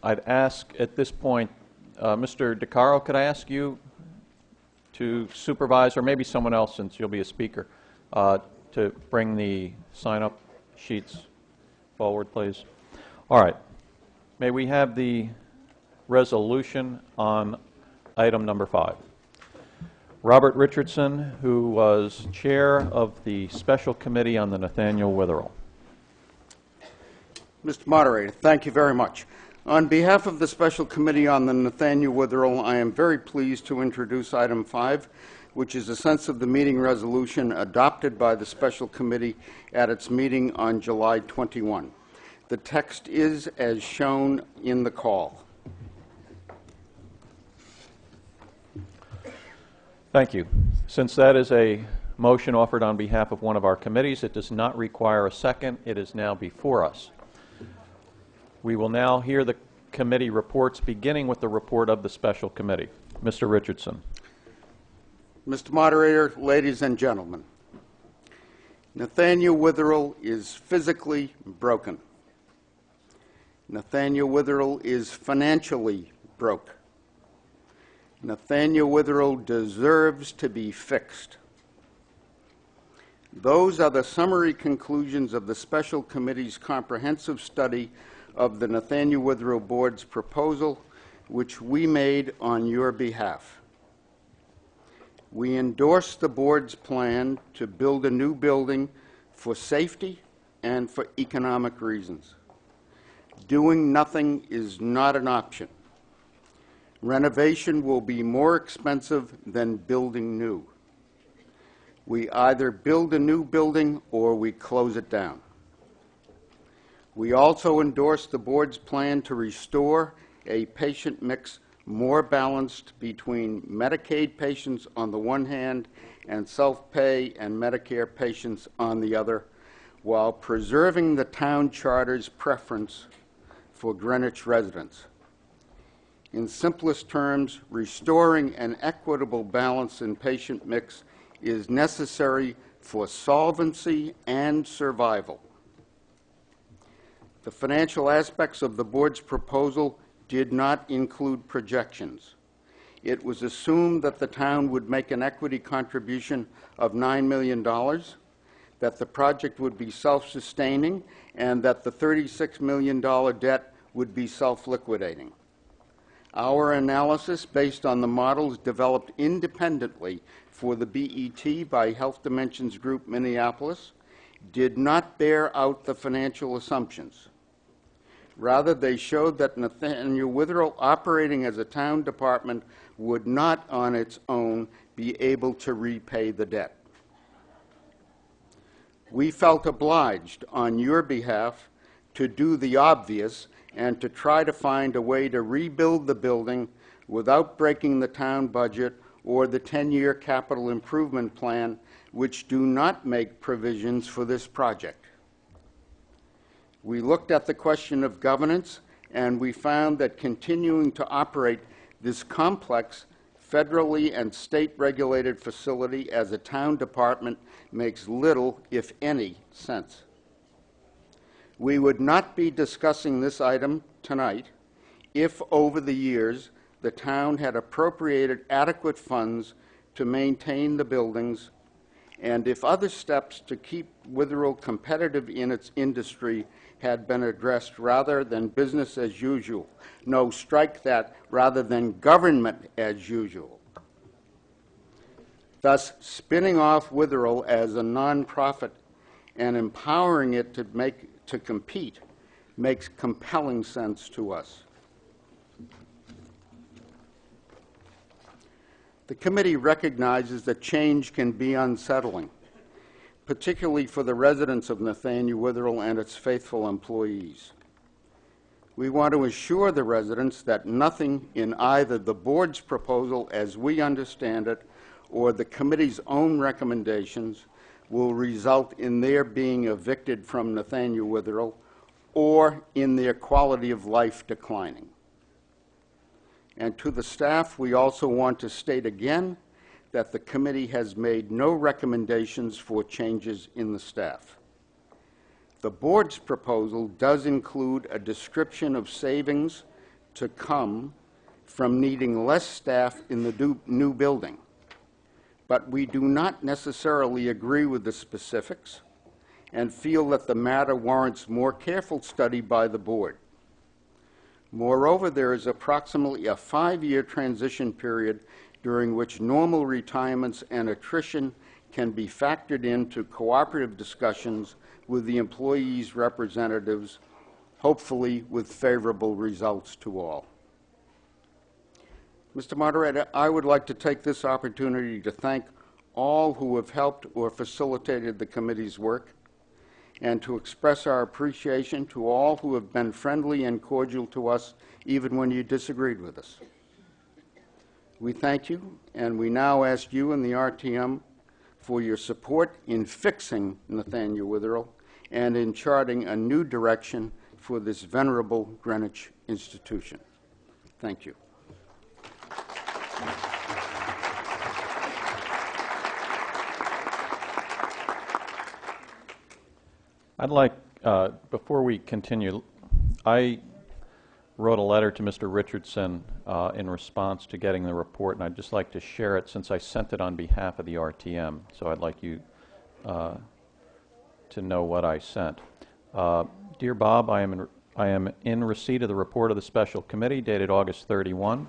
Speaker 1: I'd ask at this point, Mr. DeCaro, could I ask you to supervise, or maybe someone else since you'll be a speaker, to bring the sign-up sheets forward, please? All right. May we have the resolution on item number 5? Robert Richardson, who was chair of the Special Committee on the Nathaniel Witherell.
Speaker 10: Mr. Moderator, thank you very much. On behalf of the Special Committee on the Nathaniel Witherell, I am very pleased to introduce item 5, which is a sense of the meeting resolution adopted by the Special Committee at its meeting on July 21. The text is as shown in the call.
Speaker 1: Thank you. Since that is a motion offered on behalf of one of our committees, it does not require a second. It is now before us. We will now hear the committee reports, beginning with the report of the Special Committee. Mr. Richardson.
Speaker 10: Mr. Moderator, ladies and gentlemen, Nathaniel Witherell is physically broken. Nathaniel Witherell is financially broke. Nathaniel Witherell deserves to be fixed. Those are the summary conclusions of the Special Committee's comprehensive study of the Nathaniel Witherell Board's proposal, which we made on your behalf. We endorse the Board's plan to build a new building for safety and for economic reasons. Doing nothing is not an option. Renovation will be more expensive than building new. We either build a new building or we close it down. We also endorse the Board's plan to restore a patient mix more balanced between Medicaid patients on the one hand and self-pay and Medicare patients on the other, while preserving the town charter's preference for Greenwich residents. In simplest terms, restoring an equitable balance in patient mix is necessary for solvency and survival. The financial aspects of the Board's proposal did not include projections. It was assumed that the town would make an equity contribution of $9 million, that the project would be self-sustaining, and that the $36 million debt would be self-liquidating. Our analysis, based on the models developed independently for the BET by Health Dimensions Group Minneapolis, did not bear out the financial assumptions. Rather, they showed that Nathaniel Witherell, operating as a town department, would not on its own be able to repay the debt. We felt obliged on your behalf to do the obvious and to try to find a way to rebuild the building without breaking the town budget or the 10-year capital improvement plan, which do not make provisions for this project. We looked at the question of governance, and we found that continuing to operate this complex federally and state-regulated facility as a town department makes little, if any, sense. We would not be discussing this item tonight if, over the years, the town had appropriated adequate funds to maintain the buildings, and if other steps to keep Witherell competitive in its industry had been addressed rather than business as usual. No, strike that, rather than government as usual. Thus, spinning off Witherell as a nonprofit and empowering it to compete makes compelling sense to us. The committee recognizes that change can be unsettling, particularly for the residents of Nathaniel Witherell and its faithful employees. We want to assure the residents that nothing in either the board's proposal as we understand it or the committee's own recommendations will result in their being evicted from Nathaniel Witherell or in their quality of life declining. And to the staff, we also want to state again that the committee has made no recommendations for changes in the staff. The board's proposal does include a description of savings to come from needing less staff in the new building, but we do not necessarily agree with the specifics and feel that the matter warrants more careful study by the board. Moreover, there is approximately a 5-year transition period during which normal retirements and attrition can be factored into cooperative discussions with the employees' representatives, hopefully with favorable results to all. Mr. Moderator, I would like to take this opportunity to thank all who have helped or facilitated the committee's work, and to express our appreciation to all who have been friendly and cordial to us, even when you disagreed with us. We thank you, and we now ask you and the RTM for your support in fixing Nathaniel Witherell and in charting a new direction for this venerable Greenwich institution. Thank you.
Speaker 1: I'd like, before we continue, I wrote a letter to Mr. Richardson in response to getting the report, and I'd just like to share it since I sent it on behalf of the RTM. So I'd like you to know what I sent. Dear Bob, I am in receipt of the report of the special committee dated August 31.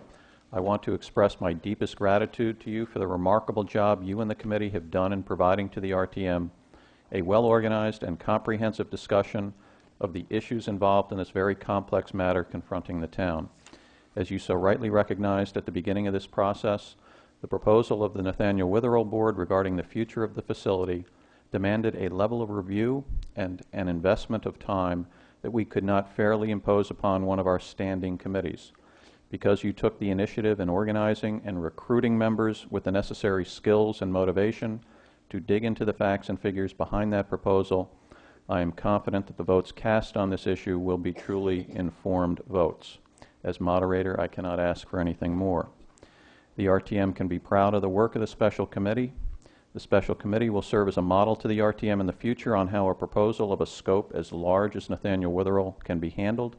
Speaker 1: I want to express my deepest gratitude to you for the remarkable job you and the committee have done in providing to the RTM a well-organized and comprehensive discussion of the issues involved in this very complex matter confronting the town. As you so rightly recognized at the beginning of this process, the proposal of the Nathaniel Witherell Board regarding the future of the facility demanded a level of review and an investment of time that we could not fairly impose upon one of our standing committees. Because you took the initiative in organizing and recruiting members with the necessary skills and motivation to dig into the facts and figures behind that proposal, I am confident that the votes cast on this issue will be truly informed votes. As moderator, I cannot ask for anything more. The RTM can be proud of the work of the special committee. The special committee will serve as a model to the RTM in the future on how a proposal of a scope as large as Nathaniel Witherell can be handled.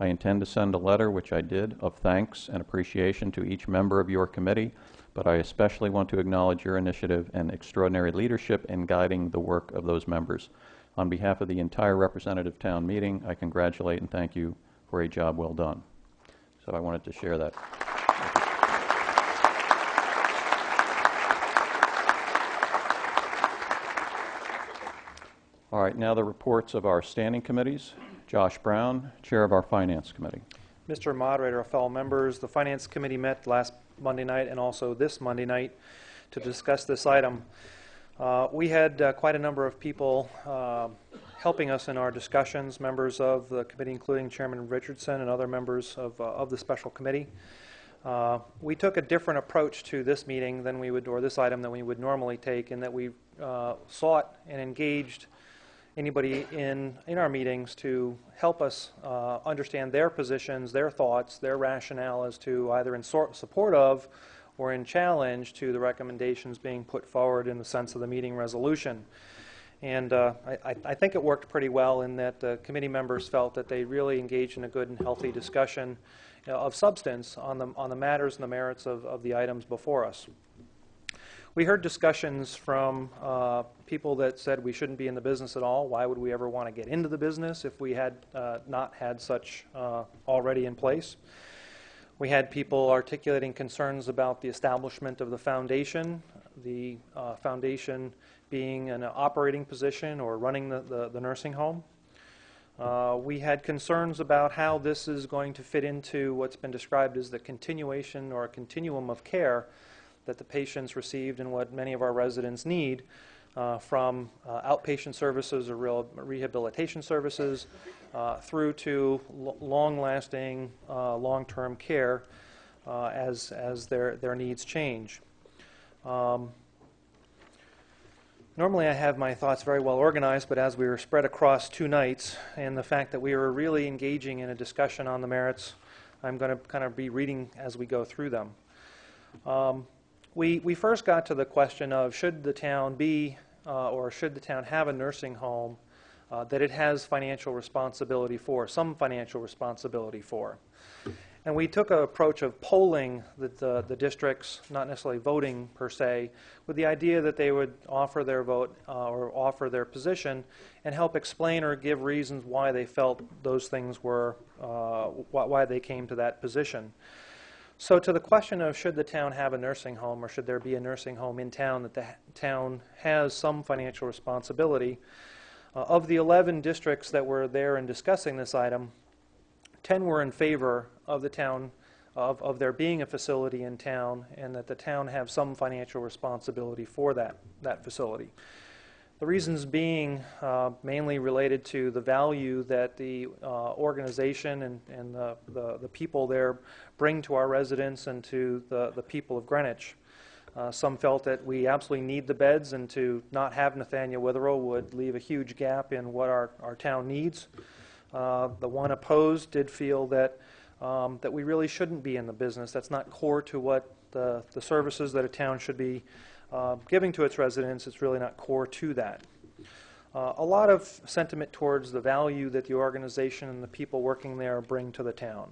Speaker 1: I intend to send a letter, which I did, of thanks and appreciation to each member of your committee, but I especially want to acknowledge your initiative and extraordinary leadership in guiding the work of those members. On behalf of the entire representative town meeting, I congratulate and thank you for a job well done. So I wanted to share that. All right, now the reports of our standing committees. Josh Brown, Chair of our Finance Committee.
Speaker 17: Mr. Moderator, fellow members, the Finance Committee met last Monday night and also this Monday night to discuss this item. We had quite a number of people helping us in our discussions, members of the committee, including Chairman Richardson and other members of the special committee. We took a different approach to this meeting than we would, or this item than we would normally take, in that we sought and engaged anybody in our meetings to help us understand their positions, their thoughts, their rationale as to either in support of or in challenge to the recommendations being put forward in the sense of the meeting resolution. And I think it worked pretty well in that the committee members felt that they really engaged in a good and healthy discussion of substance on the matters and the merits of the items before us. We heard discussions from people that said we shouldn't be in the business at all. Why would we ever want to get into the business if we had not had such already in place? We had people articulating concerns about the establishment of the foundation the foundation being an operating position or running the nursing home. We had concerns about how this is going to fit into what's been described as the continuation or a continuum of care that the patients received and what many of our residents need, from outpatient services or rehabilitation services through to long-lasting, long-term care as their needs change. Normally I have my thoughts very well organized, but as we were spread across 2 nights and the fact that we were really engaging in a discussion on the merits, I'm going to kind of be reading as we go through them. We first got to the question of should the town be or should the town have a nursing home that it has financial responsibility for, some financial responsibility for. And we took an approach of polling the districts, not necessarily voting per se, with the idea that they would offer their vote or offer their position and help explain or give reasons why they felt those things were, why they came to that position. So to the question of should the town have a nursing home or should there be a nursing home in town that the town has some financial responsibility, of the 11 districts that were there in discussing this item, 10 were in favor of the town, of there being a facility in town and that the town have some financial responsibility for that facility. The reasons being mainly related to the value that the organization and the people there bring to our residents and to the people of Greenwich. Some felt that we absolutely need the beds, and to not have Nathaniel Witherell would leave a huge gap in what our town needs. The one opposed did feel that that we really shouldn't be in the business. That's not core to what the services that a town should be giving to its residents. It's really not core to that. A lot of sentiment towards the value that the organization and the people working there bring to the town.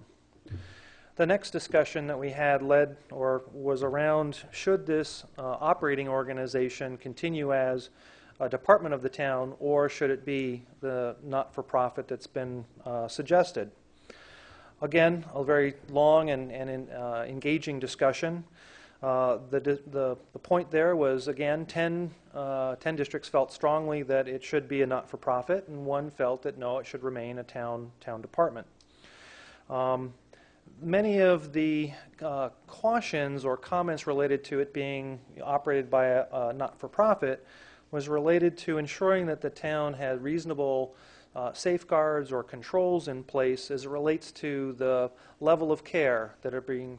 Speaker 17: The next discussion that we had was around should this operating organization continue as a department of the town, or should it be the not-for-profit that's been suggested? Again, a very long and engaging discussion. The point there was, again, 10 districts felt strongly that it should be a not-for-profit, and 1 felt that no, it should remain a town department. Many of the cautions or comments related to it being operated by a not-for-profit was related to ensuring that the town had reasonable safeguards or controls in place as it relates to the level of care that are being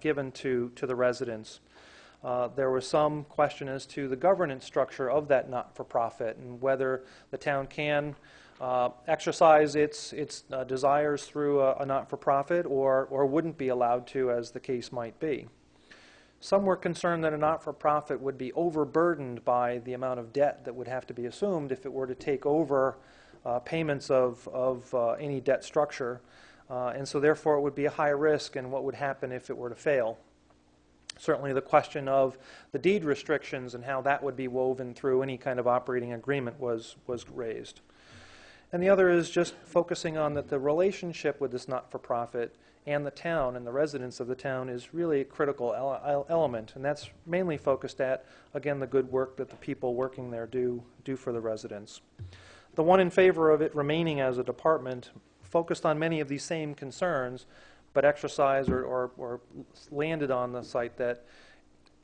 Speaker 17: given to the residents. There was some question as to the governance structure of that not-for-profit and whether the town can exercise its desires through a not-for-profit or wouldn't be allowed to, as the case might be. Some were concerned that a not-for-profit would be overburdened by the amount of debt that would have to be assumed if it were to take over payments of any debt structure, and so therefore it would be a high risk and what would happen if it were to fail. Certainly the question of the deed restrictions and how that would be woven through any kind of operating agreement was raised. And the other is just focusing on that the relationship with this not-for-profit and the town and the residents of the town is really a critical element, and that's mainly focused at, again, the good work that the people working there do for the residents. The one in favor of it remaining as a department focused on many of these same concerns, but exercised or landed on the site that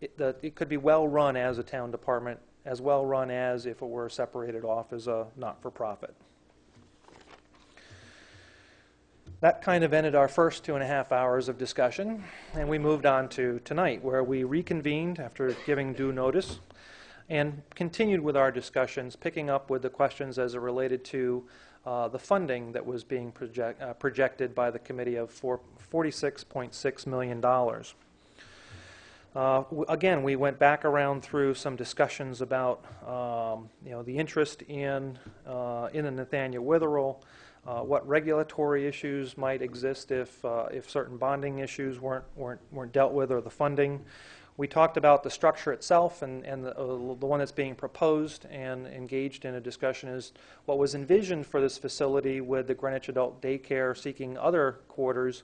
Speaker 17: it could be well run as a town department, as well run as if it were separated off as a not-for-profit. That kind of ended our first 2.5 hours of discussion, and we moved on to tonight, where we reconvened after giving due notice and continued with our discussions, picking up with the questions as it related to the funding that was being projected by the committee of $46.6 million. Again, we went back around through some discussions about the interest in the Nathaniel Witherell, what regulatory issues might exist if certain bonding issues weren't dealt with, or the funding. We talked about the structure itself, and the one that's being proposed and engaged in a discussion is what was envisioned for this facility with the Greenwich Adult Daycare seeking other quarters.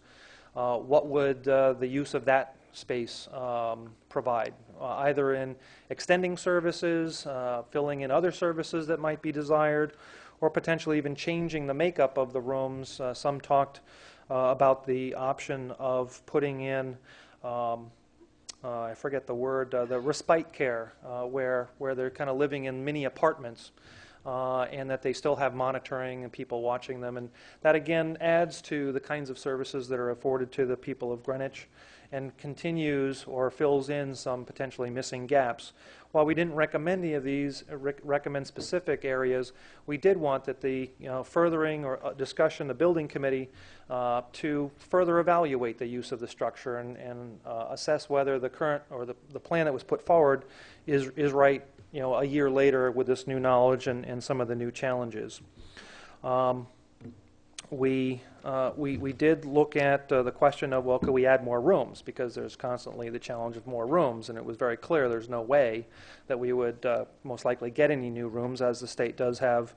Speaker 17: What would the use of that space provide? either in extending services, filling in other services that might be desired, or potentially even changing the makeup of the rooms. Some talked about the option of putting in, I forget the word, the respite care, where they're kind of living in mini apartments, and that they still have monitoring and people watching them. And that again adds to the kinds of services that are afforded to the people of Greenwich and continues or fills in some potentially missing gaps. While we didn't recommend any of these, recommend specific areas, we did want that the furthering or discussion, the building committee, to further evaluate the use of the structure and assess whether the current or the plan that was put forward is right, a year later with this new knowledge and some of the new challenges. We did look at the question of, well, could we add more rooms? Because there's constantly the challenge of more rooms, and it was very clear there's no way that we would most likely get any new rooms, as the state does have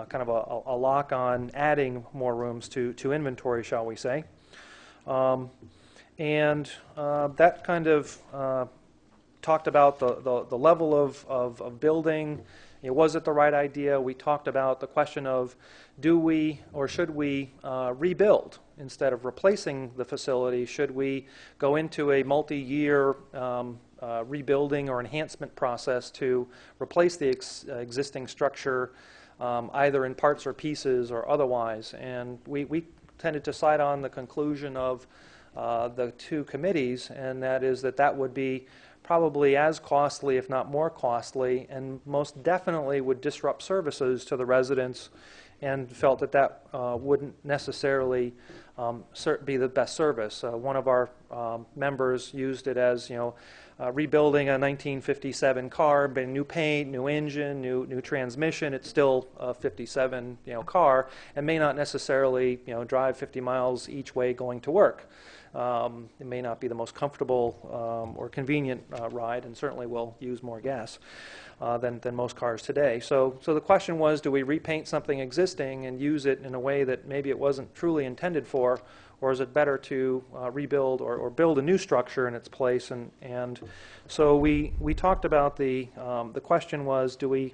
Speaker 17: kind of a lock on adding more rooms to inventory, shall we say. And that kind of talked about the level of building. Was it the right idea? We talked about the question of, do we or should we rebuild instead of replacing the facility? Should we go into a multi-year rebuilding or enhancement process to replace the existing structure, either in parts or pieces or otherwise? And we tended to side on the conclusion of the two committees, and that is that would be probably as costly, if not more costly, and most definitely would disrupt services to the residents, and felt that wouldn't necessarily be the best service. One of our members used it as, rebuilding a 1957 car, but new paint, new engine, new transmission. It's still a 57 car, and may not necessarily drive 50 miles each way going to work. It may not be the most comfortable or convenient ride, and certainly will use more gas than most cars today. So the question was, do we repaint something existing and use it in a way that maybe it wasn't truly intended for, or is it better to rebuild or build a new structure in its place? And so we talked about the question was, do we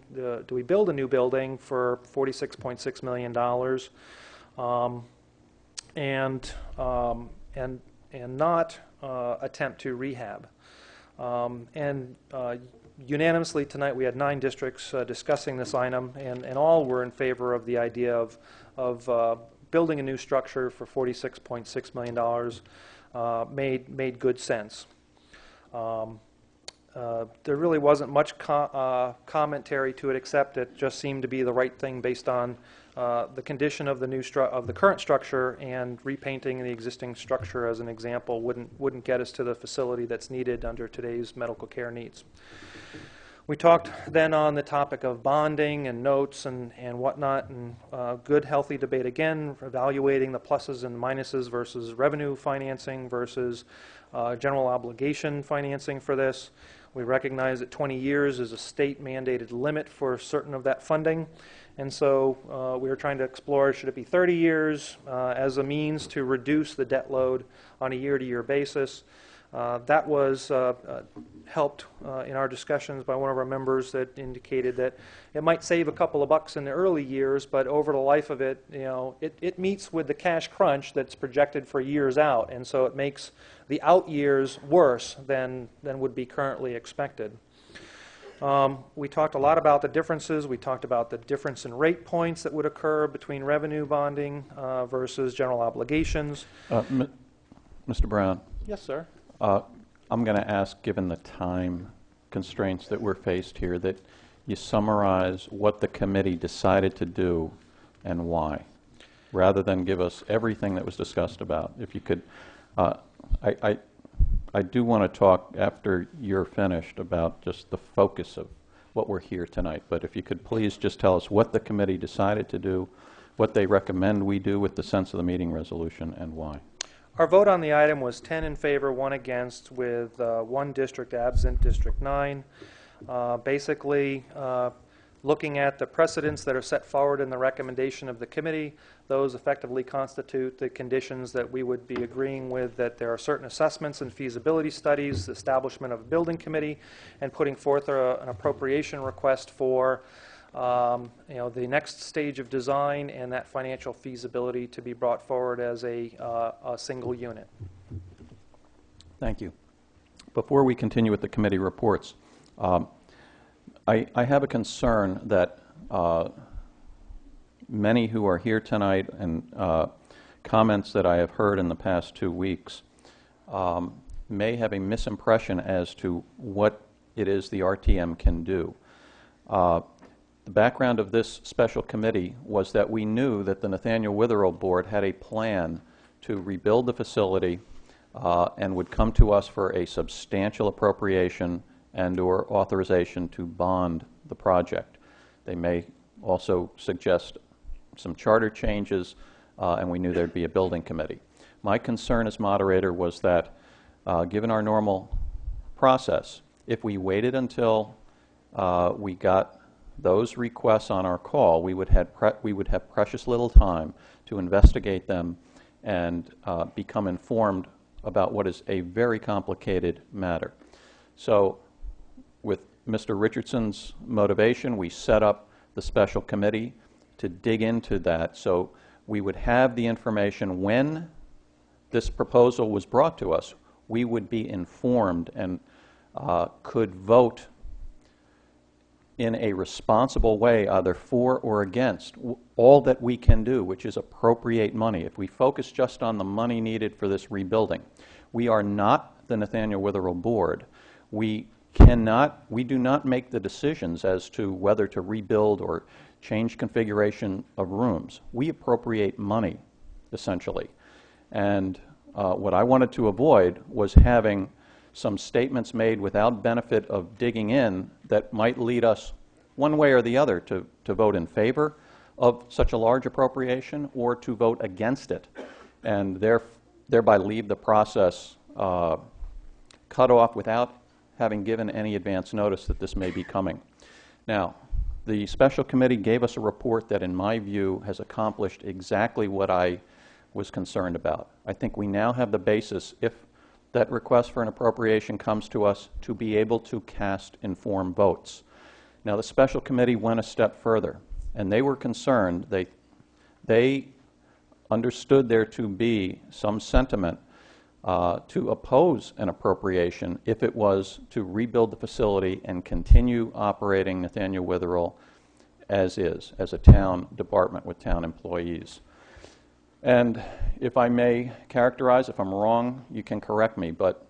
Speaker 17: build a new building for $46.6 million, and not attempt to rehab. Unanimously tonight we had 9 districts discussing this item, and all were in favor of the idea of building a new structure for $46.6 million. Made good sense. There really wasn't much commentary to it, except it just seemed to be the right thing based on the condition of the current structure, and repainting the existing structure, as an example, wouldn't get us to the facility that's needed under today's medical care needs. We talked then on the topic of bonding and notes and whatnot, and good, healthy debate again, evaluating the pluses and minuses versus revenue financing versus general obligation financing for this. We recognize that 20 years is a state-mandated limit for certain of that funding, and so we were trying to explore, should it be 30 years as a means to reduce the debt load on a year-to-year basis. That was helped in our discussions by one of our members that indicated that it might save a couple of bucks in the early years, but over the life of it, it meets with the cash crunch that's projected for years out, and so it makes the out years worse than would be currently expected. We talked a lot about the differences. We talked about the difference in rate points that would occur between revenue bonding versus general obligations.
Speaker 1: Mr. Brown.
Speaker 17: Yes, sir.
Speaker 1: I'm going to ask, given the time constraints that we're faced here, that you summarize what the committee decided to do and why, rather than give us everything that was discussed about. If you could, I do want to talk after you're finished about just the focus of what we're here tonight, but if you could please just tell us what the committee decided to do, what they recommend we do with the sense of the meeting resolution, and why.
Speaker 17: Our vote on the item was 10 in favor, 1 against, with 1 district absent, District 9. Basically, Looking at the precedents that are set forward in the recommendation of the committee, those effectively constitute the conditions that we would be agreeing with, that there are certain assessments and feasibility studies, establishment of a building committee, and putting forth an appropriation request for the next stage of design and that financial feasibility to be brought forward as a single unit.
Speaker 1: Thank you. Before we continue with the committee reports, I have a concern that many who are here tonight and comments that I have heard in the past 2 weeks may have a misimpression as to what it is the RTM can do. The background of this special committee was that we knew that the Nathaniel Witherell Board had a plan to rebuild the facility and would come to us for a substantial appropriation and/or authorization to bond the project. They may also suggest some charter changes, and we knew there'd be a building committee. My concern as moderator was that, given our normal process, if we waited until we got those requests on our call, we would have precious little time to investigate them and become informed about what is a very complicated matter. So, with Mr. Richardson's motivation, we set up the special committee to dig into that so we would have the information when this proposal was brought to us. We would be informed and could vote in a responsible way, either for or against all that we can do, which is appropriate money. If we focus just on the money needed for this rebuilding, we are not the Nathaniel Witherell Board. We do not make the decisions as to whether to rebuild or change configuration of rooms. We appropriate money, essentially. And what I wanted to avoid was having some statements made without benefit of digging in that might lead us one way or the other to vote in favor of such a large appropriation or to vote against it, and thereby leave the process cut off without having given any advance notice that this may be coming. Now, the special committee gave us a report that, in my view, has accomplished exactly what I was concerned about. I think we now have the basis, if that request for an appropriation comes to us, to be able to cast informed votes. Now, the special committee went a step further, and they were concerned. They understood there to be some sentiment to oppose an appropriation if it was to rebuild the facility and continue operating Nathaniel Witherell as is, as a town department with town employees. And if I may characterize, if I'm wrong, you can correct me, but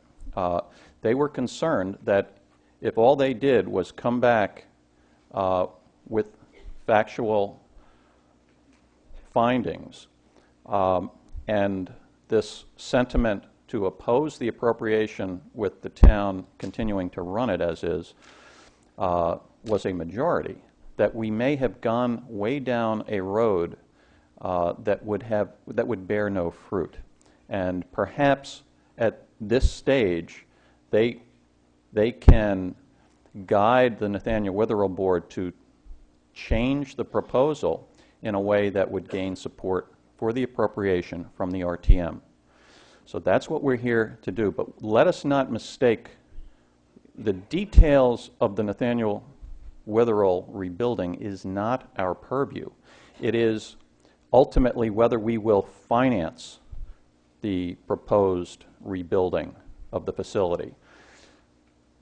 Speaker 1: they were concerned that if all they did was come back with factual findings and this sentiment to oppose the appropriation with the town continuing to run it as is was a majority, that we may have gone way down a road that would bear no fruit. And perhaps at this stage, they can guide the Nathaniel Witherell Board to change the proposal in a way that would gain support for the appropriation from the RTM. So that's what we're here to do. But let us not mistake the details of the Nathaniel Witherell rebuilding is not our purview. It is ultimately whether we will finance the proposed rebuilding of the facility.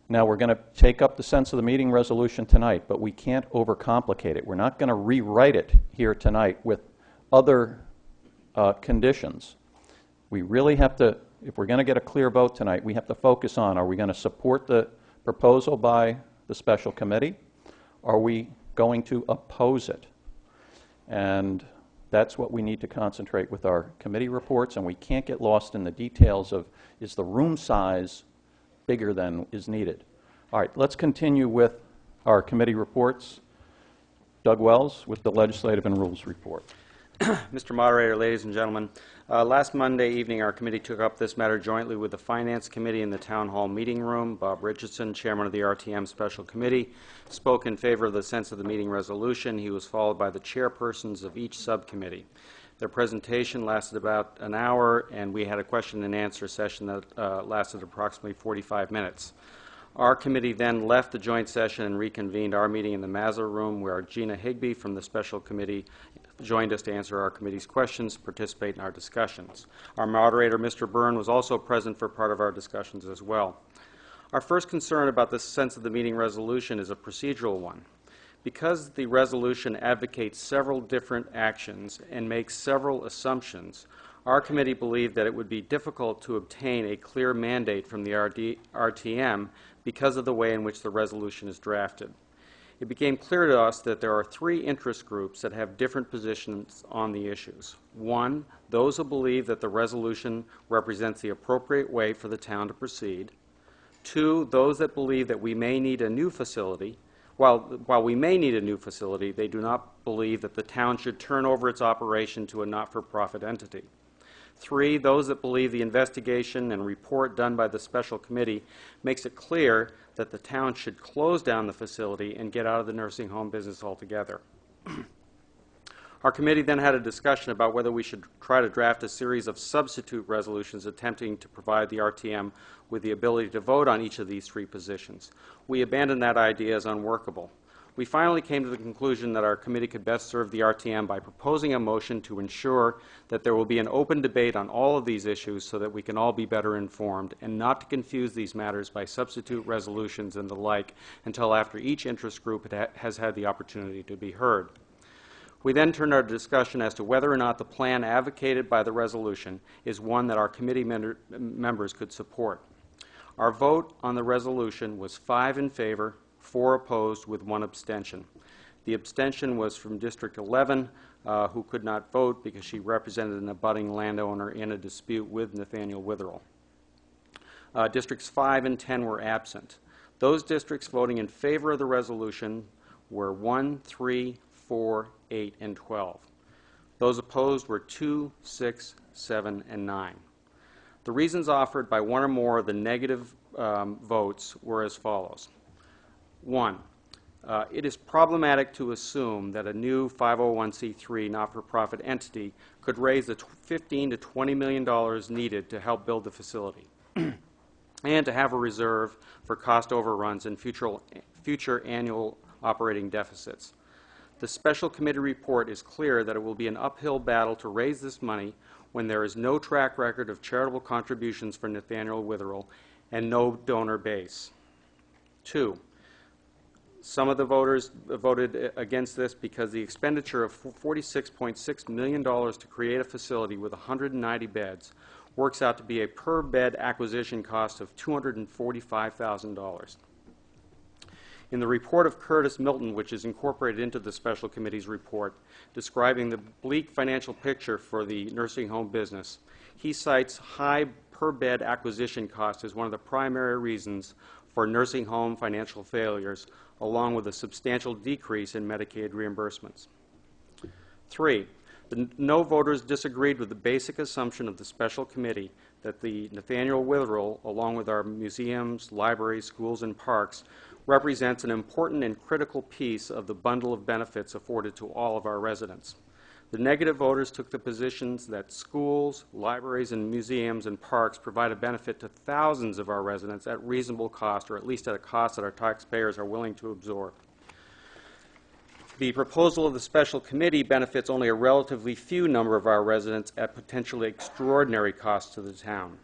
Speaker 1: Now, we're going to take up the sense of the meeting resolution tonight, but we can't overcomplicate it. We're not going to rewrite it here tonight with other conditions. We really have to, if we're going to get a clear vote tonight, we have to focus on, are we going to support the proposal by the special committee? Are we going to oppose it? And that's what we need to concentrate with our committee reports, and we can't get lost in the details of, is the room size bigger than is needed? All right, let's continue with our committee reports. Doug Wells with the Legislative and Rules Report.
Speaker 20: Mr. Moderator, ladies and gentlemen, last Monday evening our committee took up this matter jointly with the Finance Committee in the Town Hall meeting room. Bob Richardson, chairman of the RTM Special Committee, spoke in favor of the sense of the meeting resolution. He was followed by the chairpersons of each subcommittee. Their presentation lasted about an hour, and we had a question and answer session that lasted approximately 45 minutes. Our committee then left the joint session and reconvened our meeting in the Mazza room, where Gina Higbee from the Special Committee joined us to answer our committee's questions, participate in our discussions. Our moderator, Mr. Byrne, was also present for part of our discussions as well. Our first concern about the sense of the meeting resolution is a procedural one. Because the resolution advocates several different actions and makes several assumptions, our committee believed that it would be difficult to obtain a clear mandate from the RTM because of the way in which the resolution is drafted. It became clear to us that there are three interest groups that have different positions on the issues. One, those who believe that the resolution represents the appropriate way for the town to proceed. Two, those that believe that we may need a new facility. While we may need a new facility, they do not believe that the town should turn over its operation to a not-for-profit entity. Three, those that believe the investigation and report done by the special committee makes it clear that the town should close down the facility and get out of the nursing home business altogether. Our committee then had a discussion about whether we should try to draft a series of substitute resolutions attempting to provide the RTM with the ability to vote on each of these three positions. We abandoned that idea as unworkable. We finally came to the conclusion that our committee could best serve the RTM by proposing a motion to ensure that there will be an open debate on all of these issues so that we can all be better informed, and not to confuse these matters by substitute resolutions and the like until after each interest group has had the opportunity to be heard. We then turned our discussion as to whether or not the plan advocated by the resolution is one that our committee members could support. Our vote on the resolution was 5 in favor, 4 opposed, with 1 abstention. The abstention was from District 11, who could not vote because she represented an abutting landowner in a dispute with Nathaniel Witherell. Districts 5 and 10 were absent. Those districts voting in favor of the resolution were 1, 3, 4, 8, and 12. Those opposed were 2, 6, 7, and 9. The reasons offered by one or more of the negative votes were as follows. 1, it is problematic to assume that a new 501c3 not-for-profit entity could raise the $15 to $20 million needed to help build the facility and to have a reserve for cost overruns and future annual operating deficits. The special committee report is clear that it will be an uphill battle to raise this money when there is no track record of charitable contributions for Nathaniel Witherell and no donor base. 2, some of the voters voted against this because the expenditure of $46.6 million to create a facility with 190 beds works out to be a per-bed acquisition cost of $245,000. In the report of Curtis Milton, which is incorporated into the special committee's report, describing the bleak financial picture for the nursing home business, he cites high per-bed acquisition cost as one of the primary reasons for nursing home financial failures, along with a substantial decrease in Medicaid reimbursements. 3, the no voters disagreed with the basic assumption of the special committee that the Nathaniel Witherell, along with our museums, libraries, schools, and parks, represents an important and critical piece of the bundle of benefits afforded to all of our residents. The negative voters took the positions that schools, libraries, and museums and parks provide a benefit to thousands of our residents at reasonable cost, or at least at a cost that our taxpayers are willing to absorb. The proposal of the special committee benefits only a relatively few number of our residents at potentially extraordinary cost to the town.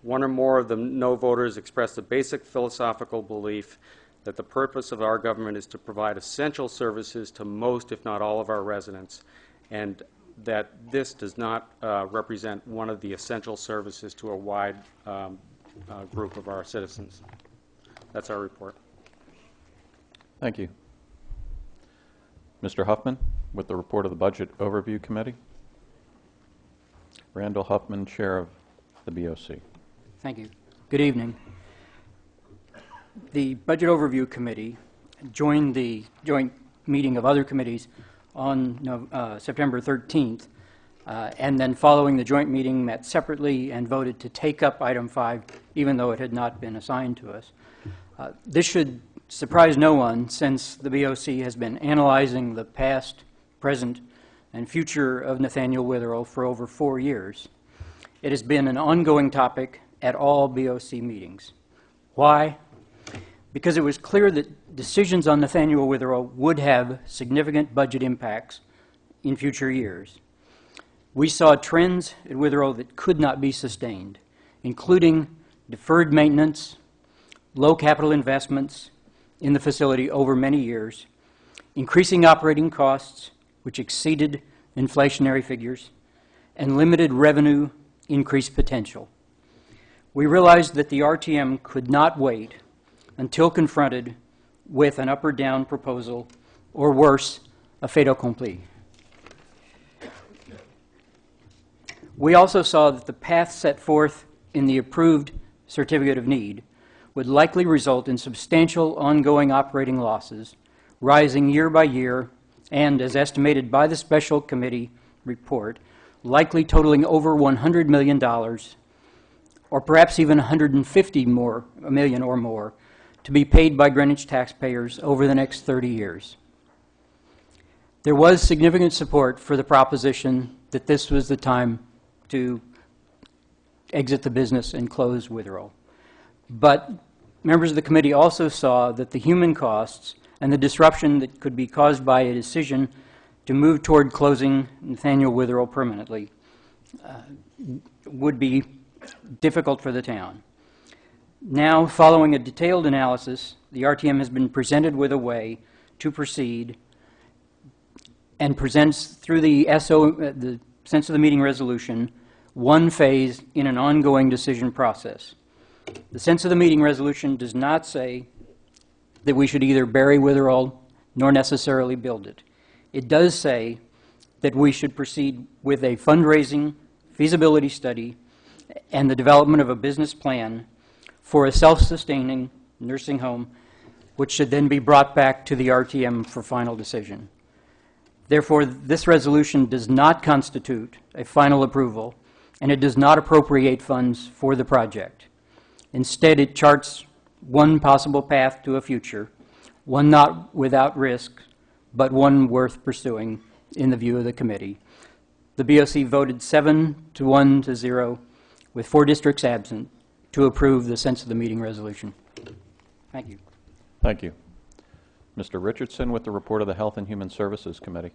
Speaker 20: One or more of the no voters expressed the basic philosophical belief that the purpose of our government is to provide essential services to most, if not all, of our residents, and that this does not represent one of the essential services to a wide group of our citizens. That's our report.
Speaker 1: Thank you. Mr. Huffman, with the report of the Budget Overview Committee. Randall Huffman, Chair of the BOC.
Speaker 21: Thank you. Good evening. The Budget Overview Committee joined the joint meeting of other committees on September 13th, and then following the joint meeting met separately and voted to take up item 5, even though it had not been assigned to us. This should surprise no one, since the BOC has been analyzing the past, present, and future of Nathaniel Witherell for over 4 years. It has been an ongoing topic at all BOC meetings. Why? Because it was clear that decisions on Nathaniel Witherell would have significant budget impacts in future years. We saw trends at Witherell that could not be sustained, including deferred maintenance, low capital investments in the facility over many years, increasing operating costs, which exceeded inflationary figures, and limited revenue increase potential. We realized that the RTM could not wait until confronted with an up or down proposal, or worse, a fait accompli. We also saw that the path set forth in the approved Certificate of Need would likely result in substantial ongoing operating losses, rising year by year, and, as estimated by the Special Committee report, likely totaling over $100 million, or perhaps even $150 million or more, to be paid by Greenwich taxpayers over the next 30 years. There was significant support for the proposition that this was the time to exit the business and close Witherell. But members of the committee also saw that the human costs and the disruption that could be caused by a decision to move toward closing Nathaniel Witherell permanently would be difficult for the town. Now, following a detailed analysis, the RTM has been presented with a way to proceed and presents through the sense of the meeting resolution, one phase in an ongoing decision process. The sense of the meeting resolution does not say that we should either bury Witherell nor necessarily build it. It does say that we should proceed with a fundraising feasibility study and the development of a business plan for a self-sustaining nursing home, which should then be brought back to the RTM for final decision. Therefore, this resolution does not constitute a final approval, and it does not appropriate funds for the project. Instead, it charts one possible path to a future, one not without risk, but one worth pursuing in the view of the committee. The BOC voted 7-1-0, with 4 districts absent, to approve the sense of the meeting resolution. Thank you.
Speaker 1: Thank you. Mr. Richardson with the report of the Health and Human Services Committee.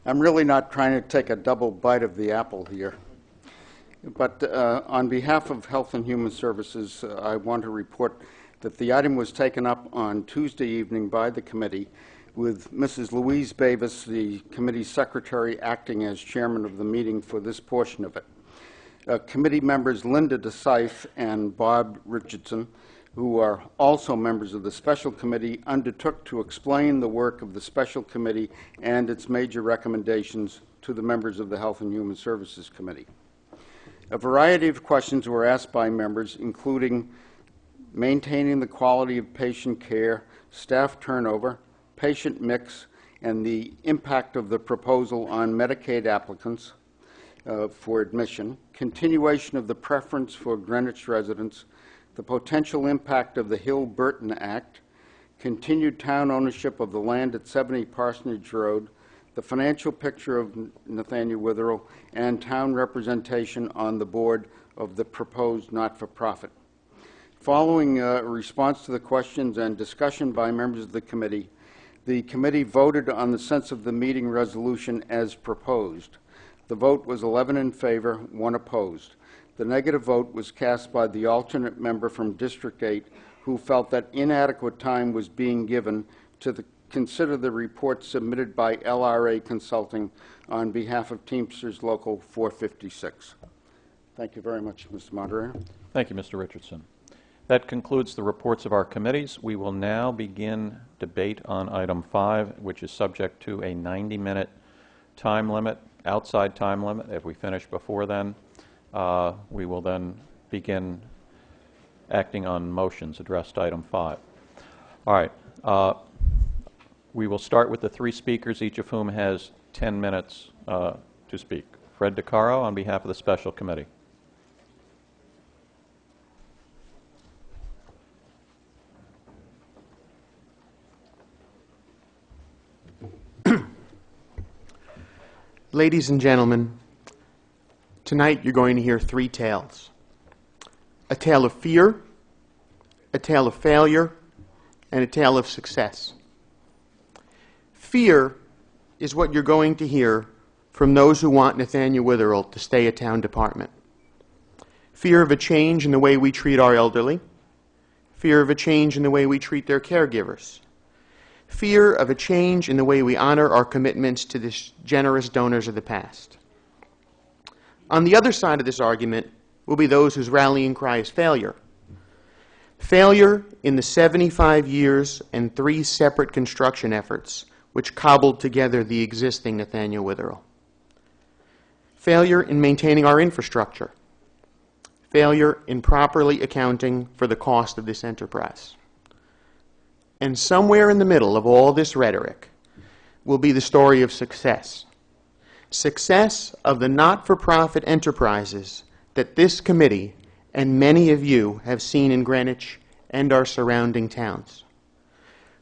Speaker 10: I'm really not trying to take a double bite of the apple here, but on behalf of Health and Human Services, I want to report that the item was taken up on Tuesday evening by the committee, with Mrs. Louise Bavis, the committee secretary, acting as chairman of the meeting for this portion of it. Committee members Linda DeSythe and Bob Richardson, who are also members of the special committee, undertook to explain the work of the special committee and its major recommendations to the members of the Health and Human Services Committee. A variety of questions were asked by members, including maintaining the quality of patient care, staff turnover, patient mix, and the impact of the proposal on Medicaid applicants for admission, continuation of the preference for Greenwich residents, the potential impact of the Hill-Burton Act, continued town ownership of the land at 70 Parsonage Road, the financial picture of Nathaniel Witherell, and town representation on the board of the proposed not-for-profit. Following a response to the questions and discussion by members of the committee voted on the sense of the meeting resolution as proposed. The vote was 11 in favor, 1 opposed. The negative vote was cast by the alternate member from District 8, who felt that inadequate time was being given to consider the report submitted by LRA Consulting on behalf of Teamsters Local 456. Thank you very much, Mr. Moderator.
Speaker 1: Thank you, Mr. Richardson. That concludes the reports of our committees. We will now begin debate on item 5, which is subject to a 90-minute time limit, outside time limit. If we finish before then, we will then begin acting on motions addressed to item 5. All right. We will start with the three speakers, each of whom has 10 minutes to speak. Fred DeCaro on behalf of the Special Committee.
Speaker 4: Ladies and gentlemen, tonight you're going to hear three tales. A tale of fear, a tale of failure, and a tale of success. Fear is what you're going to hear from those who want Nathaniel Witherell to stay a town department. Fear of a change in the way we treat our elderly. Fear of a change in the way we treat their caregivers. Fear of a change in the way we honor our commitments to the generous donors of the past. On the other side of this argument will be those whose rallying cry is failure. Failure in the 75 years and 3 separate construction efforts which cobbled together the existing Nathaniel Witherell. Failure in maintaining our infrastructure. Failure in properly accounting for the cost of this enterprise. And somewhere in the middle of all this rhetoric will be the story of success. Success of the not-for-profit enterprises that this committee and many of you have seen in Greenwich and our surrounding towns.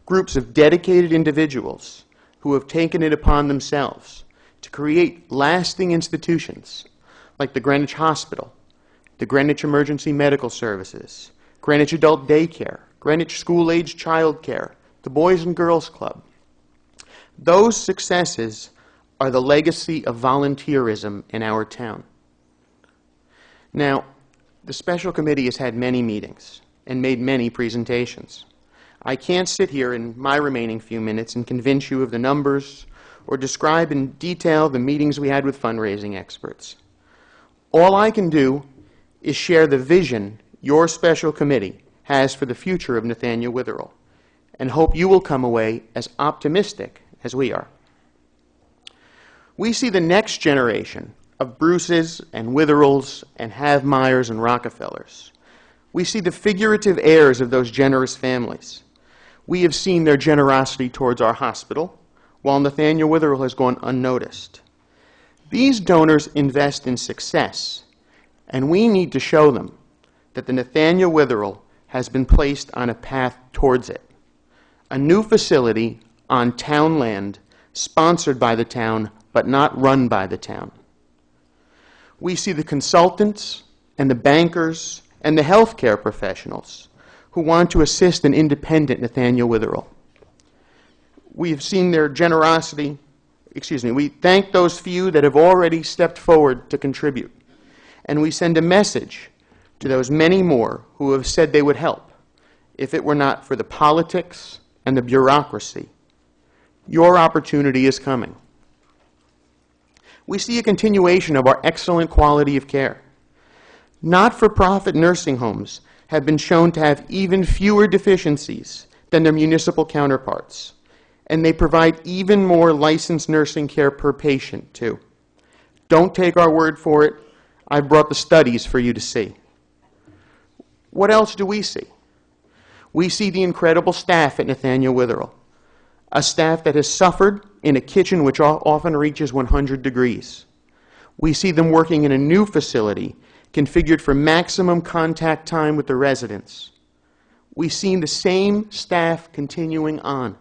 Speaker 4: Groups of dedicated individuals who have taken it upon themselves to create lasting institutions like the Greenwich Hospital, the Greenwich Emergency Medical Services, Greenwich Adult Daycare, Greenwich School-Age Child Care, the Boys and Girls Club. Those successes are the legacy of volunteerism in our town. Now, the Special Committee has had many meetings and made many presentations. I can't sit here in my remaining few minutes and convince you of the numbers or describe in detail the meetings we had with fundraising experts. All I can do is share the vision your Special Committee has for the future of Nathaniel Witherell, and hope you will come away as optimistic as we are. We see the next generation of Bruces and Witherells and Havmeyers and Rockefellers. We see the figurative heirs of those generous families. We have seen their generosity towards our hospital, while Nathaniel Witherell has gone unnoticed. These donors invest in success, and we need to show them that the Nathaniel Witherell has been placed on a path towards it. A new facility on town land, sponsored by the town, but not run by the town. We see the consultants and the bankers and the healthcare professionals who want to assist an independent Nathaniel Witherell. We've seen their generosity. We thank those few that have already stepped forward to contribute. And we send a message to those many more who have said they would help if it were not for the politics and the bureaucracy. Your opportunity is coming. We see a continuation of our excellent quality of care. Not-for-profit nursing homes have been shown to have even fewer deficiencies than their municipal counterparts, and they provide even more licensed nursing care per patient, too. Don't take our word for it. I've brought the studies for you to see. What else do we see? We see the incredible staff at Nathaniel Witherell, a staff that has suffered in a kitchen which often reaches 100 degrees. We see them working in a new facility configured for maximum contact time with the residents. We've seen the same staff continuing on.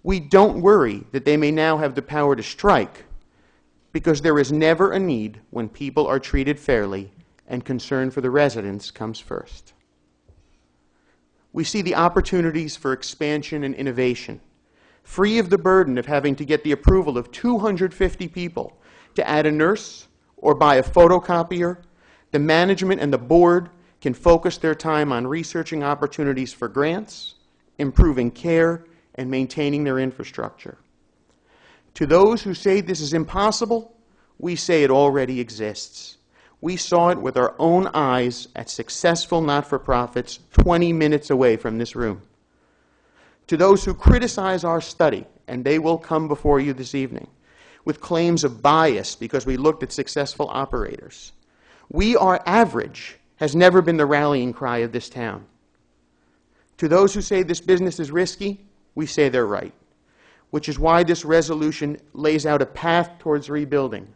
Speaker 4: We don't worry that they may now have the power to strike, because there is never a need when people are treated fairly and concern for the residents comes first. We see the opportunities for expansion and innovation, free of the burden of having to get the approval of 250 people to add a nurse or buy a photocopier. The management and the board can focus their time on researching opportunities for grants, improving care, and maintaining their infrastructure. To those who say this is impossible, we say it already exists. We saw it with our own eyes at successful not-for-profits 20 minutes away from this room. To those who criticize our study, and they will come before you this evening, with claims of bias because we looked at successful operators, our average has never been the rallying cry of this town. To those who say this business is risky, we say they're right, which is why this resolution lays out a path towards rebuilding,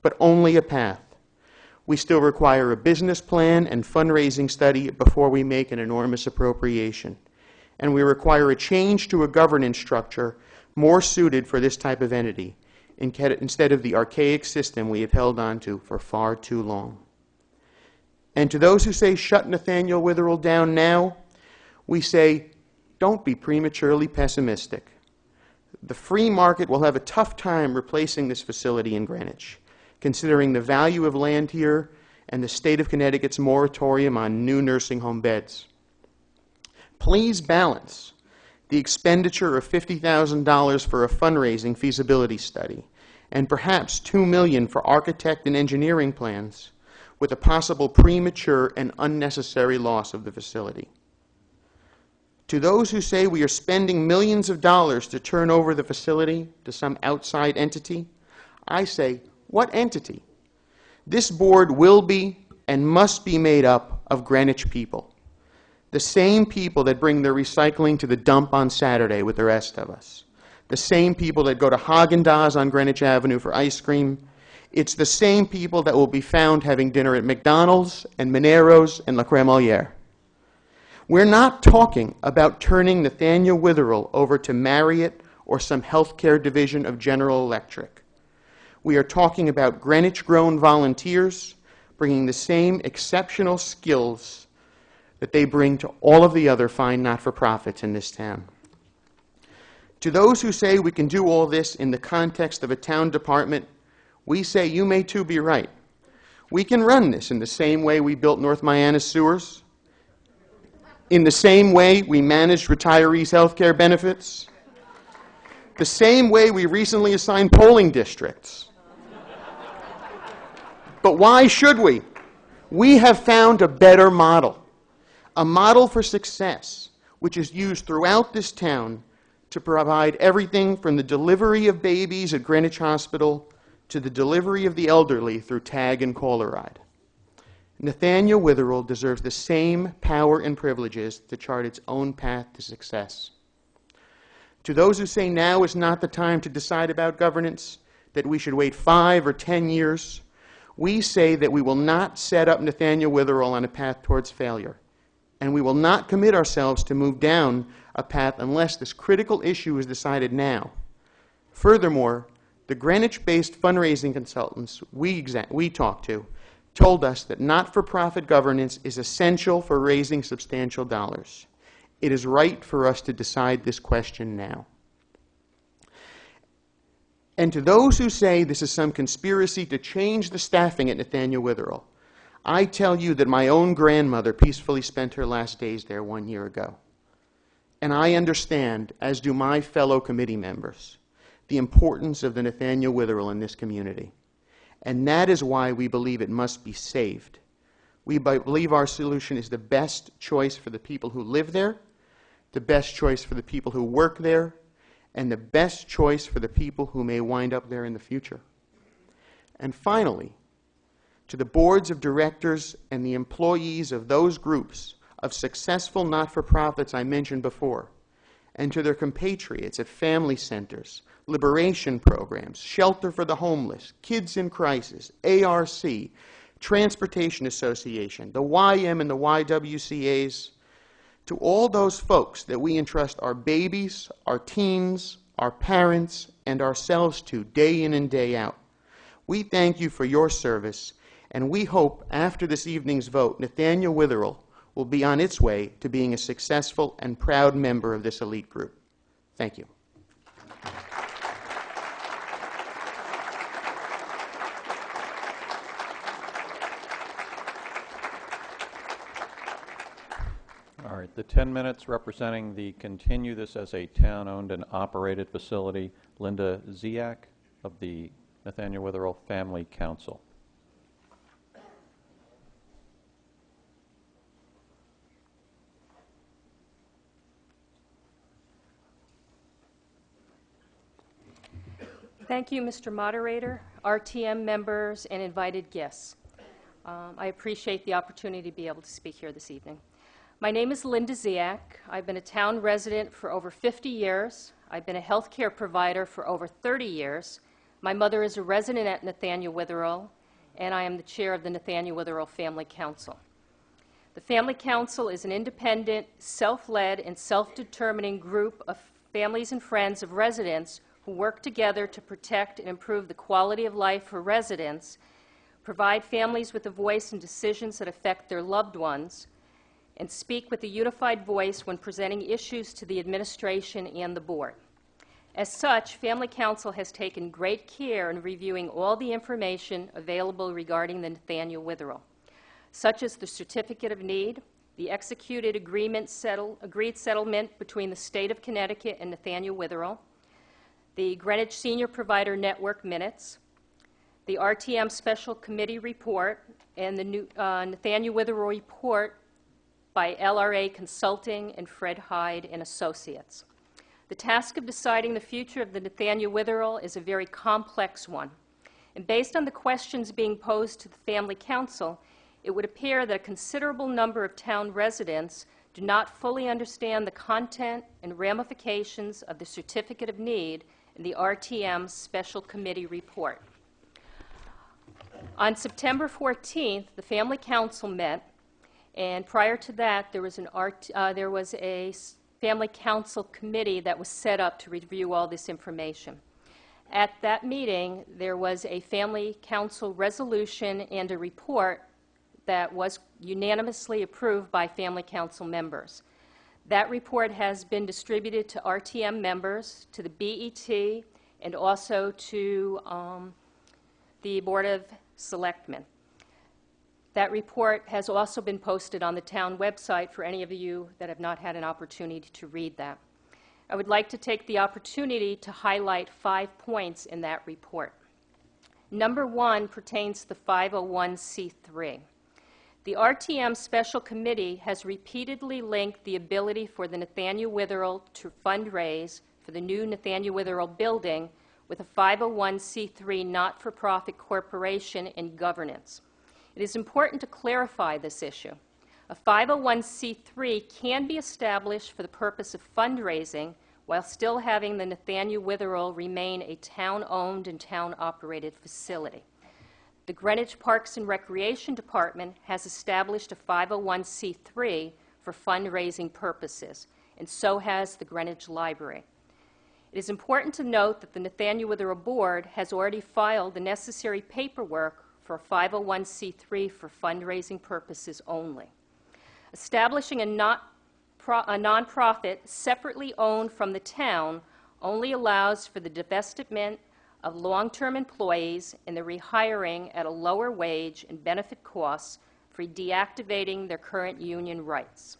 Speaker 4: but only a path. We still require a business plan and fundraising study before we make an enormous appropriation. And we require a change to a governance structure more suited for this type of entity, instead of the archaic system we have held on to for far too long. And to those who say shut Nathaniel Witherell down now, we say don't be prematurely pessimistic. The free market will have a tough time replacing this facility in Greenwich, considering the value of land here and the state of Connecticut's moratorium on new nursing home beds. Please balance the expenditure of $50,000 for a fundraising feasibility study and perhaps $2 million for architect and engineering plans with a possible premature and unnecessary loss of the facility. To those who say we are spending millions of dollars to turn over the facility to some outside entity, I say, what entity? This board will be and must be made up of Greenwich people, the same people that bring their recycling to the dump on Saturday with the rest of us, the same people that go to Haagen-Dazs on Greenwich Avenue for ice cream. It's the same people that will be found having dinner at McDonald's and Minero's and La Crémaillère. We're not talking about turning Nathaniel Witherell over to Marriott or some healthcare division of General Electric. We are talking about Greenwich-grown volunteers bringing the same exceptional skills that they bring to all of the other fine not-for-profits in this town. To those who say we can do all this in the context of a town department, we say you may too be right. We can run this in the same way we built North Miami sewers, in the same way we managed retirees' health care benefits, the same way we recently assigned polling districts. But why should we? We have found a better model, a model for success, which is used throughout this town to provide everything from the delivery of babies at Greenwich Hospital to the delivery of the elderly through tag and caller ride. Nathaniel Witherell deserves the same power and privileges to chart its own path to success. To those who say now is not the time to decide about governance, that we should wait 5 or 10 years, we say that we will not set up Nathaniel Witherell on a path towards failure, and we will not commit ourselves to move down a path unless this critical issue is decided now. Furthermore, the Greenwich-based fundraising consultants we talked to told us that not-for-profit governance is essential for raising substantial dollars. It is right for us to decide this question now. And to those who say this is some conspiracy to change the staffing at Nathaniel Witherell, I tell you that my own grandmother peacefully spent her last days there 1 year ago. And I understand, as do my fellow committee members, the importance of the Nathaniel Witherell in this community. And that is why we believe it must be saved. We believe our solution is the best choice for the people who live there, the best choice for the people who work there, and the best choice for the people who may wind up there in the future. And finally, to the boards of directors and the employees of those groups of successful not-for-profits I mentioned before, and to their compatriots at family centers, liberation programs, shelter for the homeless, Kids in Crisis, ARC, Transportation Association, the YM and the YWCAs, to all those folks that we entrust our babies, our teens, our parents, and ourselves to day in and day out. We thank you for your service, and we hope after this evening's vote, Nathaniel Witherell will be on its way to being a successful and proud member of this elite group. Thank you.
Speaker 1: All right, the 10 minutes representing the continue this as a town-owned and operated facility, Linda Ziak of the Nathaniel Witherell Family Council.
Speaker 5: Thank you, Mr. Moderator, RTM members, and invited guests. I appreciate the opportunity to be able to speak here this evening. My name is Linda Ziak. I've been a town resident for over 50 years. I've been a healthcare provider for over 30 years. My mother is a resident at Nathaniel Witherell, and I am the chair of the Nathaniel Witherell Family Council. The Family Council is an independent, self-led, and self-determining group of families and friends of residents who work together to protect and improve the quality of life for residents, provide families with a voice in decisions that affect their loved ones, and speak with a unified voice when presenting issues to the administration and the board. As such, Family Council has taken great care in reviewing all the information available regarding the Nathaniel Witherell, such as the Certificate of Need, the executed agreed settlement between the State of Connecticut and Nathaniel Witherell, the Greenwich Senior Provider Network minutes, the RTM Special Committee report, and the Nathaniel Witherell report by LRA Consulting and Fred Hyde and Associates. The task of deciding the future of the Nathaniel Witherell is a very complex one. And based on the questions being posed to the Family Council, it would appear that a considerable number of town residents do not fully understand the content and ramifications of the Certificate of Need in the RTM Special Committee report. On September 14th, the Family Council met, and prior to that, there was a Family Council committee that was set up to review all this information. At that meeting, there was a Family Council resolution and a report that was unanimously approved by Family Council members. That report has been distributed to RTM members, to the BET, and also to the Board of Selectmen. That report has also been posted on the town website for any of you that have not had an opportunity to read that. I would like to take the opportunity to highlight 5 points in that report. Number 1 pertains to the 501c3. The RTM Special Committee has repeatedly linked the ability for the Nathaniel Witherell to fundraise for the new Nathaniel Witherell building with a 501c3 not-for-profit corporation and governance. It is important to clarify this issue. A 501c3 can be established for the purpose of fundraising while still having the Nathaniel Witherell remain a town-owned and town-operated facility. The Greenwich Parks and Recreation Department has established a 501c3 for fundraising purposes, and so has the Greenwich Library. It is important to note that the Nathaniel Witherell Board has already filed the necessary paperwork for a 501c3 for fundraising purposes only. Establishing a nonprofit separately owned from the town only allows for the divestment of long-term employees and the rehiring at a lower wage and benefit costs for deactivating their current union rights.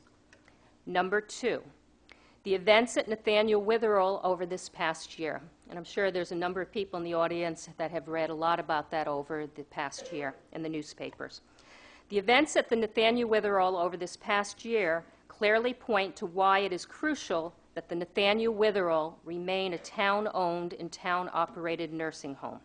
Speaker 5: Number 2, the events at Nathaniel Witherell over this past year. And I'm sure there's a number of people in the audience that have read a lot about that over the past year in the newspapers. The events at the Nathaniel Witherell over this past year clearly point to why it is crucial that the Nathaniel Witherell remain a town-owned and town-operated nursing home.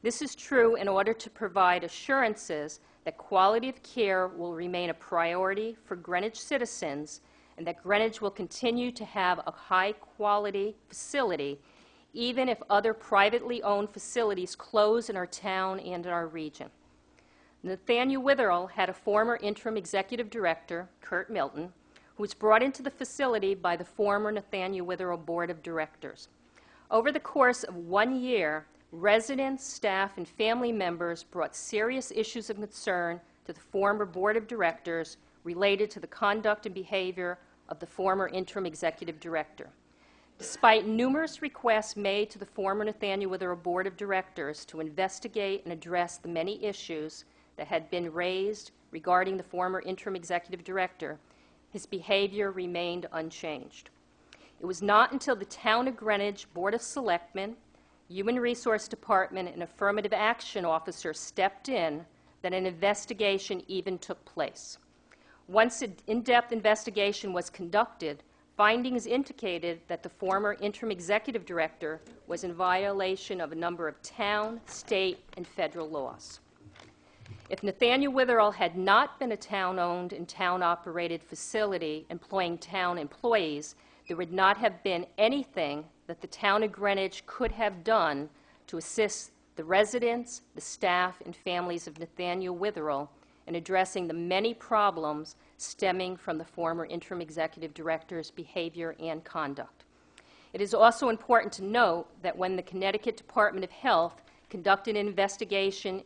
Speaker 5: This is true in order to provide assurances that quality of care will remain a priority for Greenwich citizens and that Greenwich will continue to have a high-quality facility even if other privately owned facilities close in our town and in our region. Nathaniel Witherell had a former interim executive director, Kurt Milton, who was brought into the facility by the former Nathaniel Witherell Board of Directors. Over the course of 1 year, residents, staff, and family members brought serious issues of concern to the former Board of Directors related to the conduct and behavior of the former interim executive director. Despite numerous requests made to the former Nathaniel Witherell Board of Directors to investigate and address the many issues that had been raised regarding the former interim executive director, his behavior remained unchanged. It was not until the Town of Greenwich Board of Selectmen, Human Resource Department, and Affirmative Action Officer stepped in that an investigation even took place. Once an in-depth investigation was conducted, findings indicated that the former interim executive director was in violation of a number of town, state, and federal laws. If Nathaniel Witherell had not been a town-owned and town-operated facility employing town employees, there would not have been anything that the town of Greenwich could have done to assist the residents, the staff, and families of Nathaniel Witherell in addressing the many problems stemming from the former interim executive director's behavior and conduct. It is also important to note that when the Connecticut Department of Health conducted an investigation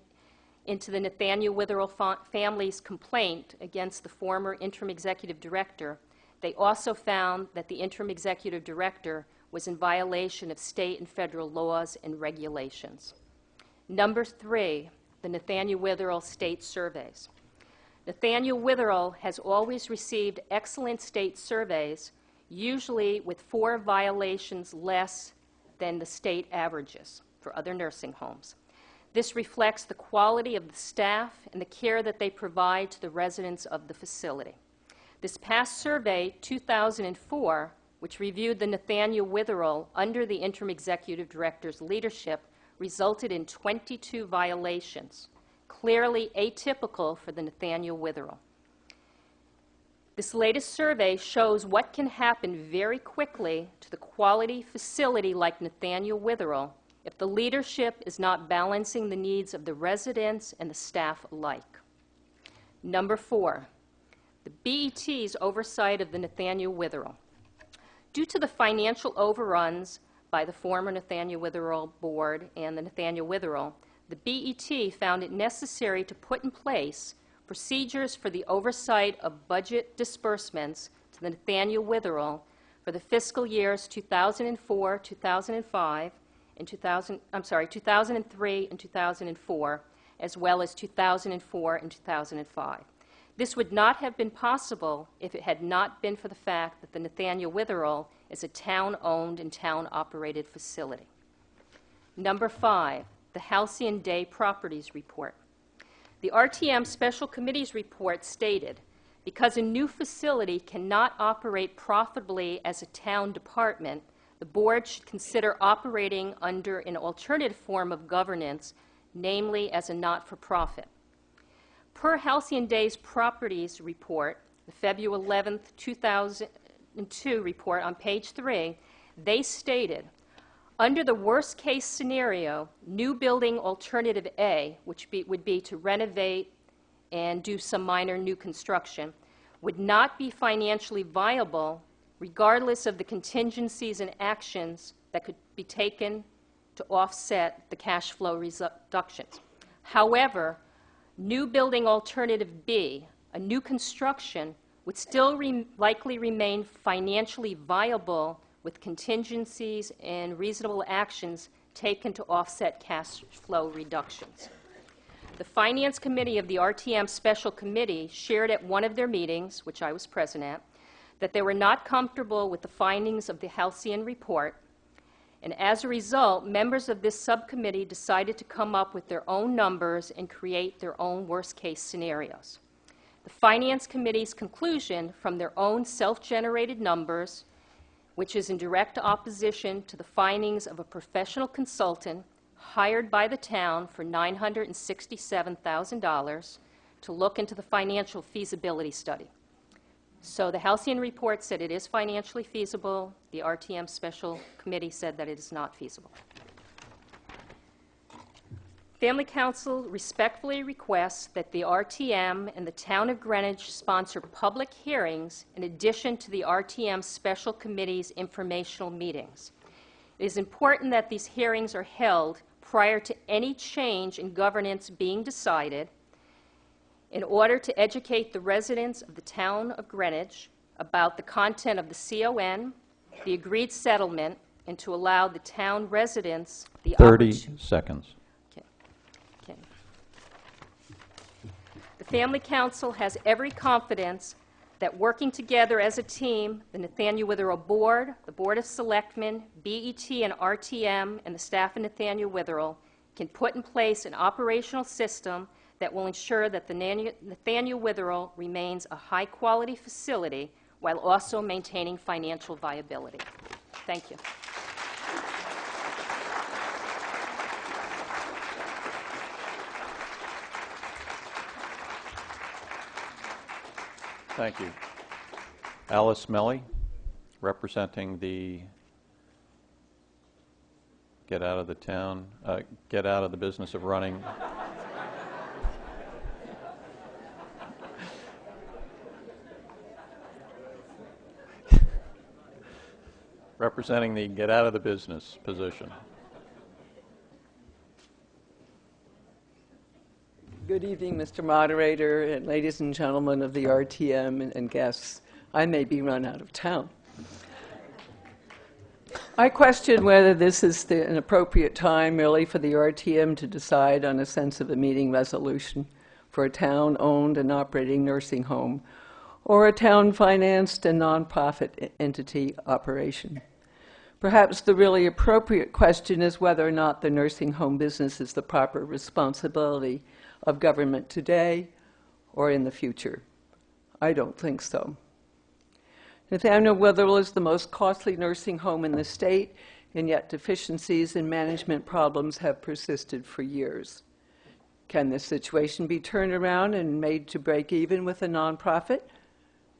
Speaker 5: into the Nathaniel Witherell family's complaint against the former interim executive director, they also found that the interim executive director was in violation of state and federal laws and regulations. Number 3, the Nathaniel Witherell State Surveys. Nathaniel Witherell has always received excellent state surveys, usually with 4 violations less than the state averages for other nursing homes. This reflects the quality of the staff and the care that they provide to the residents of the facility. This past survey, 2004, which reviewed the Nathaniel Witherell under the interim executive director's leadership, resulted in 22 violations, clearly atypical for the Nathaniel Witherell. This latest survey shows what can happen very quickly to the quality facility like Nathaniel Witherell if the leadership is not balancing the needs of the residents and the staff alike. Number 4, the BET's oversight of the Nathaniel Witherell. Due to the financial overruns by the former Nathaniel Witherell board and the Nathaniel Witherell, the BET found it necessary to put in place procedures for the oversight of budget disbursements to the Nathaniel Witherell for the fiscal years 2004, 2005, and 2003 and 2004, as well as 2004 and 2005. This would not have been possible if it had not been for the fact that the Nathaniel Witherell is a town-owned and town-operated facility. Number 5, the Halcyon Day Properties Report. The RTM Special Committee's report stated, because a new facility cannot operate profitably as a town department, the board should consider operating under an alternative form of governance, namely as a not-for-profit. Per Halcyon Days Properties Report, the February 11, 2002 report on page 3, they stated, under the worst-case scenario, new building alternative A, which would be to renovate and do some minor new construction, would not be financially viable regardless of the contingencies and actions that could be taken to offset the cash flow reductions. However, new building alternative B, a new construction, would still likely remain financially viable with contingencies and reasonable actions taken to offset cash flow reductions. The Finance Committee of the RTM Special Committee shared at one of their meetings, which I was present at, that they were not comfortable with the findings of the Halcyon report, and as a result, members of this subcommittee decided to come up with their own numbers and create their own worst-case scenarios. The Finance Committee's conclusion from their own self-generated numbers, which is in direct opposition to the findings of a professional consultant hired by the town for $967,000 to look into the financial feasibility study. So the Halcyon report said it is financially feasible. The RTM Special Committee said that it is not feasible. Family Council respectfully requests that the RTM and the Town of Greenwich sponsor public hearings in addition to the RTM Special Committee's informational meetings. It is important that these hearings are held prior to any change in governance being decided in order to educate the residents of the Town of Greenwich about the content of the CON, the agreed settlement, and to allow the town residents the
Speaker 1: 30 seconds.
Speaker 5: The Family Council has every confidence that working together as a team, the Nathaniel Witherell Board, the Board of Selectmen, BET and RTM, and the staff of Nathaniel Witherell can put in place an operational system that will ensure that the Nathaniel Witherell remains a high-quality facility while also maintaining financial viability. Thank you.
Speaker 1: Thank you. Alice Melly, representing the get out of the business of running. Representing the get out of the business position.
Speaker 7: Good evening, Mr. Moderator, and ladies and gentlemen of the RTM and guests. I may be run out of town. I question whether this is an appropriate time, really, for the RTM to decide on a sense of a meeting resolution for a town-owned and operating nursing home or a town-financed and nonprofit entity operation. Perhaps the really appropriate question is whether or not the nursing home business is the proper responsibility of government today or in the future. I don't think so. Nathaniel Witherell is the most costly nursing home in the state, and yet deficiencies and management problems have persisted for years. Can this situation be turned around and made to break even with a nonprofit?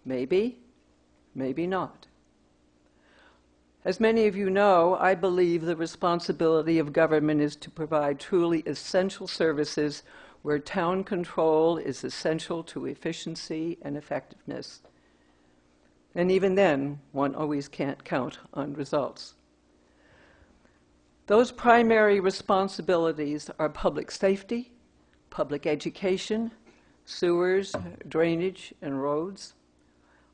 Speaker 7: Maybe, maybe not. As many of you know, I believe the responsibility of government is to provide truly essential services where town control is essential to efficiency and effectiveness. And even then, one always can't count on results. Those primary responsibilities are public safety, public education, sewers, drainage, and roads.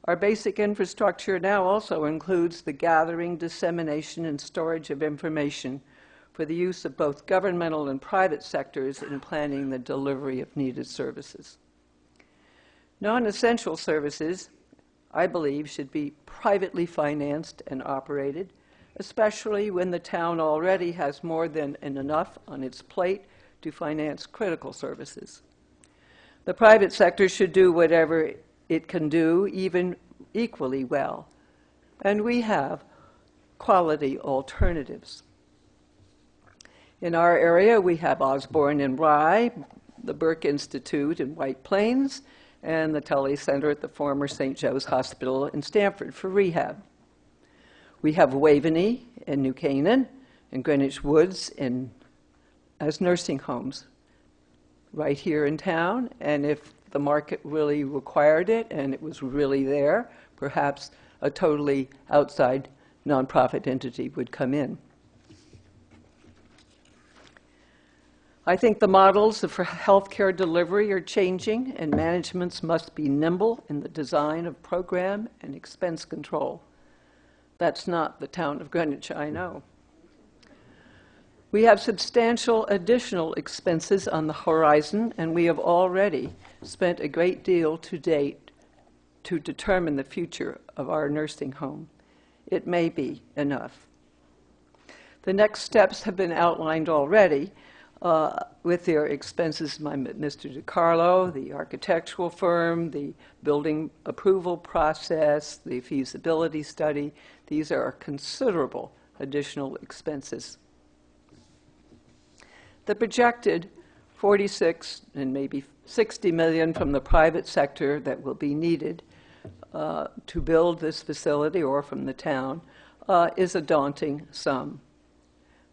Speaker 7: Our basic infrastructure now also includes the gathering, dissemination, and storage of information for the use of both governmental and private sectors in planning the delivery of needed services. Non-essential services, I believe, should be privately financed and operated, especially when the town already has more than enough on its plate to finance critical services. The private sector should do whatever it can do, even equally well, and we have quality alternatives. In our area, we have Osborne and Rye, the Burke Institute in White Plains, and the Tully Center at the former St. Joe's Hospital in Stamford for rehab. We have Waveney and New Canaan and Greenwich Woods as nursing homes right here in town, and if the market really required it and it was really there, perhaps a totally outside nonprofit entity would come in. I think the models for healthcare delivery are changing, and managements must be nimble in the design of program and expense control. That's not the town of Greenwich, I know. We have substantial additional expenses on the horizon, and we have already spent a great deal to date to determine the future of our nursing home. It may be enough. The next steps have been outlined already, with their expenses by Mr. DiCarlo, the architectural firm, the building approval process, the feasibility study. These are considerable additional expenses. The projected 46 and maybe 60 million from the private sector that will be needed to build this facility, or from the town, is a daunting sum.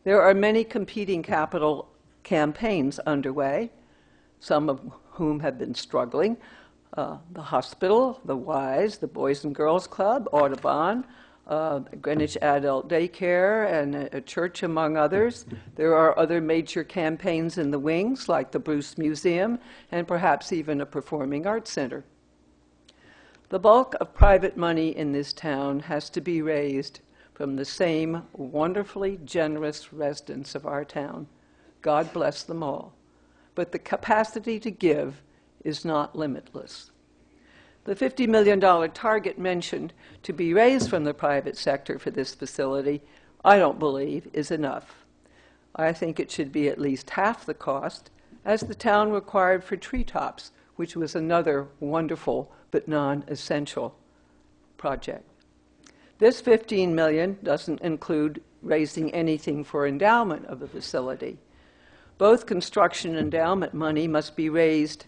Speaker 7: There are many competing capital campaigns underway, some of whom have been struggling. The hospital, the WISE, the Boys and Girls Club, Audubon, Greenwich Adult Daycare, and a church, among others. There are other major campaigns in the wings, like the Bruce Museum, and perhaps even a performing arts center. The bulk of private money in this town has to be raised from the same wonderfully generous residents of our town. God bless them all. But the capacity to give is not limitless. The $50 million target mentioned to be raised from the private sector for this facility, I don't believe is enough. I think it should be at least half the cost as the town required for Treetops, which was another wonderful but non-essential project. This $15 million doesn't include raising anything for endowment of the facility. Both construction and endowment money must be raised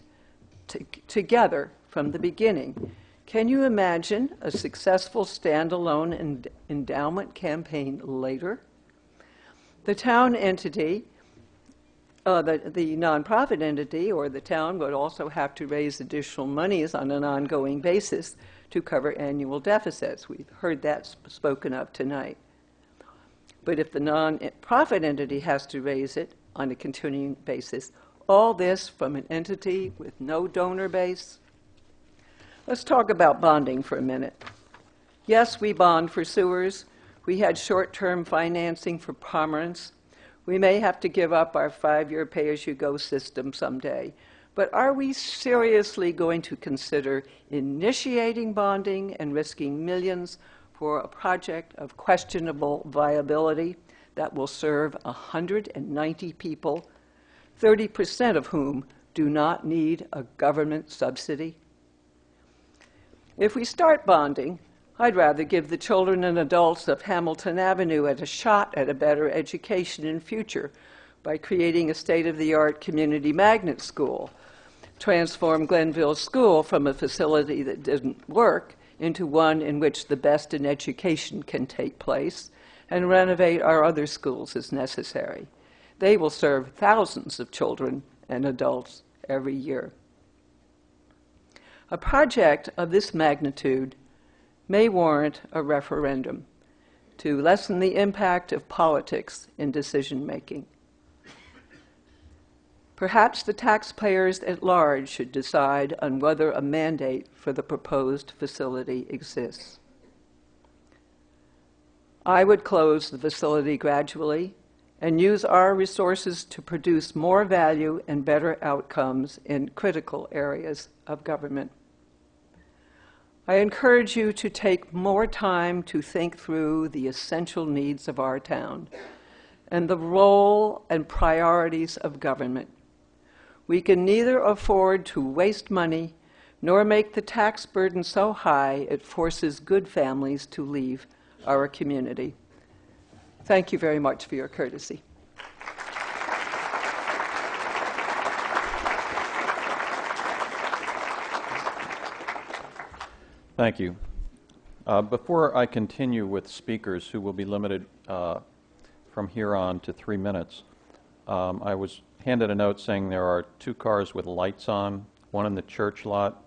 Speaker 7: together from the beginning. Can you imagine a successful standalone endowment campaign later? The town entity, the nonprofit entity or the town would also have to raise additional monies on an ongoing basis to cover annual deficits. We've heard that spoken of tonight. But if the nonprofit entity has to raise it on a continuing basis, all this from an entity with no donor base? Let's talk about bonding for a minute. Yes, we bond for sewers. We had short-term financing for Pomerantz. We may have to give up our 5-year pay-as-you-go system someday. But are we seriously going to consider initiating bonding and risking millions for a project of questionable viability that will serve 190 people, 30% of whom do not need a government subsidy? If we start bonding, I'd rather give the children and adults of Hamilton Avenue a shot at a better education in future by creating a state-of-the-art community magnet school, transform Glenville School from a facility that didn't work into one in which the best in education can take place, and renovate our other schools as necessary. They will serve thousands of children and adults every year. A project of this magnitude may warrant a referendum to lessen the impact of politics in decision-making. Perhaps the taxpayers at large should decide on whether a mandate for the proposed facility exists. I would close the facility gradually and use our resources to produce more value and better outcomes in critical areas of government. I encourage you to take more time to think through the essential needs of our town and the role and priorities of government. We can neither afford to waste money nor make the tax burden so high it forces good families to leave our community. Thank you very much for your courtesy.
Speaker 1: Thank you. Before I continue with speakers who will be limited from here on to 3 minutes, I was handed a note saying there are 2 cars with lights on, one in the church lot,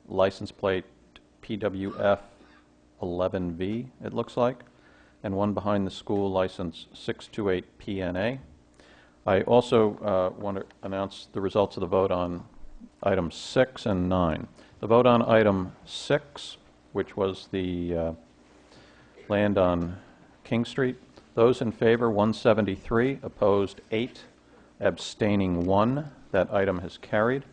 Speaker 1: license plate PWF 11V, it looks like, and one behind the school, license 628PNA. I also want to announce the results of the vote on items 6 and 9. The vote on item 6, which was the land on King Street, those in favor 173, opposed 8, abstaining 1. That item has carried.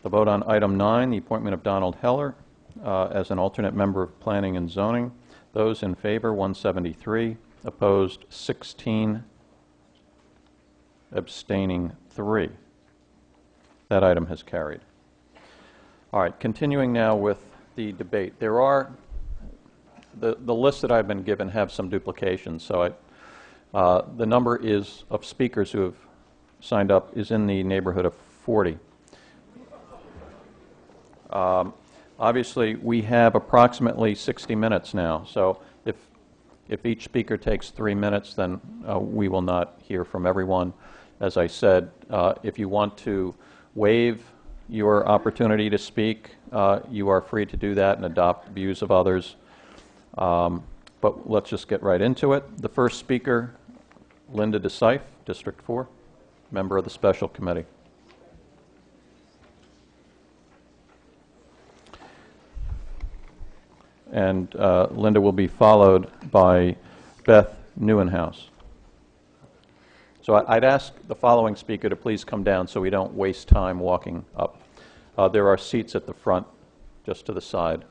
Speaker 1: The vote on item 9, the appointment of Donald Heller as an alternate member of Planning and Zoning, those in favor 173, opposed 16, abstaining 3. That item has carried. All right, continuing now with the debate. There are, the list that I've been given have some duplications, so the number is of speakers who have signed up is in the neighborhood of 40. Obviously, we have approximately 60 minutes now, so if each speaker takes 3 minutes, then we will not hear from everyone. As I said, if you want to waive your opportunity to speak, you are free to do that and adopt views of others. But let's just get right into it. The first speaker, Linda DeSife, District 4, member of the Special Committee. And Linda will be followed by Beth Neuenhaus. So I'd ask the following speaker to please come down so we don't waste time walking up. There are seats at the front, just to the side.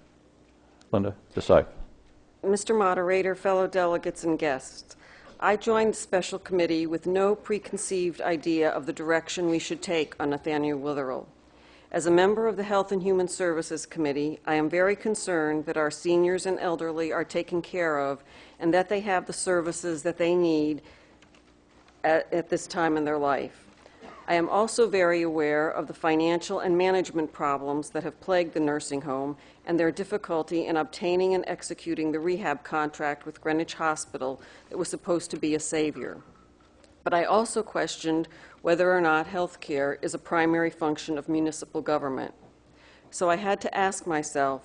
Speaker 1: Linda DeSife.
Speaker 6: Mr. Moderator, fellow delegates and guests, I joined the special committee with no preconceived idea of the direction we should take on Nathaniel Witherell. As a member of the Health and Human Services Committee, I am very concerned that our seniors and elderly are taken care of and that they have the services that they need at this time in their life. I am also very aware of the financial and management problems that have plagued the nursing home and their difficulty in obtaining and executing the rehab contract with Greenwich Hospital that was supposed to be a savior. But I also questioned whether or not health care is a primary function of municipal government. So I had to ask myself,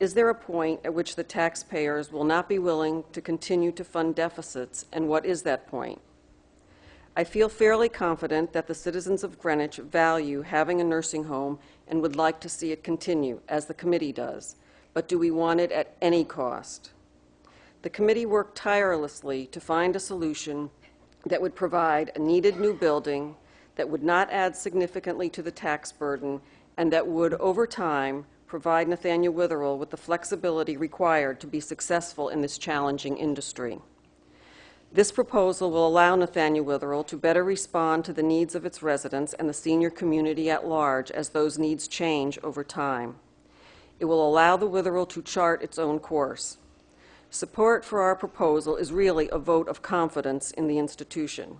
Speaker 6: is there a point at which the taxpayers will not be willing to continue to fund deficits, and what is that point? I feel fairly confident that the citizens of Greenwich value having a nursing home and would like to see it continue, as the committee does. But do we want it at any cost? The committee worked tirelessly to find a solution that would provide a needed new building, that would not add significantly to the tax burden, and that would, over time, provide Nathaniel Witherell with the flexibility required to be successful in this challenging industry. This proposal will allow Nathaniel Witherell to better respond to the needs of its residents and the senior community at large as those needs change over time. It will allow the Witherell to chart its own course. Support for our proposal is really a vote of confidence in the institution.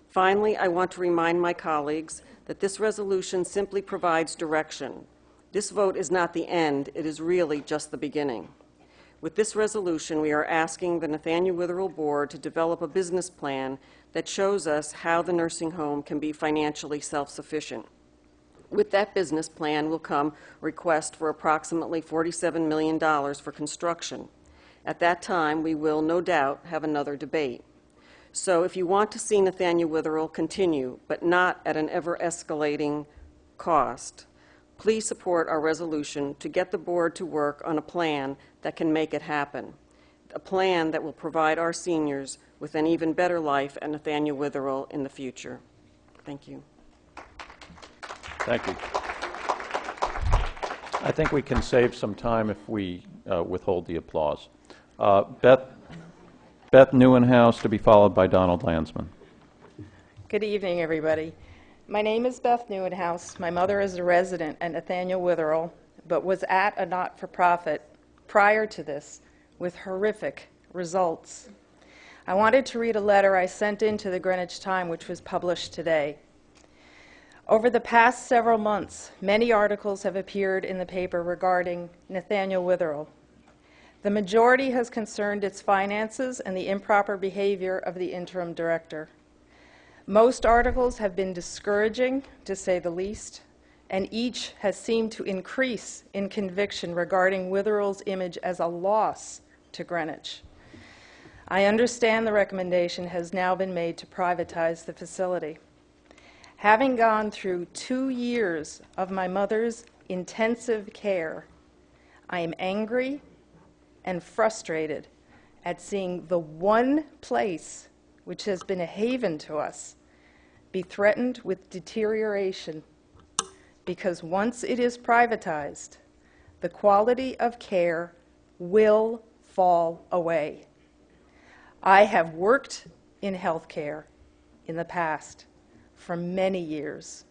Speaker 6: Finally, I want to remind my colleagues that this resolution simply provides direction. This vote is not the end, it is really just the beginning. With this resolution, we are asking the Nathaniel Witherell Board to develop a business plan that shows us how the nursing home can be financially self-sufficient. With that business plan will come a request for approximately $47 million for construction. At that time, we will, no doubt, have another debate. So if you want to see Nathaniel Witherell continue, but not at an ever-escalating cost, please support our resolution to get the board to work on a plan that can make it happen, a plan that will provide our seniors with an even better life at Nathaniel Witherell in the future. Thank you.
Speaker 1: Thank you. I think we can save some time if we withhold the applause. Beth Neuenhaus, to be followed by Donald Landsman.
Speaker 8: Good evening, everybody. My name is Beth Neuenhaus. My mother is a resident at Nathaniel Witherell, but was at a not-for-profit prior to this with horrific results. I wanted to read a letter I sent in to the Greenwich Time, which was published today. Over the past several months, many articles have appeared in the paper regarding Nathaniel Witherell. The majority has concerned its finances and the improper behavior of the interim director. Most articles have been discouraging, to say the least, and each has seemed to increase in conviction regarding Witherell's image as a loss to Greenwich. I understand the recommendation has now been made to privatize the facility. Having gone through 2 years of my mother's intensive care, I am angry and frustrated at seeing the one place which has been a haven to us be threatened with deterioration, because once it is privatized, the quality of care will fall away. I have worked in healthcare in the past for many years,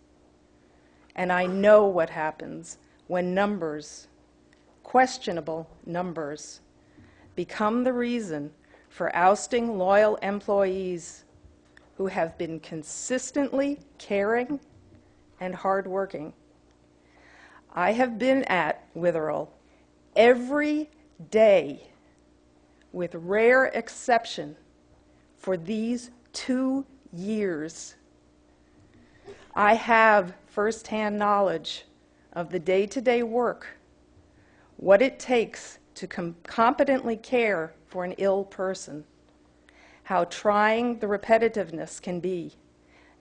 Speaker 8: and I know what happens when numbers, questionable numbers, become the reason for ousting loyal employees who have been consistently caring and hardworking. I have been at Witherell every day, with rare exception, for these 2 years. I have firsthand knowledge of the day-to-day work, what it takes to competently care for an ill person, how trying the repetitiveness can be,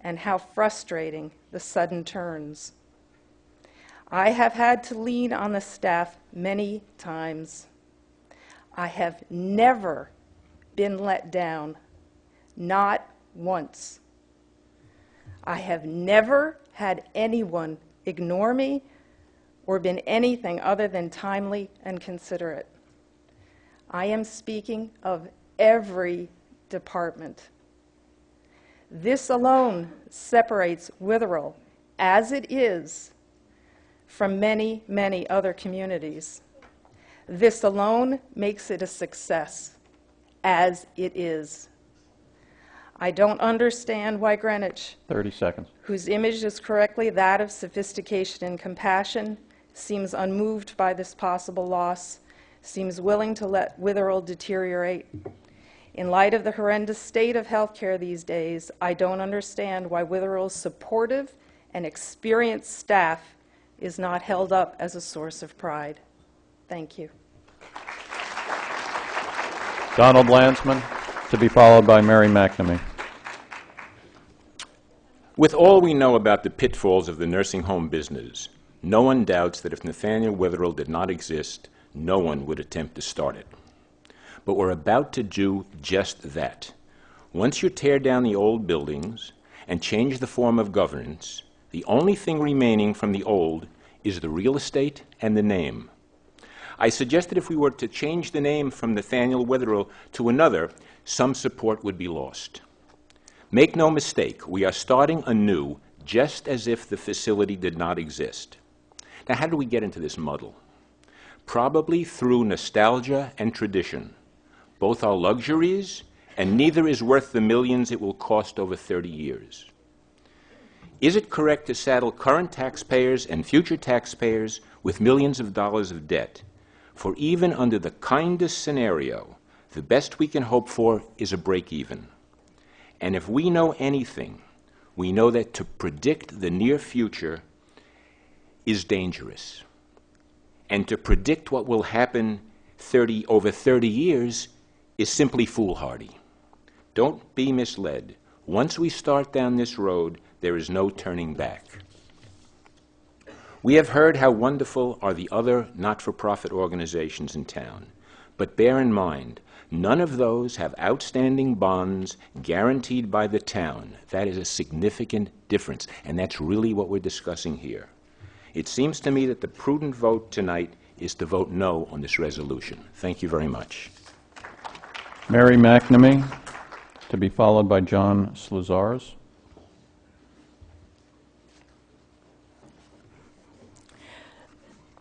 Speaker 8: and how frustrating the sudden turns. I have had to lean on the staff many times. I have never been let down, not once. I have never had anyone ignore me or been anything other than timely and considerate. I am speaking of every department. This alone separates Witherell, as it is, from many, many other communities. This alone makes it a success, as it is. I don't understand why Greenwich,
Speaker 1: 30 seconds.
Speaker 8: whose image is correctly that of sophistication and compassion, seems unmoved by this possible loss, seems willing to let Witherell deteriorate. In light of the horrendous state of healthcare these days, I don't understand why Witherell's supportive and experienced staff is not held up as a source of pride. Thank you.
Speaker 1: Donald Landsman, to be followed by Mary McNamee.
Speaker 13: With all we know about the pitfalls of the nursing home business, no one doubts that if Nathaniel Witherell did not exist, no one would attempt to start it. But we're about to do just that. Once you tear down the old buildings and change the form of governance, the only thing remaining from the old is the real estate and the name. I suggest that if we were to change the name from Nathaniel Witherell to another, some support would be lost. Make no mistake, we are starting anew just as if the facility did not exist. Now, how do we get into this muddle? Probably through nostalgia and tradition. Both are luxuries, and neither is worth the millions it will cost over 30 years. Is it correct to saddle current taxpayers and future taxpayers with millions of dollars of debt? For even under the kindest scenario, the best we can hope for is a break-even. And if we know anything, we know that to predict the near future is dangerous. And to predict what will happen over 30 years is simply foolhardy. Don't be misled. Once we start down this road, there is no turning back. We have heard how wonderful are the other not-for-profit organizations in town, but bear in mind, none of those have outstanding bonds guaranteed by the town. That is a significant difference, and that's really what we're discussing here. It seems to me that the prudent vote tonight is to vote no on this resolution. Thank you very much.
Speaker 1: Mary McNamee, to be followed by John Sluzars.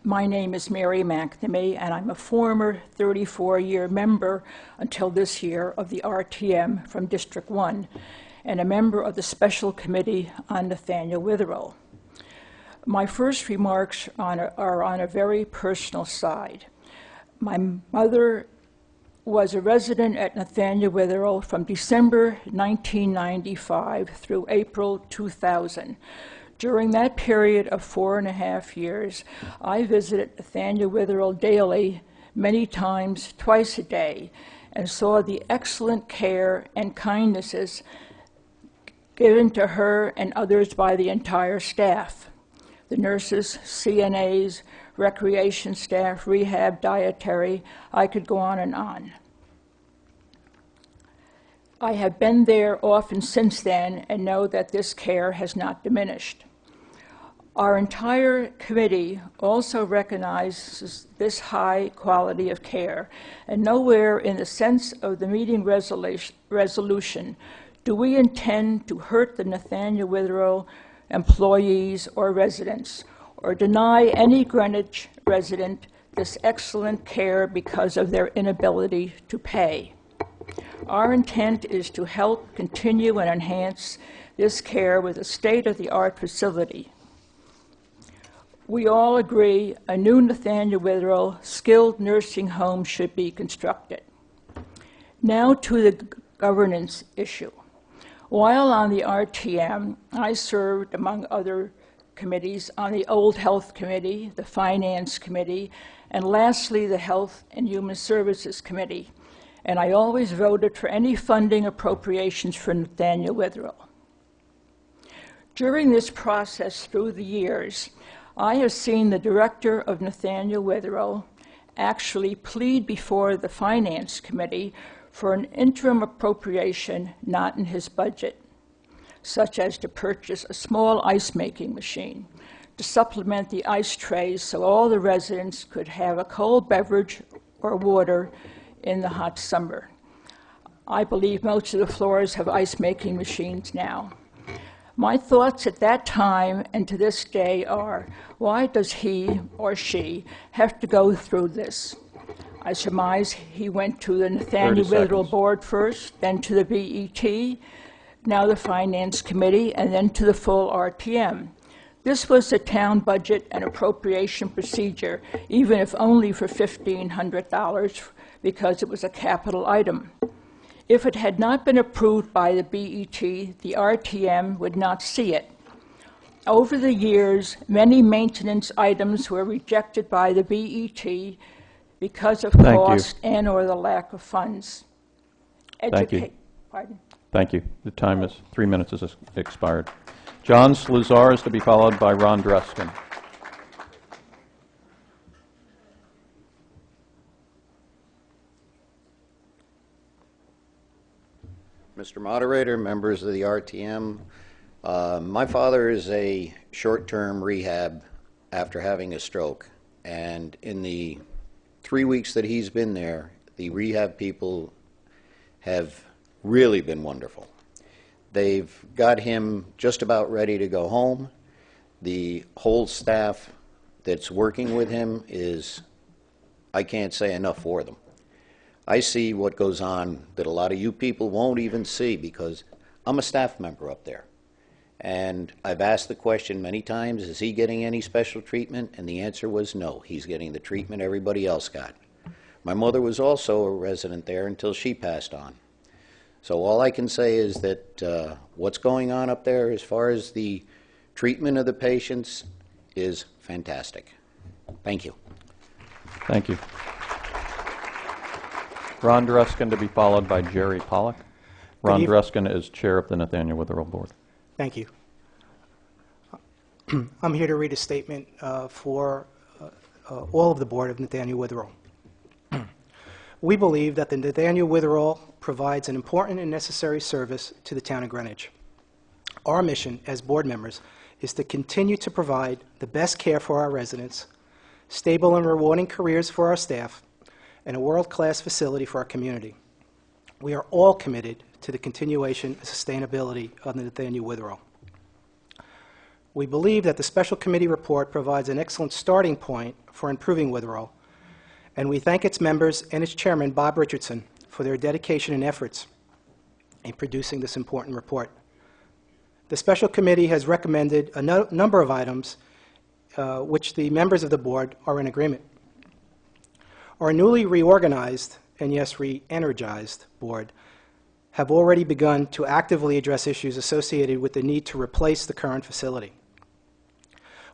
Speaker 22: My name is Mary McNamee, and I'm a former 34-year member until this year of the RTM from District 1, and a member of the Special Committee on Nathaniel Witherell. My first remarks are on a very personal side. My mother was a resident at Nathaniel Witherell from December 1995 through April 2000. During that period of 4.5 years, I visited Nathaniel Witherell daily, many times, twice a day, and saw the excellent care and kindnesses given to her and others by the entire staff. The nurses, CNAs, recreation staff, rehab, dietary, I could go on and on. I have been there often since then and know that this care has not diminished. Our entire committee also recognizes this high quality of care, and nowhere in the sense of the meeting resolution do we intend to hurt the Nathaniel Witherell employees or residents, or deny any Greenwich resident this excellent care because of their inability to pay. Our intent is to help continue and enhance this care with a state-of-the-art facility. We all agree a new Nathaniel Witherell skilled nursing home should be constructed. Now to the governance issue. While on the RTM, I served, among other committees, on the Old Health Committee, the Finance Committee, and lastly, the Health and Human Services Committee. And I always voted for any funding appropriations for Nathaniel Witherell. During this process through the years, I have seen the director of Nathaniel Witherell actually plead before the Finance Committee for an interim appropriation not in his budget, such as to purchase a small ice-making machine to supplement the ice trays so all the residents could have a cold beverage or water in the hot summer. I believe most of the floors have ice-making machines now. My thoughts at that time and to this day are, why does he or she have to go through this? I surmise he went to the Nathaniel Witherell board first, then to the BET, now the Finance Committee, and then to the full RTM. This was the town budget and appropriation procedure, even if only for $1,500, because it was a capital item. If it had not been approved by the BET, the RTM would not see it. Over the years, many maintenance items were rejected by the BET because of
Speaker 1: Thank you.
Speaker 22: cost and/or the lack of funds.
Speaker 1: Thank you.
Speaker 22: Pardon?
Speaker 1: Thank you. The time is 3 minutes has expired. John Sluzar is to be followed by Ron Dreskin.
Speaker 12: Mr. Moderator, members of the RTM, my father is a short-term rehab after having a stroke, and in the 3 weeks that he's been there, the rehab people have really been wonderful. They've got him just about ready to go home. The whole staff that's working with him is, I can't say enough for them. I see what goes on that a lot of you people won't even see because I'm a staff member up there. And I've asked the question many times, is he getting any special treatment? And the answer was no, he's getting the treatment everybody else got. My mother was also a resident there until she passed on. So all I can say is that what's going on up there as far as the treatment of the patients is fantastic. Thank you.
Speaker 1: Thank you. Ron Dreskin to be followed by Jerry Pollack. Ron Dreskin is chair of the Nathaniel Witherell Board.
Speaker 14: Thank you. I'm here to read a statement for all of the board of Nathaniel Witherell. We believe that the Nathaniel Witherell provides an important and necessary service to the town of Greenwich. Our mission as board members is to continue to provide the best care for our residents, stable and rewarding careers for our staff, and a world-class facility for our community. We are all committed to the continuation and sustainability of the Nathaniel Witherell. We believe that the special committee report provides an excellent starting point for improving Witherell, and we thank its members and its chairman, Bob Richardson, for their dedication and efforts in producing this important report. The special committee has recommended a number of items which the members of the board are in agreement. Our newly reorganized, and yes, re-energized board have already begun to actively address issues associated with the need to replace the current facility.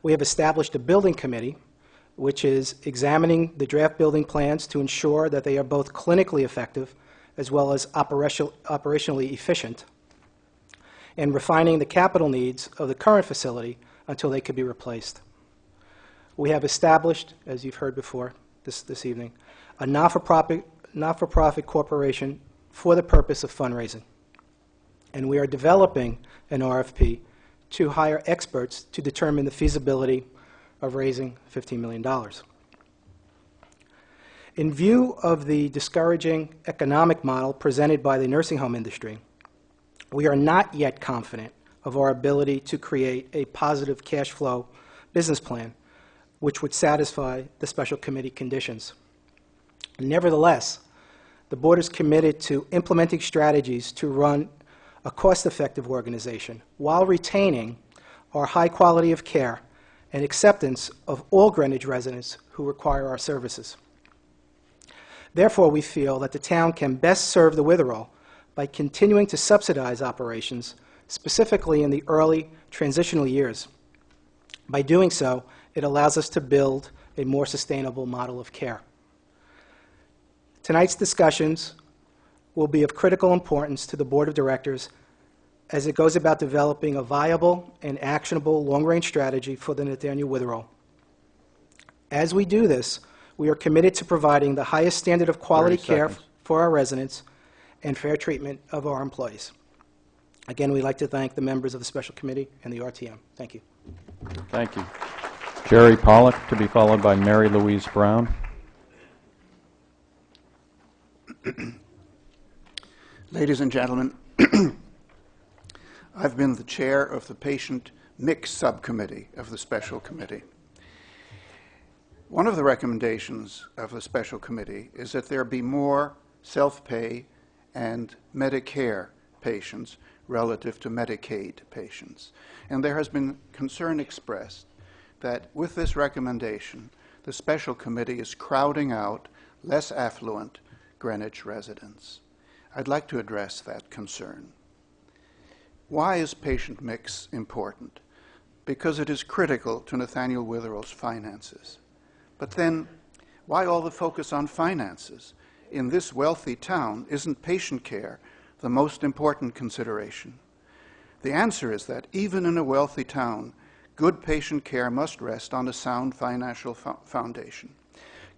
Speaker 14: We have established a building committee, which is examining the draft building plans to ensure that they are both clinically effective as well as operationally efficient, and refining the capital needs of the current facility until they could be replaced. We have established, as you've heard before this evening, a not-for-profit corporation for the purpose of fundraising. And we are developing an RFP to hire experts to determine the feasibility of raising $15 million. In view of the discouraging economic model presented by the nursing home industry, we are not yet confident of our ability to create a positive cash flow business plan which would satisfy the special committee conditions. Nevertheless, the board is committed to implementing strategies to run a cost-effective organization while retaining our high quality of care and acceptance of all Greenwich residents who require our services. Therefore, we feel that the town can best serve the Witherell by continuing to subsidize operations, specifically in the early transitional years. By doing so, it allows us to build a more sustainable model of care. Tonight's discussions will be of critical importance to the Board of Directors as it goes about developing a viable and actionable long-range strategy for the Nathaniel Witherell. As we do this, we are committed to providing the highest standard of quality care for our residents and fair treatment of our employees. Again, we'd like to thank the members of the Special Committee and the RTM. Thank you.
Speaker 1: Thank you. Jerry Pollack to be followed by Mary Louise Brown.
Speaker 10: Ladies and gentlemen, I've been the chair of the Patient Mix Subcommittee of the Special Committee. One of the recommendations of the Special Committee is that there be more self-pay and Medicare patients relative to Medicaid patients. And there has been concern expressed that with this recommendation, the special committee is crowding out less affluent Greenwich residents. I'd like to address that concern. Why is patient mix important? Because it is critical to Nathaniel Witherell's finances. But then, why all the focus on finances? In this wealthy town, isn't patient care the most important consideration? The answer is that even in a wealthy town, good patient care must rest on a sound financial foundation.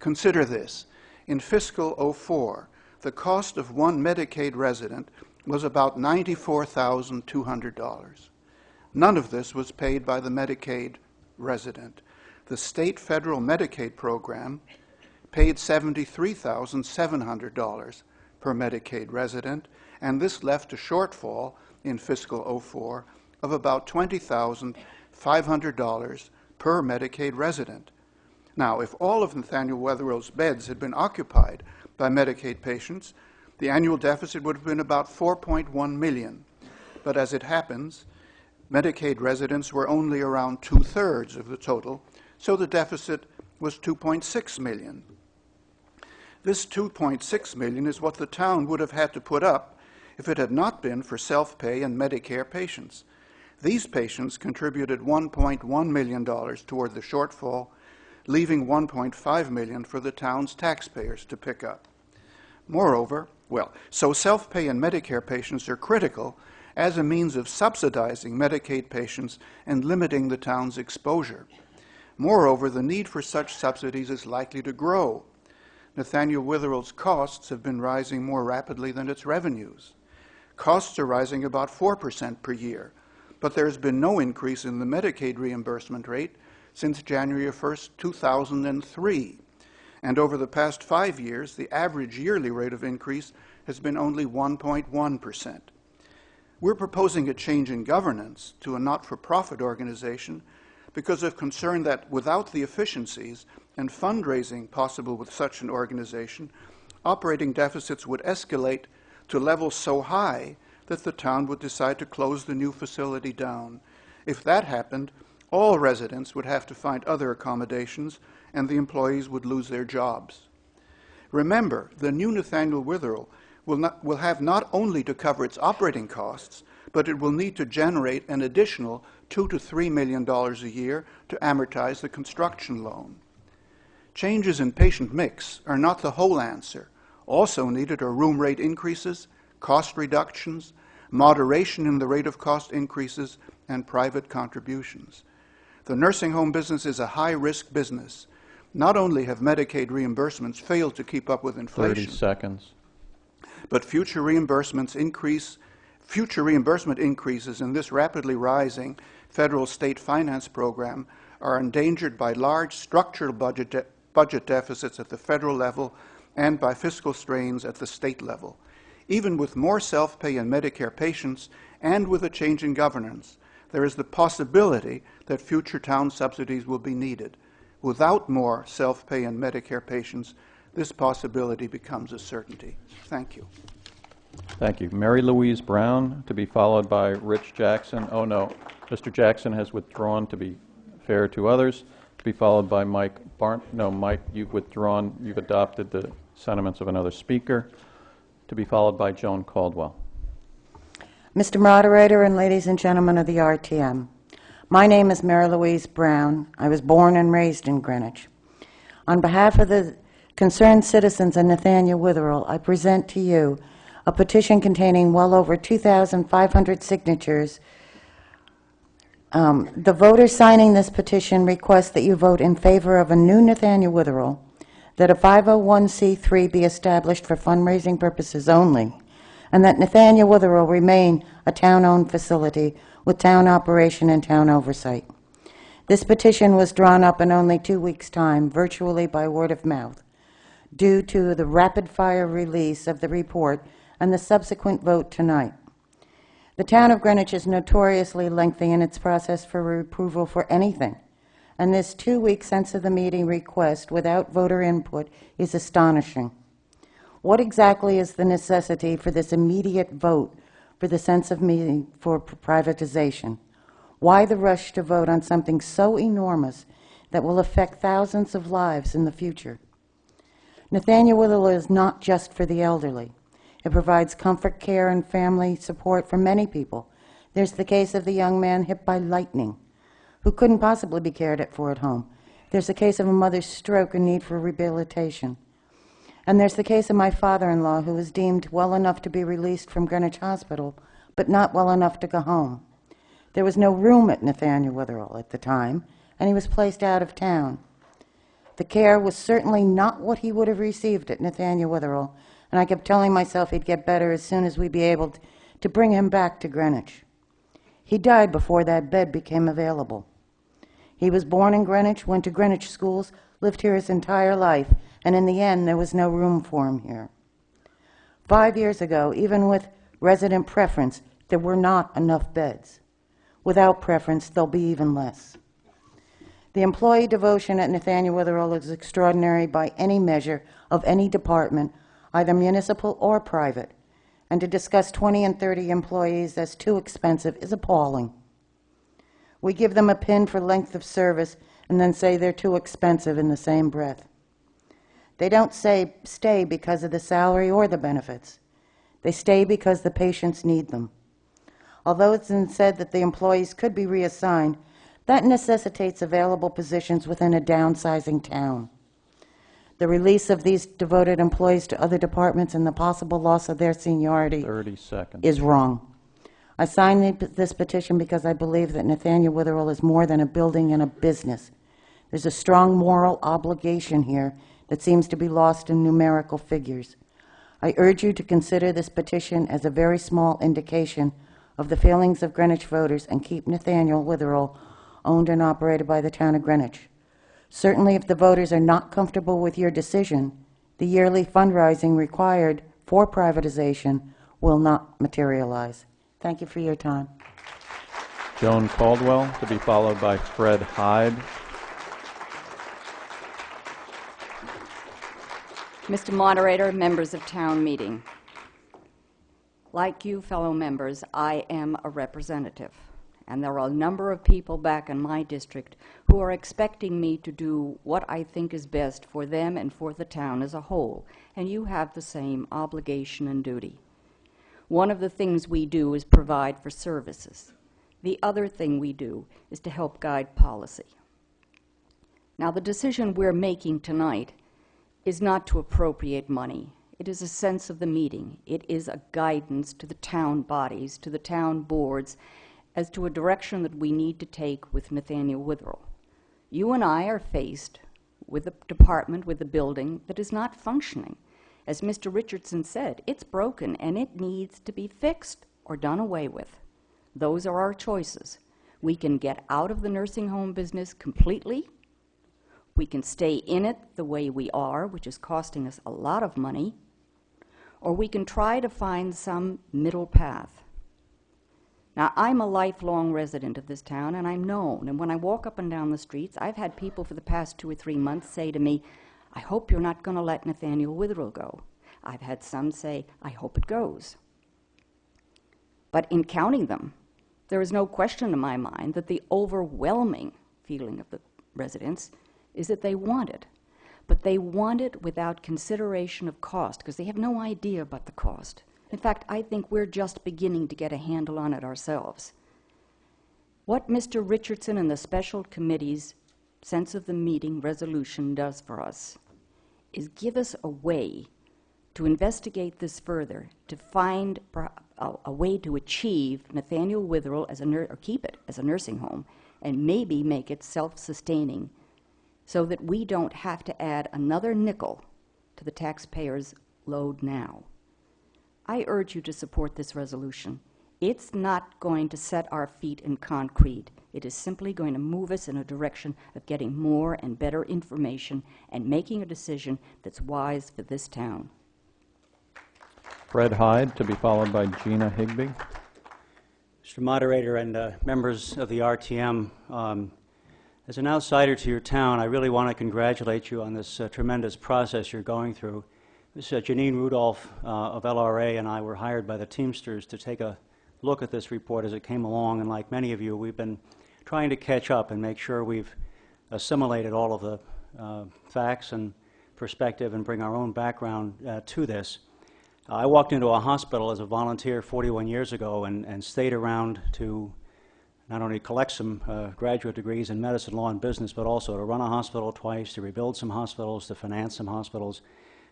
Speaker 10: Consider this. In fiscal '04, the cost of one Medicaid resident was about $94,200. None of this was paid by the Medicaid resident. The state federal Medicaid program paid $73,700 per Medicaid resident, and this left a shortfall in fiscal '04 of about $20,500 per Medicaid resident. Now, if all of Nathaniel Witherell's beds had been occupied by Medicaid patients, the annual deficit would have been about $4.1 million. But as it happens, Medicaid residents were only around 2/3 of the total, so the deficit was $2.6 million. This $2.6 million is what the town would have had to put up if it had not been for self-pay and Medicare patients. These patients contributed $1.1 million toward the shortfall, leaving $1.5 million for the town's taxpayers to pick up. Moreover, so self-pay and Medicare patients are critical as a means of subsidizing Medicaid patients and limiting the town's exposure. Moreover, the need for such subsidies is likely to grow. Nathaniel Witherell's costs have been rising more rapidly than its revenues. Costs are rising about 4% per year, but there has been no increase in the Medicaid reimbursement rate since January 1st, 2003. And over the past 5 years, the average yearly rate of increase has been only 1.1%. We're proposing a change in governance to a not-for-profit organization because of concern that without the efficiencies and fundraising possible with such an organization, operating deficits would escalate to levels so high that the town would decide to close the new facility down. If that happened, all residents would have to find other accommodations and the employees would lose their jobs. Remember, the new Nathaniel Witherell will have not only to cover its operating costs, but it will need to generate an additional $2 to $3 million a year to amortize the construction loan. Changes in patient mix are not the whole answer. Also needed are room rate increases, cost reductions, moderation in the rate of cost increases, and private contributions. The nursing home business is a high-risk business. Not only have Medicaid reimbursements failed to keep up with inflation,
Speaker 1: 30 seconds.
Speaker 10: But future reimbursement increases in this rapidly rising federal state finance program are endangered by large structural budget deficits at the federal level and by fiscal strains at the state level. Even with more self-pay and Medicare patients and with a change in governance, there is the possibility that future town subsidies will be needed. Without more self-pay and Medicare patients, this possibility becomes a certainty. Thank you.
Speaker 1: Thank you. Mary Louise Brown, to be followed by Rich Jackson. Oh, no. Mr. Jackson has withdrawn, to be fair to others. To be followed by Mike Barn. No, Mike, you've withdrawn. You've adopted the sentiments of another speaker. To be followed by Joan Caldwell.
Speaker 15: Mr. Moderator and ladies and gentlemen of the RTM, my name is Mary Louise Brown. I was born and raised in Greenwich. On behalf of the concerned citizens of Nathaniel Witherell, I present to you a petition containing well over 2,500 signatures. The voters signing this petition request that you vote in favor of a new Nathaniel Witherell, that a 501c3 be established for fundraising purposes only, and that Nathaniel Witherell remain a town-owned facility with town operation and town oversight. This petition was drawn up in only 2 weeks' time, virtually by word of mouth, due to the rapid-fire release of the report and the subsequent vote tonight. The town of Greenwich is notoriously lengthy in its process for approval for anything, and this 2 weeks since of the meeting request without voter input is astonishing. What exactly is the necessity for this immediate vote for the sense of meaning for privatization? Why the rush to vote on something so enormous that will affect thousands of lives in the future? Nathaniel Witherell is not just for the elderly. It provides comfort, care, and family support for many people. There's the case of the young man hit by lightning, who couldn't possibly be cared for at home. There's the case of a mother's stroke and need for rehabilitation. And there's the case of my father-in-law, who was deemed well enough to be released from Greenwich Hospital, but not well enough to go home. There was no room at Nathaniel Witherell at the time, and he was placed out of town. The care was certainly not what he would have received at Nathaniel Witherell, and I kept telling myself he'd get better as soon as we'd be able to bring him back to Greenwich. He died before that bed became available. He was born in Greenwich, went to Greenwich schools, lived here his entire life, and in the end, there was no room for him here. 5 years ago, even with resident preference, there were not enough beds. Without preference, there'll be even less. The employee devotion at Nathaniel Witherell is extraordinary by any measure of any department, either municipal or private, and to discuss 20 and 30 employees as too expensive is appalling. We give them a pin for length of service and then say they're too expensive in the same breath. They don't say stay because of the salary or the benefits. They stay because the patients need them. Although it's been said that the employees could be reassigned, that necessitates available positions within a downsizing town. The release of these devoted employees to other departments and the possible loss of their seniority
Speaker 1: 30 seconds.
Speaker 15: is wrong. I signed this petition because I believe that Nathaniel Witherell is more than a building and a business. There's a strong moral obligation here that seems to be lost in numerical figures. I urge you to consider this petition as a very small indication of the feelings of Greenwich voters and keep Nathaniel Witherell owned and operated by the town of Greenwich. Certainly, if the voters are not comfortable with your decision, the yearly fundraising required for privatization will not materialize. Thank you for your time.
Speaker 1: Joan Caldwell, to be followed by Fred Hyde.
Speaker 2: Mr. Moderator, members of town meeting. Like you, fellow members, I am a representative, and there are a number of people back in my district who are expecting me to do what I think is best for them and for the town as a whole, and you have the same obligation and duty. One of the things we do is provide for services. The other thing we do is to help guide policy. Now, the decision we're making tonight is not to appropriate money. It is a sense of the meeting. It is a guidance to the town bodies, to the town boards, as to a direction that we need to take with Nathaniel Witherell. You and I are faced with a department, with a building that is not functioning. As Mr. Richardson said, it's broken and it needs to be fixed or done away with. Those are our choices. We can get out of the nursing home business completely. We can stay in it the way we are, which is costing us a lot of money, or we can try to find some middle path. Now, I'm a lifelong resident of this town, and I'm known, and when I walk up and down the streets, I've had people for the past 2 or 3 months say to me, I hope you're not going to let Nathaniel Witherell go. I've had some say, I hope it goes. But in counting them, there is no question in my mind that the overwhelming feeling of the residents is that they want it. But they want it without consideration of cost, because they have no idea about the cost. In fact, I think we're just beginning to get a handle on it ourselves. What Mr. Richardson and the special committee's sense of the meeting resolution does for us is give us a way to investigate this further, to find a way to achieve Nathaniel Witherell as or keep it as a nursing home, and maybe make it self-sustaining, so that we don't have to add another nickel to the taxpayers' load now. I urge you to support this resolution. It's not going to set our feet in concrete. It is simply going to move us in a direction of getting more and better information and making a decision that's wise for this town.
Speaker 1: Fred Hyde, to be followed by Gina Higbee.
Speaker 16: Mr. Moderator and members of the RTM, as an outsider to your town, I really want to congratulate you on this tremendous process you're going through. This Janine Rudolph of LRA and I were hired by the Teamsters to take a look at this report as it came along, and like many of you, we've been trying to catch up and make sure we've assimilated all of the facts and perspective and bring our own background to this. I walked into a hospital as a volunteer 41 years ago and stayed around to not only collect some graduate degrees in medicine, law, and business, but also to run a hospital twice, to rebuild some hospitals, to finance some hospitals.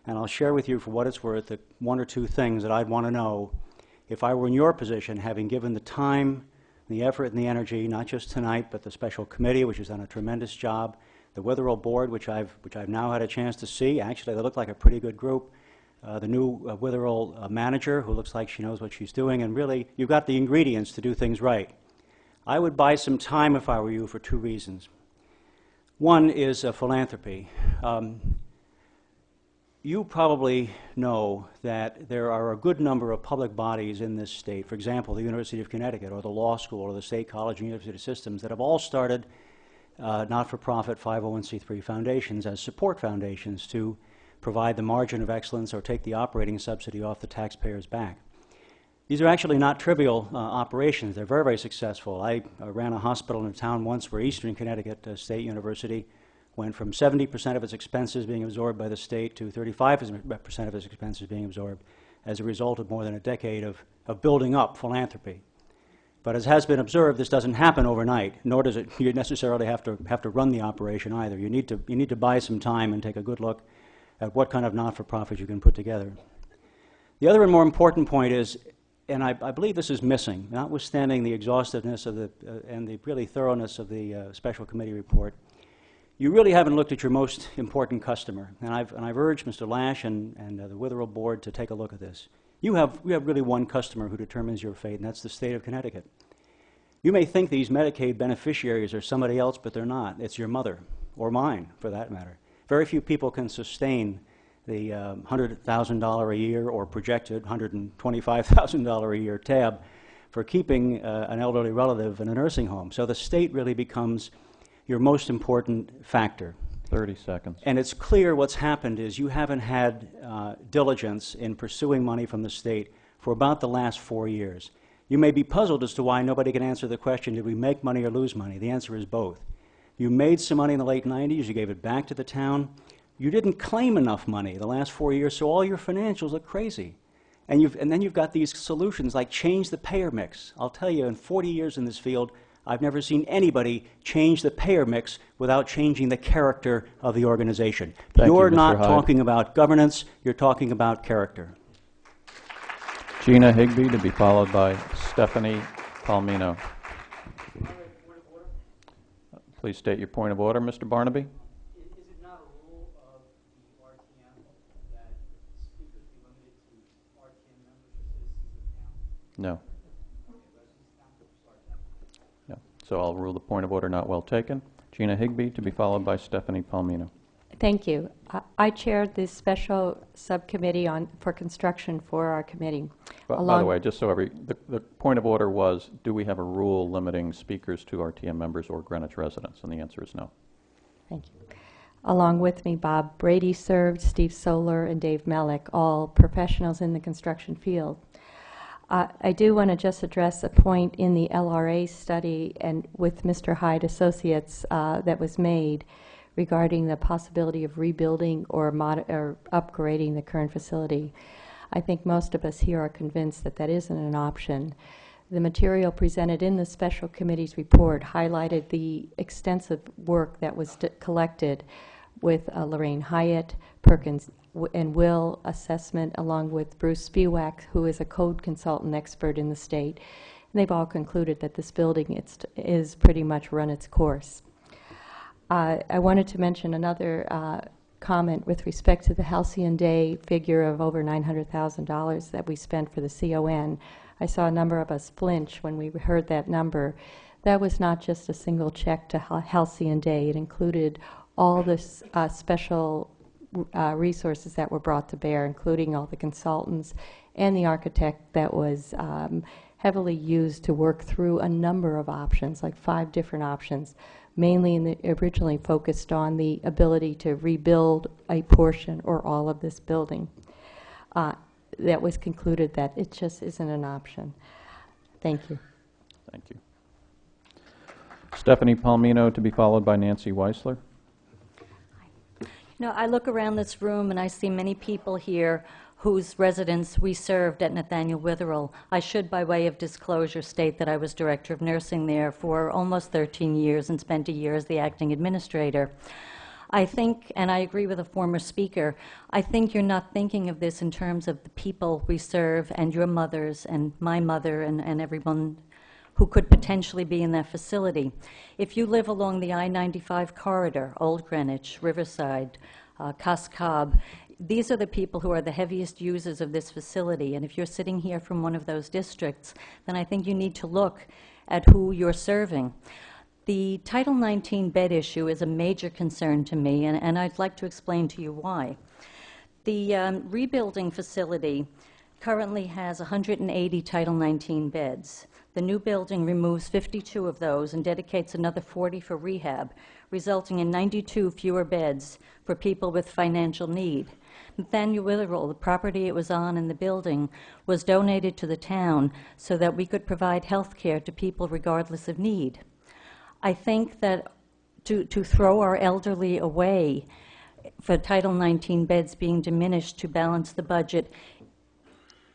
Speaker 16: And I'll share with you, for what it's worth, the one or two things that I'd want to know if I were in your position, having given the time, the effort, and the energy, not just tonight, but the special committee, which has done a tremendous job, the Witherell board, which I've now had a chance to see. Actually, they look like a pretty good group. The new Witherell manager, who looks like she knows what she's doing, and really, you've got the ingredients to do things right. I would buy some time if I were you for two reasons. One is philanthropy. You probably know that there are a good number of public bodies in this state, for example, the University of Connecticut or the law school or the state college and university systems, that have all started not-for-profit 501c3 foundations as support foundations to provide the margin of excellence or take the operating subsidy off the taxpayer's back. These are actually not trivial operations. They're very, very successful. I ran a hospital in a town once where Eastern Connecticut State University went from 70% of its expenses being absorbed by the state to 35% of its expenses being absorbed as a result of more than a decade of building up philanthropy. But as has been observed, this doesn't happen overnight, nor does it you necessarily have to run the operation either. You need to buy some time and take a good look at what kind of not-for-profit you can put together. The other and more important point is, and I believe this is missing, notwithstanding the exhaustiveness of and the really thoroughness of the special committee report, you really haven't looked at your most important customer. And I've urged Mr. Lash and the Witherell board to take a look at this. You have really one customer who determines your fate, and that's the state of Connecticut. You may think these Medicaid beneficiaries are somebody else, but they're not. It's your mother, or mine, for that matter. Very few people can sustain the $100,000 a year or projected $125,000 a year tab for keeping an elderly relative in a nursing home. So the state really becomes your most important factor.
Speaker 1: 30 seconds.
Speaker 16: And it's clear what's happened is you haven't had diligence in pursuing money from the state for about the last 4 years. You may be puzzled as to why nobody can answer the question, did we make money or lose money? The answer is both. You made some money in the late 90s, you gave it back to the town. You didn't claim enough money the last 4 years, so all your financials look crazy. And then you've got these solutions like change the payer mix. I'll tell you, in 40 years in this field, I've never seen anybody change the payer mix without changing the character of the organization. You're not talking about governance, you're talking about character.
Speaker 1: Gina Higbee, to be followed by Stephanie Palmino. Please state your point of order, Mr. Barnaby.
Speaker 9: Is it not a rule of the RTM that speakers be limited to RTM members or citizens of the town?
Speaker 1: No. No. So I'll rule the point of order not well taken. Gina Higbee, to be followed by Stephanie Palmino.
Speaker 18: Thank you. I chaired this special subcommittee for construction for our committee.
Speaker 1: By the way, just so the point of order was, do we have a rule limiting speakers to RTM members or Greenwich residents? And the answer is no.
Speaker 18: Thank you. Along with me, Bob Brady served, Steve Solar, and Dave Mellick, all professionals in the construction field. I do want to just address a point in the LRA study and with Mr. Hyde Associates that was made regarding the possibility of rebuilding or upgrading the current facility. I think most of us here are convinced that that isn't an option. The material presented in the special committee's report highlighted the extensive work that was collected with Lorraine Hyatt, Perkins and Will assessment, along with Bruce Spiewak, who is a code consultant expert in the state. And they've all concluded that this building is pretty much run its course. I wanted to mention another comment with respect to the Halcyon Day figure of over $900,000 that we spent for the CON. I saw a number of us flinch when we heard that number. That was not just a single check to Halcyon Day. It included all the special resources that were brought to bear, including all the consultants and the architect that was heavily used to work through a number of options, like 5 different options, mainly originally focused on the ability to rebuild a portion or all of this building. That was concluded that it just isn't an option. Thank you.
Speaker 1: Thank you. Stephanie Palmino to be followed by Nancy Weisler.
Speaker 2: You know, I look around this room and I see many people here whose residents we served at Nathaniel Witherell. I should, by way of disclosure, state that I was director of nursing there for almost 13 years and spent a year as the acting administrator. I think, and I agree with a former speaker, I think you're not thinking of this in terms of the people we serve and your mothers and my mother and everyone who could potentially be in that facility. If you live along the I-95 corridor, Old Greenwich, Riverside, Cos Cob, these are the people who are the heaviest users of this facility. And if you're sitting here from one of those districts, then I think you need to look at who you're serving. The Title 19 bed issue is a major concern to me, and I'd like to explain to you why. The rebuilding facility currently has 180 Title 19 beds. The new building removes 52 of those and dedicates another 40 for rehab, resulting in 92 fewer beds for people with financial need. Nathaniel Witherell, the property it was on in the building, was donated to the town so that we could provide health care to people regardless of need. I think that to throw our elderly away for Title 19 beds being diminished to balance the budget,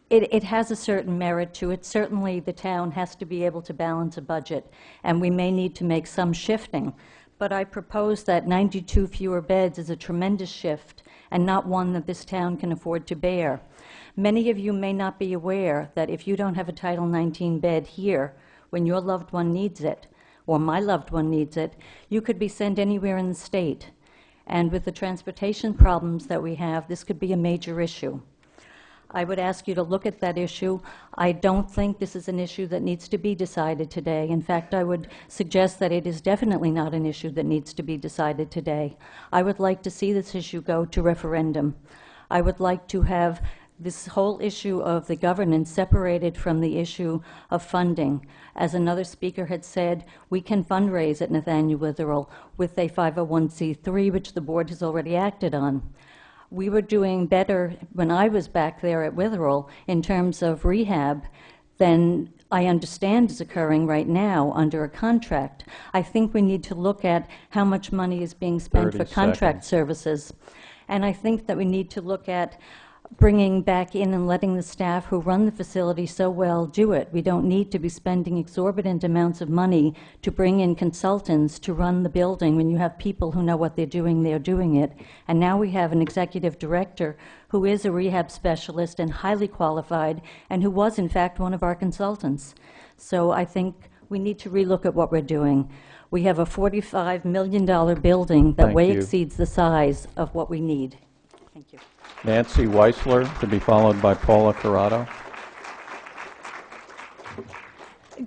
Speaker 2: it has a certain merit to it. Certainly the town has to be able to balance a budget, and we may need to make some shifting. But I propose that 92 fewer beds is a tremendous shift and not one that this town can afford to bear. Many of you may not be aware that if you don't have a Title 19 bed here when your loved one needs it, or my loved one needs it, you could be sent anywhere in the state. And with the transportation problems that we have, this could be a major issue. I would ask you to look at that issue. I don't think this is an issue that needs to be decided today. In fact, I would suggest that it is definitely not an issue that needs to be decided today. I would like to see this issue go to referendum. I would like to have this whole issue of the governance separated from the issue of funding. As another speaker had said, we can fundraise at Nathaniel Witherell with a 501c3, which the board has already acted on. We were doing better when I was back there at Witherell in terms of rehab than I understand is occurring right now under a contract. I think we need to look at how much money is being spent for contract services. And I think that we need to look at bringing back in and letting the staff who run the facility so well do it. We don't need to be spending exorbitant amounts of money to bring in consultants to run the building when you have people who know what they're doing it. And now we have an executive director who is a rehab specialist and highly qualified and who was in fact one of our consultants. So I think we need to relook at what we're doing. We have a $45 million building that way exceeds the size of what we need. Thank you.
Speaker 1: Nancy Weisler to be followed by Paula Corrado.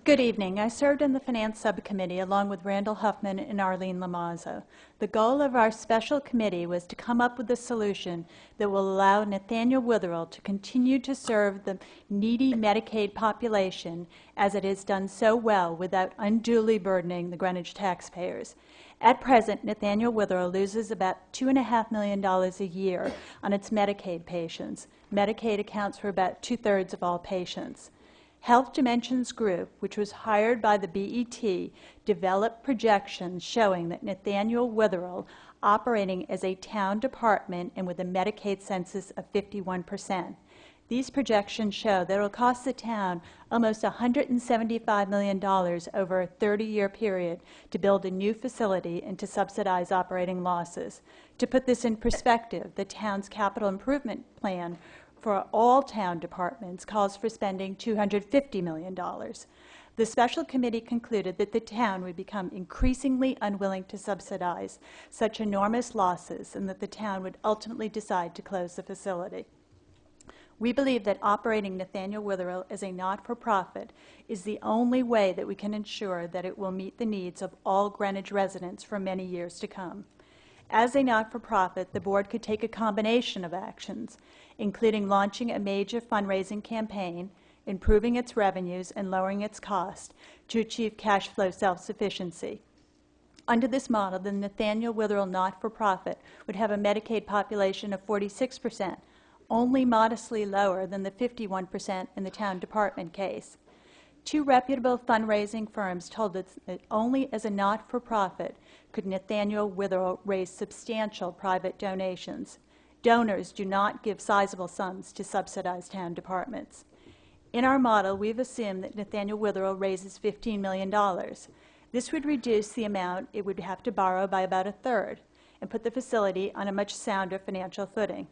Speaker 3: Good evening. I served in the Finance Subcommittee along with Randall Huffman and Arlene Lamazzo. The goal of our special committee was to come up with a solution that will allow Nathaniel Witherell to continue to serve the needy Medicaid population as it has done so well without unduly burdening the Greenwich taxpayers. At present, Nathaniel Witherell loses about $2.5 million a year on its Medicaid patients. Medicaid accounts for about 2/3 of all patients. Health Dimensions Group, which was hired by the BET, developed projections showing that Nathaniel Witherell, operating as a town department and with a Medicaid census of 51%. These projections show that it will cost the town almost $175 million over a 30-year period to build a new facility and to subsidize operating losses. To put this in perspective, the town's capital improvement plan for all town departments calls for spending $250 million. The special committee concluded that the town would become increasingly unwilling to subsidize such enormous losses and that the town would ultimately decide to close the facility. We believe that operating Nathaniel Witherell as a not-for-profit is the only way that we can ensure that it will meet the needs of all Greenwich residents for many years to come. As a not-for-profit, the board could take a combination of actions, including launching a major fundraising campaign, improving its revenues, and lowering its cost to achieve cash flow self-sufficiency. Under this model, the Nathaniel Witherell not-for-profit would have a Medicaid population of 46%, only modestly lower than the 51% in the town department case. 2 reputable fundraising firms told us that only as a not-for-profit could Nathaniel Witherell raise substantial private donations. Donors do not give sizable sums to subsidize town departments. In our model, we've assumed that Nathaniel Witherell raises $15 million. This would reduce the amount it would have to borrow by about a third and put the facility on a much sounder financial footing.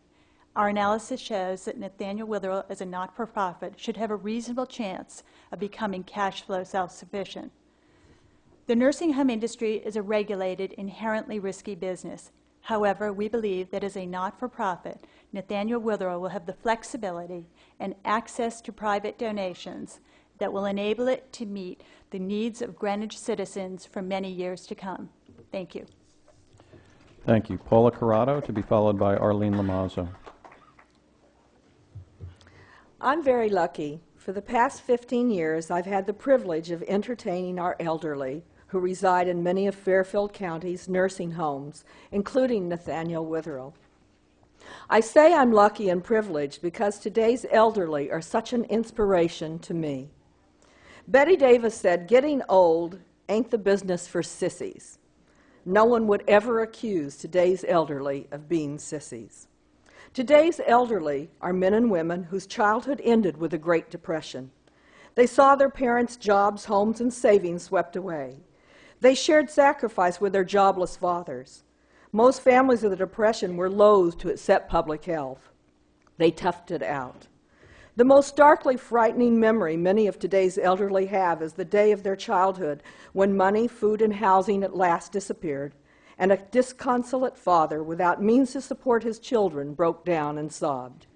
Speaker 3: Our analysis shows that Nathaniel Witherell, as a not-for-profit, should have a reasonable chance of becoming cash flow self-sufficient. The nursing home industry is a regulated, inherently risky business. However, we believe that as a not-for-profit, Nathaniel Witherell will have the flexibility and access to private donations that will enable it to meet the needs of Greenwich citizens for many years to come. Thank you.
Speaker 1: Thank you. Paula Corrado, to be followed by Arlene Lamazzo.
Speaker 11: I'm very lucky. For the past 15 years, I've had the privilege of entertaining our elderly who reside in many of Fairfield County's nursing homes, including Nathaniel Witherell. I say I'm lucky and privileged because today's elderly are such an inspiration to me. Betty Davis said, "Getting old ain't the business for sissies." No one would ever accuse today's elderly of being sissies. Today's elderly are men and women whose childhood ended with the Great Depression. They saw their parents' jobs, homes, and savings swept away. They shared sacrifice with their jobless fathers. Most families of the Depression were loath to accept public health. They toughed it out. The most starkly frightening memory many of today's elderly have is the day of their childhood when money, food, and housing at last disappeared, and a disconsolate father without means to support his children broke down and sobbed.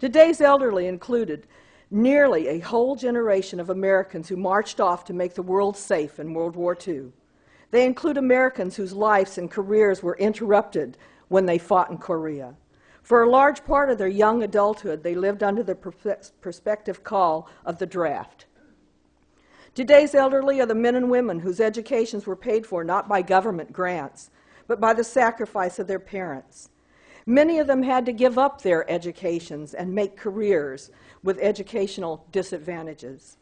Speaker 11: Today's elderly included nearly a whole generation of Americans who marched off to make the world safe in World War II. They include Americans whose lives and careers were interrupted when they fought in Korea. For a large part of their young adulthood, they lived under the prospective call of the draft. Today's elderly are the men and women whose educations were paid for not by government grants, but by the sacrifice of their parents. Many of them had to give up their educations and make careers with educational disadvantages.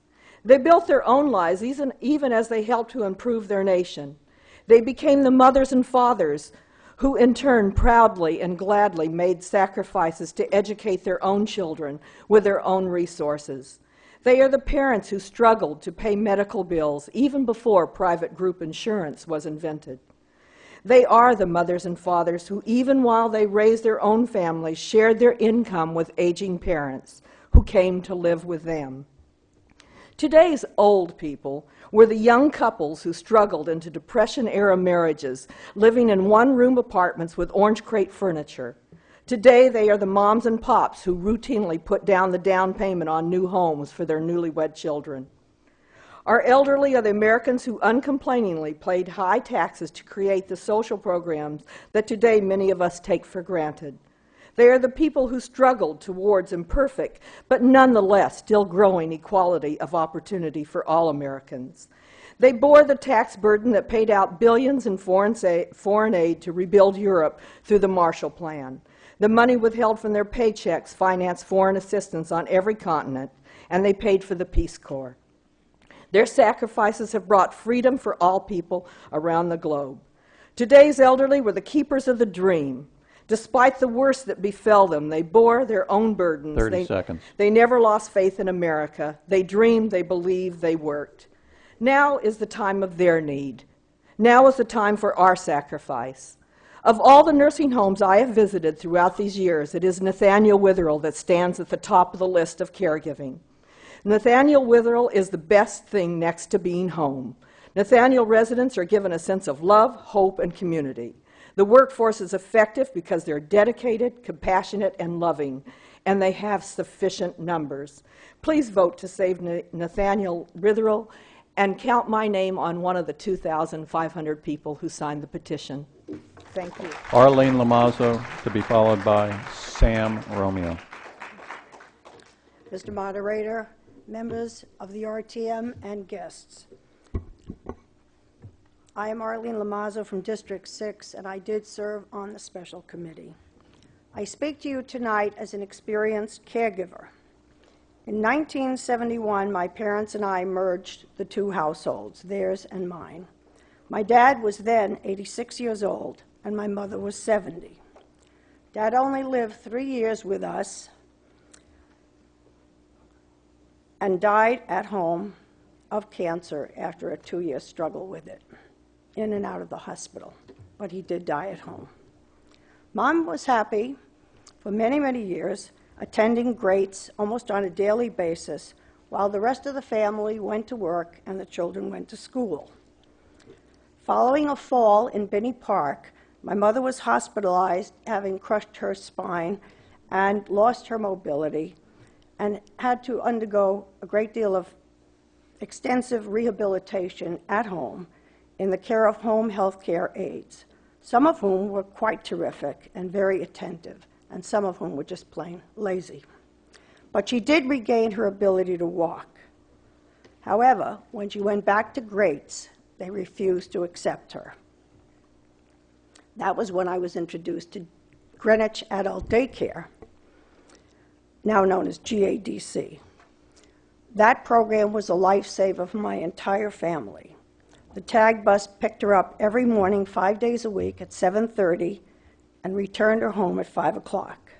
Speaker 11: They built their own lives even as they helped to improve their nation. They became the mothers and fathers who in turn proudly and gladly made sacrifices to educate their own children with their own resources. They are the parents who struggled to pay medical bills even before private group insurance was invented. They are the mothers and fathers who, even while they raised their own families, shared their income with aging parents who came to live with them. Today's old people were the young couples who struggled into Depression-era marriages, living in one-room apartments with orange crate furniture. Today, they are the moms and pops who routinely put down the down payment on new homes for their newlywed children. Our elderly are the Americans who uncomplainingly paid high taxes to create the social programs that today many of us take for granted. They are the people who struggled towards imperfect, but nonetheless still growing equality of opportunity for all Americans. They bore the tax burden that paid out billions in foreign aid to rebuild Europe through the Marshall Plan. The money withheld from their paychecks financed foreign assistance on every continent, and they paid for the Peace Corps. Their sacrifices have brought freedom for all people around the globe. Today's elderly were the keepers of the dream. Despite the worst that befell them, they bore their own burdens.
Speaker 1: 30 seconds.
Speaker 11: They never lost faith in America. They dreamed, they believed, they worked. Now is the time of their need. Now is the time for our sacrifice. Of all the nursing homes I have visited throughout these years, it is Nathaniel Witherell that stands at the top of the list of caregiving. Nathaniel Witherell is the best thing next to being home. Nathaniel residents are given a sense of love, hope, and community. The workforce is effective because they're dedicated, compassionate, and loving, and they have sufficient numbers. Please vote to save Nathaniel Witherell and count my name on one of the 2,500 people who signed the petition. Thank you.
Speaker 1: Arlene Lamazzo, to be followed by Sam Romeo.
Speaker 19: Mr. Moderator, members of the RTM, and guests. I am Arlene Lamazzo from District 6, and I did serve on the special committee. I speak to you tonight as an experienced caregiver. In 1971, my parents and I merged the two households, theirs and mine. My dad was then 86 years old, and my mother was 70. Dad only lived 3 years with us and died at home of cancer after a 2-year struggle with it, in and out of the hospital. But he did die at home. Mom was happy for many, many years, attending Greats almost on a daily basis, while the rest of the family went to work and the children went to school. Following a fall in Binney Park, my mother was hospitalized, having crushed her spine and lost her mobility, and had to undergo a great deal of extensive rehabilitation at home in the care of home health care aides, some of whom were quite terrific and very attentive, and some of whom were just plain lazy. But she did regain her ability to walk. However, when she went back to Greats, they refused to accept her. That was when I was introduced to Greenwich Adult Daycare, now known as GADC. That program was a lifesaver for my entire family. The tag bus picked her up every morning, 5 days a week at 7:30, and returned her home at 5 o'clock.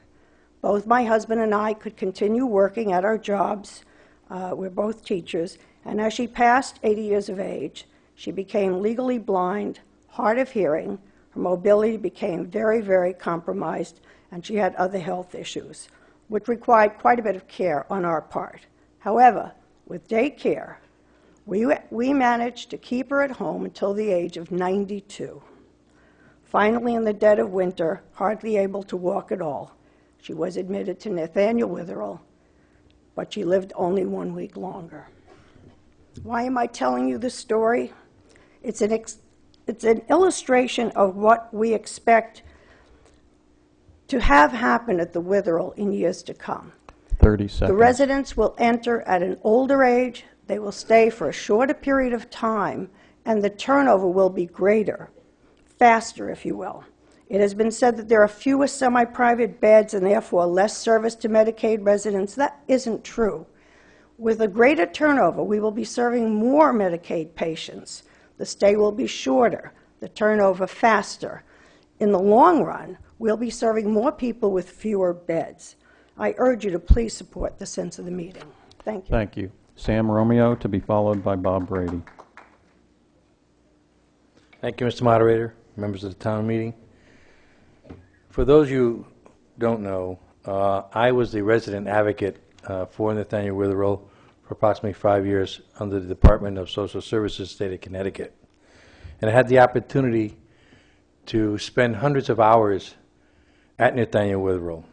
Speaker 19: Both my husband and I could continue working at our jobs. We're both teachers. And as she passed 80 years of age, she became legally blind, hard of hearing. Her mobility became very, very compromised, and she had other health issues, which required quite a bit of care on our part. However, with daycare, we managed to keep her at home until the age of 92. Finally, in the dead of winter, hardly able to walk at all, she was admitted to Nathaniel Witherell, but she lived only 1 week longer. Why am I telling you this story? It's an illustration of what we expect to have happen at the Witherell in years to come.
Speaker 1: 30 seconds.
Speaker 19: The residents will enter at an older age, they will stay for a shorter period of time, and the turnover will be greater, faster, if you will. It has been said that there are fewer semi-private beds and therefore less service to Medicaid residents. That isn't true. With a greater turnover, we will be serving more Medicaid patients. The stay will be shorter, the turnover faster. In the long run, we'll be serving more people with fewer beds. I urge you to please support the sense of the meeting. Thank you.
Speaker 1: Thank you. Sam Romeo, to be followed by Bob Brady.
Speaker 17: Thank you, Mr. Moderator, members of the town meeting. For those you who don't know, I was the resident advocate for Nathaniel Witherell for approximately 5 years under the Department of Social Services, State of Connecticut. And I had the opportunity to spend hundreds of hours at Nathaniel Witherell.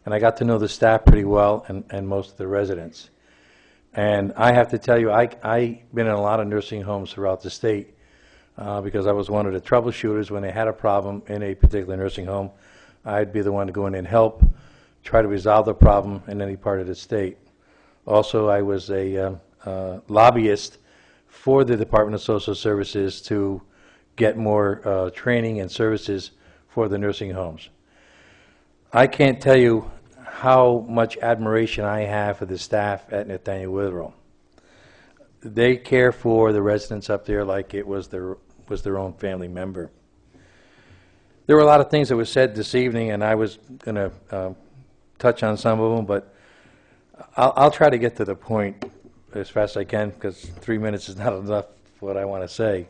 Speaker 17: And I got to know the staff pretty well and most of the residents. And I have to tell you, I've been in a lot of nursing homes throughout the state because I was one of the troubleshooters when they had a problem in a particular nursing home. I'd be the one to go in and help, try to resolve the problem in any part of the state. Also, I was a lobbyist for the Department of Social Services to get more training and services for the nursing homes. I can't tell you how much admiration I have for the staff at Nathaniel Witherell. They care for the residents up there like it was their own family member. There were a lot of things that were said this evening, and I was going to touch on some of them, but I'll try to get to the point as fast as I can because 3 minutes is not enough for what I want to say.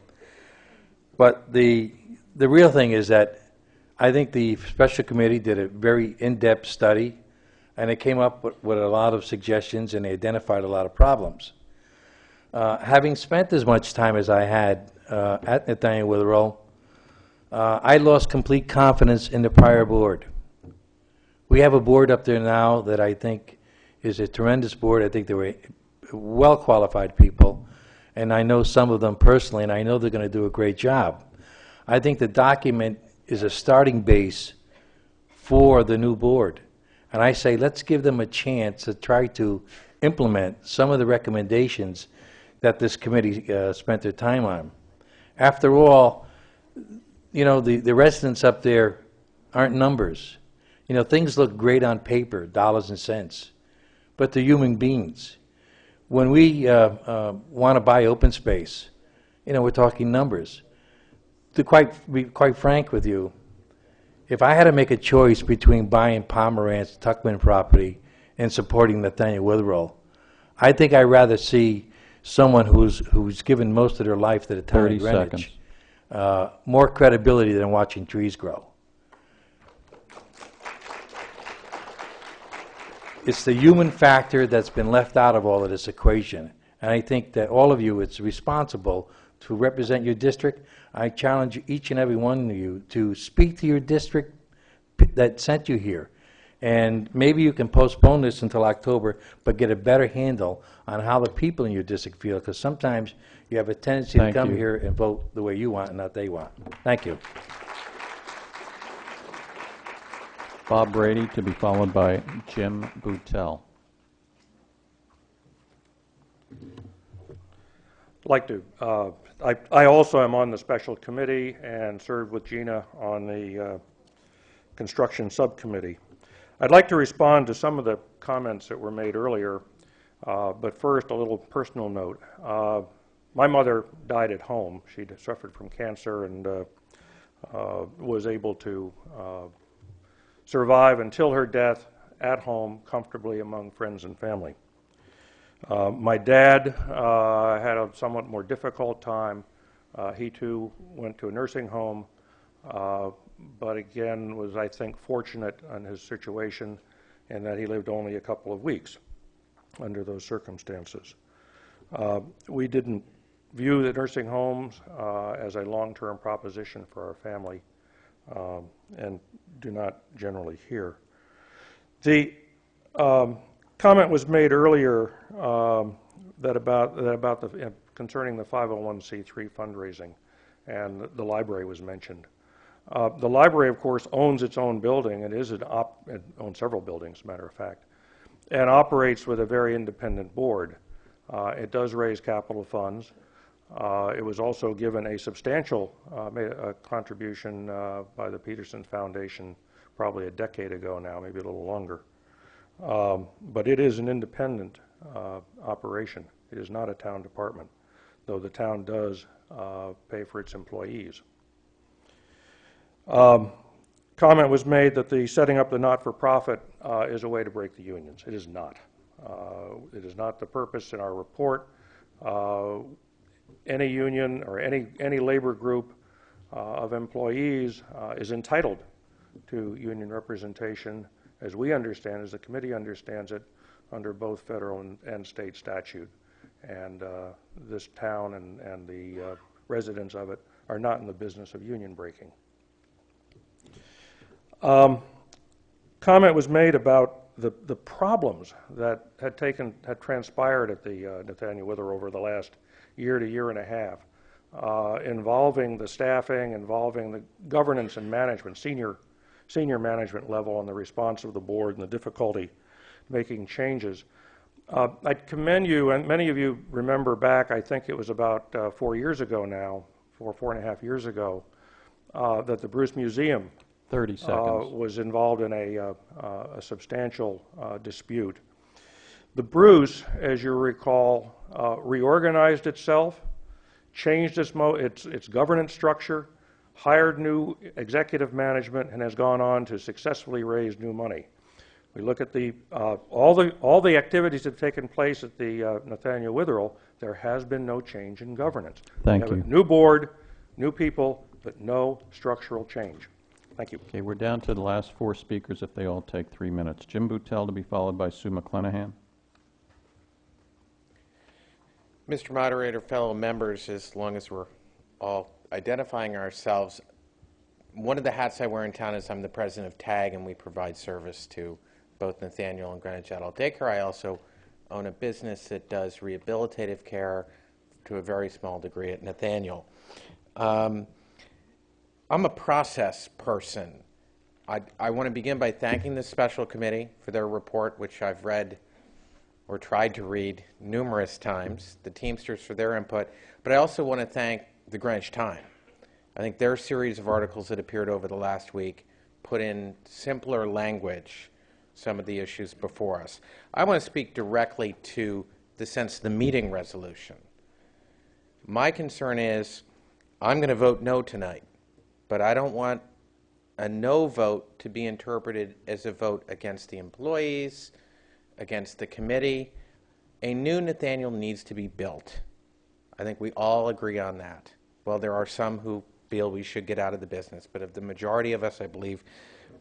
Speaker 17: But the real thing is that I think the special committee did a very in-depth study, and it came up with a lot of suggestions, and they identified a lot of problems. Having spent as much time as I had at Nathaniel Witherell, I lost complete confidence in the prior board. We have a board up there now that I think is a tremendous board. I think they were well-qualified people, and I know some of them personally, and I know they're going to do a great job. I think the document is a starting base for the new board. And I say, let's give them a chance to try to implement some of the recommendations that this committee spent their time on. After all, you know, the residents up there aren't numbers. You know, things look great on paper, dollars and cents. but they're human beings. When we want to buy open space, we're talking numbers. To be quite frank with you, if I had to make a choice between buying Pomerantz Tuckman property and supporting Nathaniel Witherell, I think I'd rather see someone who's given most of their life to the town
Speaker 1: 30
Speaker 17: of Greenwich
Speaker 1: seconds.
Speaker 17: More credibility than watching trees grow. It's the human factor that's been left out of all of this equation. And I think that all of you, it's responsible to represent your district. I challenge each and every one of you to speak to your district that sent you here. And maybe you can postpone this until October, but get a better handle on how the people in your district feel, because sometimes you have a tendency
Speaker 1: Thank
Speaker 17: to come
Speaker 1: you.
Speaker 17: here and vote the way you want and not they want. Thank you.
Speaker 1: Bob Brady, to be followed by Jim Boutel.
Speaker 20: Like to. I also am on the special committee and served with Gina on the construction subcommittee. I'd like to respond to some of the comments that were made earlier, but first a little personal note. My mother died at home. She suffered from cancer and was able to survive until her death at home, comfortably among friends and family. My dad had a somewhat more difficult time. He too went to a nursing home, but again was, I think, fortunate in his situation in that he lived only a couple of weeks under those circumstances. We didn't view the nursing homes as a long-term proposition for our family, and do not generally hear. The comment was made earlier concerning the 501c3 fundraising, and the library was mentioned. The library, of course, owns its own building and it owns several buildings, as a matter of fact, and operates with a very independent board. It does raise capital funds. It was also given a substantial contribution by the Peterson Foundation probably a decade ago now, maybe a little longer. But it is an independent operation. It is not a town department, though the town does pay for its employees. Comment was made that the setting up the not-for-profit is a way to break the unions. It is not. It is not the purpose in our report. Any union or any labor group of employees is entitled to union representation, as we understand, as the committee understands it, under both federal and state statute. And this town and the residents of it are not in the business of union breaking. Comment was made about the problems that had transpired at the Nathaniel Witherell over the last year to year and a half, involving the staffing, involving the governance and management, senior management level, and the response of the board and the difficulty making changes. I'd commend you, and many of you remember back, I think it was about 4 years ago now, 4.5 years ago, that the Bruce Museum
Speaker 1: 30 seconds.
Speaker 20: Was involved in a substantial dispute. The Bruce, as you recall, reorganized itself, changed its governance structure, hired new executive management, and has gone on to successfully raise new money. We look at all the activities that have taken place at the Nathaniel Witherell. There has been no change in governance.
Speaker 1: Thank
Speaker 20: we have
Speaker 1: you.
Speaker 20: A new board, new people, but no structural change. Thank you.
Speaker 1: Okay, we're down to the last 4 speakers if they all take 3 minutes. Jim Boutel to be followed by Sue McClenahan.
Speaker 21: Mr. Moderator, fellow members, as long as we're all identifying ourselves, one of the hats I wear in town is I'm the president of TAG, and we provide service to both Nathaniel and Greenwich Adult Daycare. I also own a business that does rehabilitative care to a very small degree at Nathaniel. I'm a process person. I want to begin by thanking the special committee for their report, which I've read or tried to read numerous times, the Teamsters for their input, but I also want to thank the Greenwich Time. I think their series of articles that appeared over the last week put in simpler language some of the issues before us. I want to speak directly to the sense of the meeting resolution. My concern is I'm going to vote no tonight, but I don't want a no vote to be interpreted as a vote against the employees, against the committee. A new Nathaniel needs to be built. I think we all agree on that. Well, there are some who feel we should get out of the business, but of the majority of us, I believe,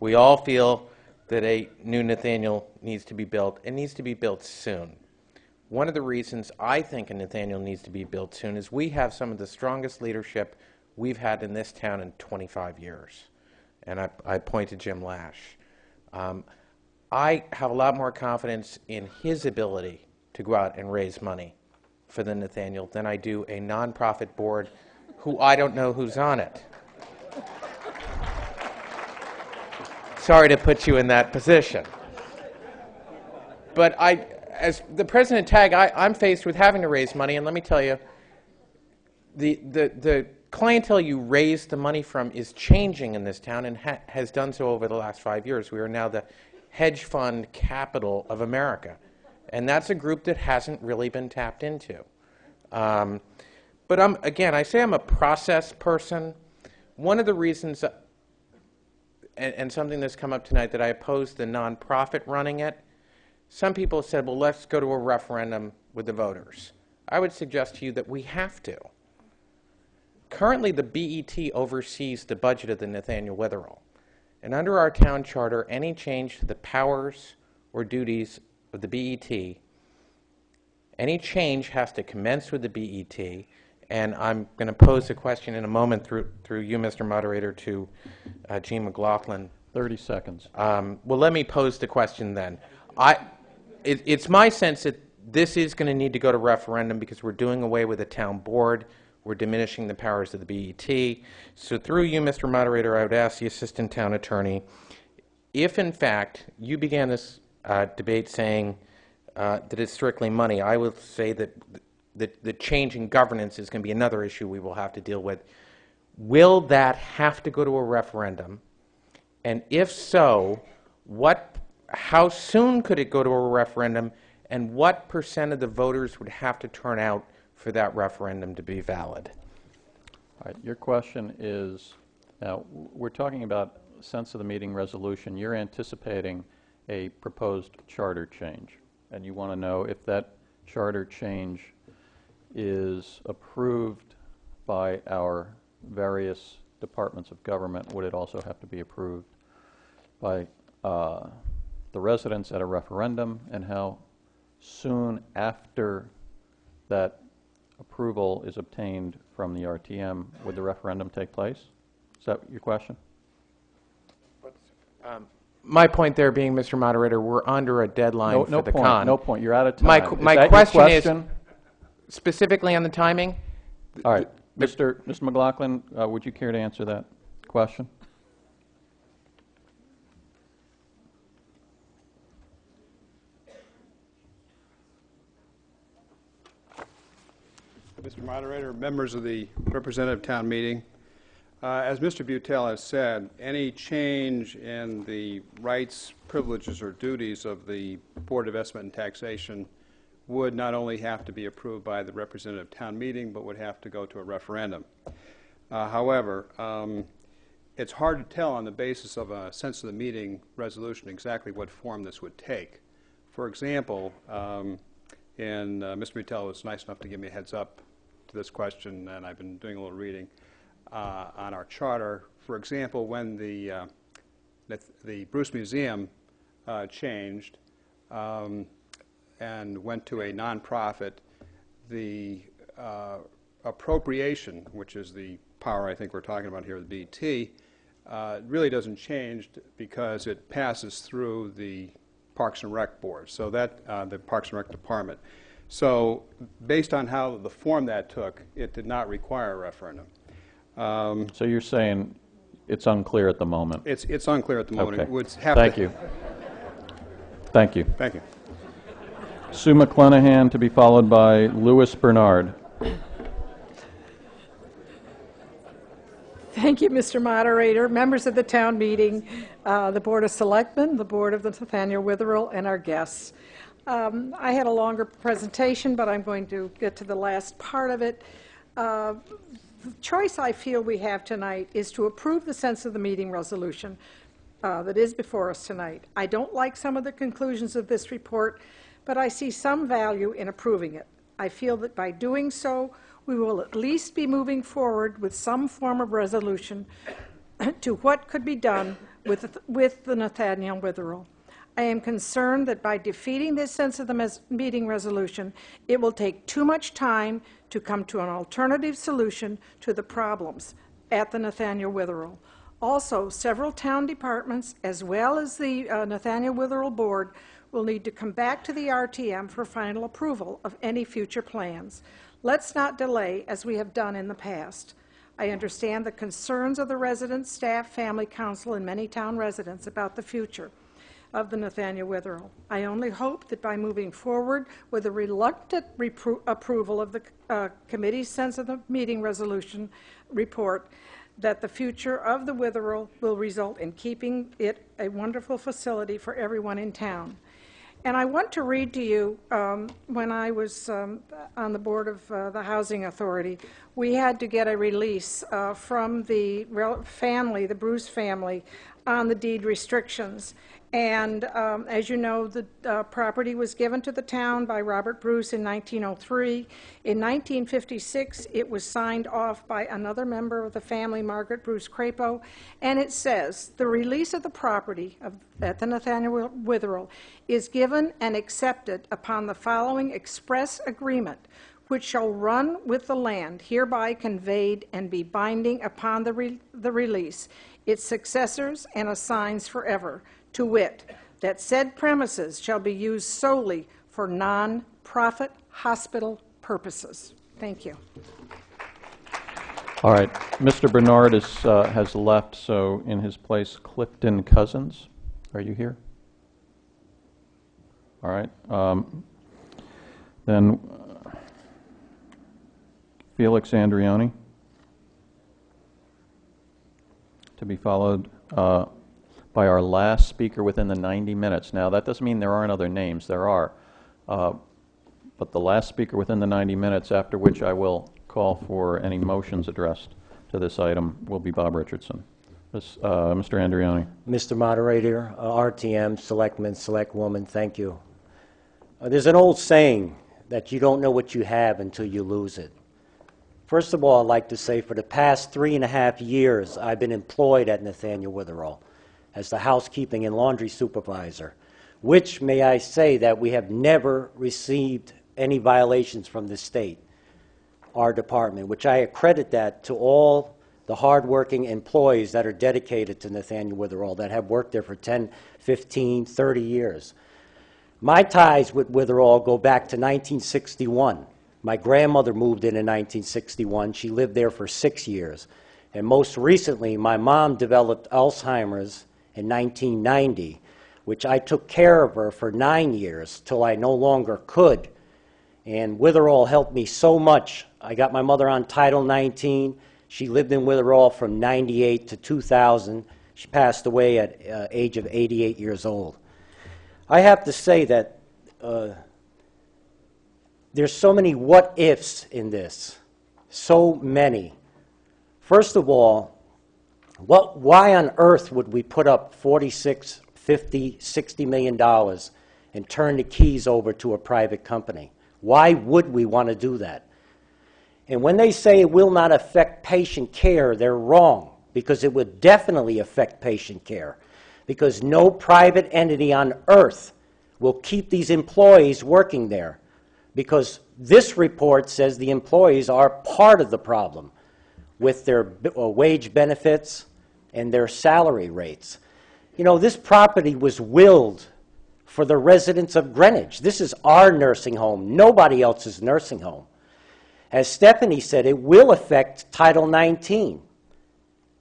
Speaker 21: we all feel that a new Nathaniel needs to be built, and needs to be built soon. One of the reasons I think a Nathaniel needs to be built soon is we have some of the strongest leadership we've had in this town in 25 years. And I point to Jim Lash. I have a lot more confidence in his ability to go out and raise money for the Nathaniel than I do a nonprofit board who I don't know who's on it. Sorry to put you in that position. But as the president of TAG, I'm faced with having to raise money, and let me tell you, the clientele you raise the money from is changing in this town and has done so over the last 5 years. We are now the hedge fund capital of America, and that's a group that hasn't really been tapped into. But again, I say I'm a process person. One of the reasons, and something that's come up tonight, that I oppose the nonprofit running it, some people said, well, let's go to a referendum with the voters. I would suggest to you that we have to. Currently, the BET oversees the budget of the Nathaniel Witherell. And under our town charter, any change to the powers or duties of the BET, any change has to commence with the BET. And I'm going to pose a question in a moment through you, Mr. Moderator, to Gene McLaughlin.
Speaker 1: 30 seconds.
Speaker 21: Well, let me pose the question then. It's my sense that this is going to need to go to referendum because we're doing away with a town board. We're diminishing the powers of the BET. So through you, Mr. Moderator, I would ask the Assistant Town Attorney, if in fact you began this debate saying that it's strictly money, I would say that the change in governance is going to be another issue we will have to deal with. Will that have to go to a referendum? And if so, how soon could it go to a referendum, and what % of the voters would have to turn out for that referendum to be valid?
Speaker 1: All right, your question is, now we're talking about sense of the meeting resolution. You're anticipating a proposed charter change, and you want to know if that charter change is approved by our various departments of government. Would it also have to be approved by the residents at a referendum, and how soon after that approval is obtained from the RTM would the referendum take place? Is that your question?
Speaker 21: My point there being, Mr. Moderator, we're under a deadline for the con.
Speaker 1: No point. You're out of time.
Speaker 21: My question is specifically on the timing.
Speaker 1: All right, Mr. McLaughlin, would you care to answer that question?
Speaker 4: Mr. Moderator, members of the representative town meeting, as Mr. Butel has said, any change in the rights, privileges, or duties of the Board of Investment and Taxation would not only have to be approved by the representative town meeting, but would have to go to a referendum. However, it's hard to tell on the basis of a sense of the meeting resolution exactly what form this would take. For example, and Mr. Butel was nice enough to give me a heads up to this question, and I've been doing a little reading on our charter. For example, when the Bruce Museum changed and went to a nonprofit, the appropriation, which is the power I think we're talking about here with BT, really doesn't change because it passes through the Parks and Rec Board, so that the Parks and Rec Department. So based on how the form that took, it did not require a referendum.
Speaker 1: So you're saying it's unclear at the moment?
Speaker 4: It's unclear at the moment.
Speaker 1: Okay.
Speaker 4: It would have
Speaker 1: Thank you. Thank you.
Speaker 4: Thank you.
Speaker 1: Sue McClenahan to be followed by Louis Bernard.
Speaker 5: Thank you, Mr. Moderator, members of the town meeting, the Board of Selectmen, the Board of the Nathaniel Witherell, and our guests. I had a longer presentation, but I'm going to get to the last part of it. The choice I feel we have tonight is to approve the sense of the meeting resolution that is before us tonight. I don't like some of the conclusions of this report, but I see some value in approving it. I feel that by doing so, we will at least be moving forward with some form of resolution to what could be done with the Nathaniel Witherell. I am concerned that by defeating this sense of the meeting resolution, it will take too much time to come to an alternative solution to the problems at the Nathaniel Witherell. Also, several town departments, as well as the Nathaniel Witherell Board, will need to come back to the RTM for final approval of any future plans. Let's not delay as we have done in the past. I understand the concerns of the residents, staff, family, council, and many town residents about the future of the Nathaniel Witherell. I only hope that by moving forward with a reluctant approval of the committee's sense of the meeting resolution report, that the future of the Witherell will result in keeping it a wonderful facility for everyone in town. And I want to read to you, when I was on the board of the Housing Authority, we had to get a release from the family, the Bruce family, on the deed restrictions. And as you know, the property was given to the town by Robert Bruce in 1903. In 1956, it was signed off by another member of the family, Margaret Bruce Crapo, and it says, the release of the property at the Nathaniel Witherell is given and accepted upon the following express agreement, which shall run with the land hereby conveyed and be binding upon the release, its successors and assigns forever, to wit, that said premises shall be used solely for non-profit hospital purposes. Thank you.
Speaker 1: All right. Mr. Bernard has left, so in his place, Clifton Cousins. Are you here? All right. Then Felix Andrioni, to be followed by our last speaker within the 90 minutes. Now, that doesn't mean there aren't other names. There are. But the last speaker within the 90 minutes, after which I will call for any motions addressed to this item, will be Bob Richardson. Mr. Andrioni.
Speaker 7: Mr. Moderator, RTM, Selectman, Selectwoman, thank you. There's an old saying that you don't know what you have until you lose it. First of all, I'd like to say for the past 3.5 years, I've been employed at Nathaniel Witherell as the housekeeping and laundry supervisor, which, may I say, that we have never received any violations from the state, our department, which I accredit that to all the hardworking employees that are dedicated to Nathaniel Witherell, that have worked there for 10, 15, 30 years. My ties with Witherell go back to 1961. My grandmother moved in 1961. She lived there for 6 years. And most recently, my mom developed Alzheimer's in 1990, which I took care of her for 9 years till I no longer could. And Witherell helped me so much. I got my mother on Title 19. She lived in Witherell from 98 to 2000. She passed away at age of 88 years old. I have to say that there's so many what-ifs in this, so many. First of all, why on earth would we put up $46, $50, $60 million and turn the keys over to a private company? Why would we want to do that? And when they say it will not affect patient care, they're wrong, because it would definitely affect patient care, because no private entity on earth will keep these employees working there, because this report says the employees are part of the problem with their wage benefits and their salary rates. You know, this property was willed for the residents of Greenwich. This is our nursing home, nobody else's nursing home. As Stephanie said, it will affect Title 19,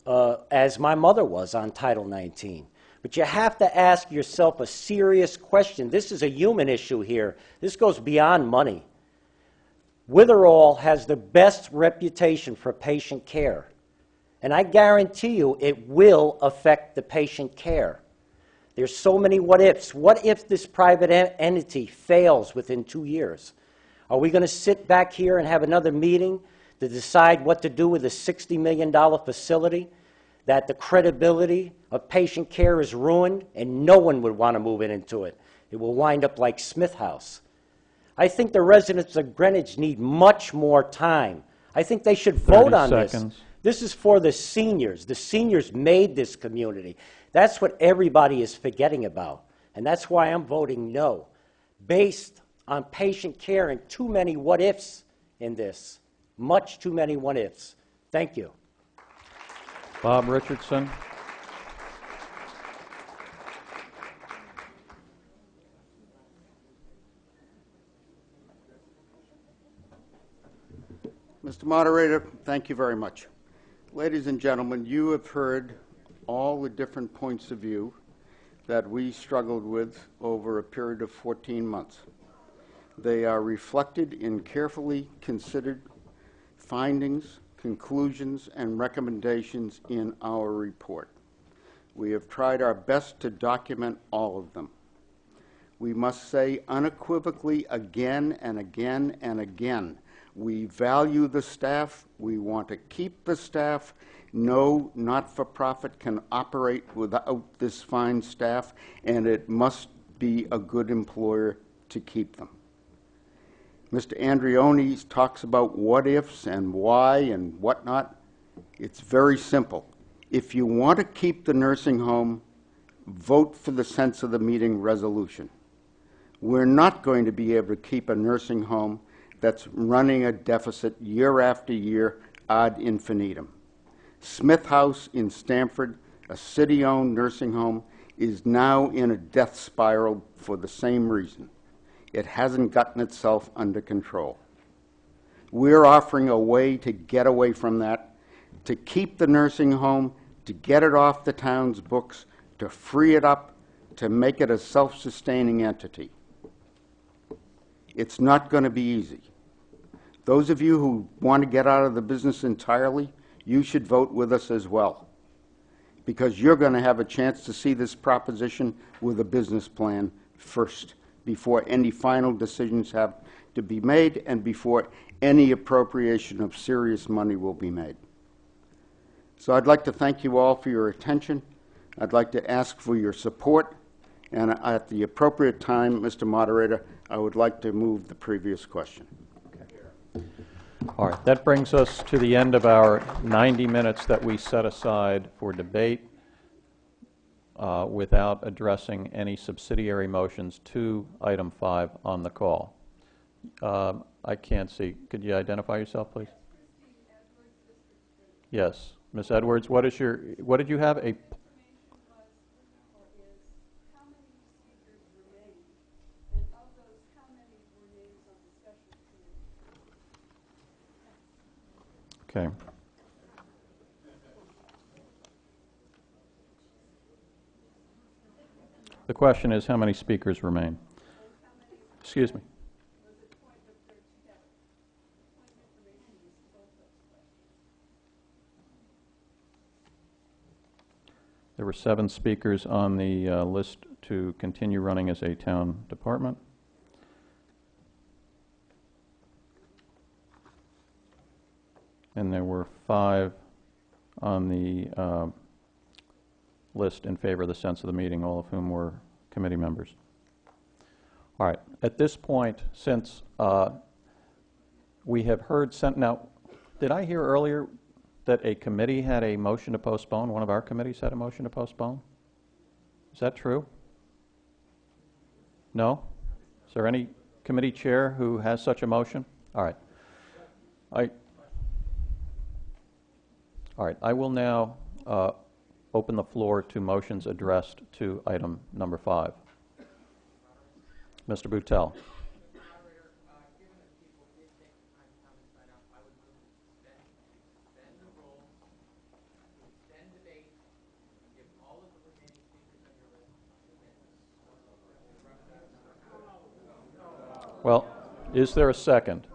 Speaker 7: as my mother was on Title 19. But you have to ask yourself a serious question. This is a human issue here. This goes beyond money. Witherell has the best reputation for patient care. And I guarantee you it will affect the patient care. There's so many what ifs. What if this private entity fails within 2 years? Are we going to sit back here and have another meeting to decide what to do with a $60 million facility that the credibility of patient care is ruined and no one would want to move into it? It will wind up like Smith House. I think the residents of Greenwich need much more time. I think they should vote on this. This is for the seniors. The seniors made this community. That's what everybody is forgetting about. And that's why I'm voting no, based on patient care and too many what-ifs in this. Much too many what-ifs. Thank you.
Speaker 1: Bob Richardson.
Speaker 10: Mr. Moderator, thank you very much. Ladies and gentlemen, you have heard all the different points of view that we struggled with over a period of 14 months. They are reflected in carefully considered findings, conclusions, and recommendations in our report. We have tried our best to document all of them. We must say unequivocally again and again and again, we value the staff, we want to keep the staff. No not-for-profit can operate without this fine staff, and it must be a good employer to keep them. Mr. Andreoni talks about what-ifs and why and whatnot. It's very simple. If you want to keep the nursing home, vote for the sense of the meeting resolution. We're not going to be able to keep a nursing home that's running a deficit year after year ad infinitum. Smith House in Stamford, a city-owned nursing home, is now in a death spiral for the same reason. It hasn't gotten itself under control. We're offering a way to get away from that, to keep the nursing home, to get it off the town's books, to free it up, to make it a self-sustaining entity. It's not going to be easy. Those of you who want to get out of the business entirely, you should vote with us as well, because you're going to have a chance to see this proposition with a business plan first, before any final decisions have to be made and before any appropriation of serious money will be made. So I'd like to thank you all for your attention. I'd like to ask for your support, and at the appropriate time, Mr. Moderator, I would like to move the previous question.
Speaker 1: All right, that brings us to the end of our 90 minutes that we set aside for debate without addressing any subsidiary motions to item 5 on the call. I can't see. Could you identify yourself, please? Yes. Ms. Edwards, what did you have? Okay. The question is, how many speakers remain? Excuse me. There were 7 speakers on the list to continue running as a town department. And there were 5 on the list in favor of the sense of the meeting, all of whom were committee members. All right. At this point, since we have heard, now, did I hear earlier that a committee had a motion to postpone? One of our committees had a motion to postpone? Is that true? No? Is there any committee chair who has such a motion? All right. All right. I will now open the floor to motions addressed to item number 5. Mr. Boutel. Well, is there a second?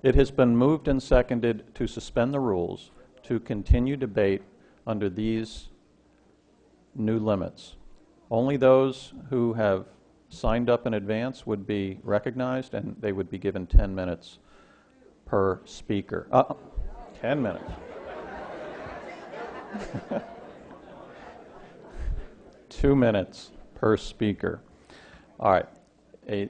Speaker 1: It has been moved and seconded to suspend the rules, to continue debate under these new limits. Only those who have signed up in advance would be recognized, and they would be given 10 minutes per speaker. 10 minutes. Two minutes per speaker. All right.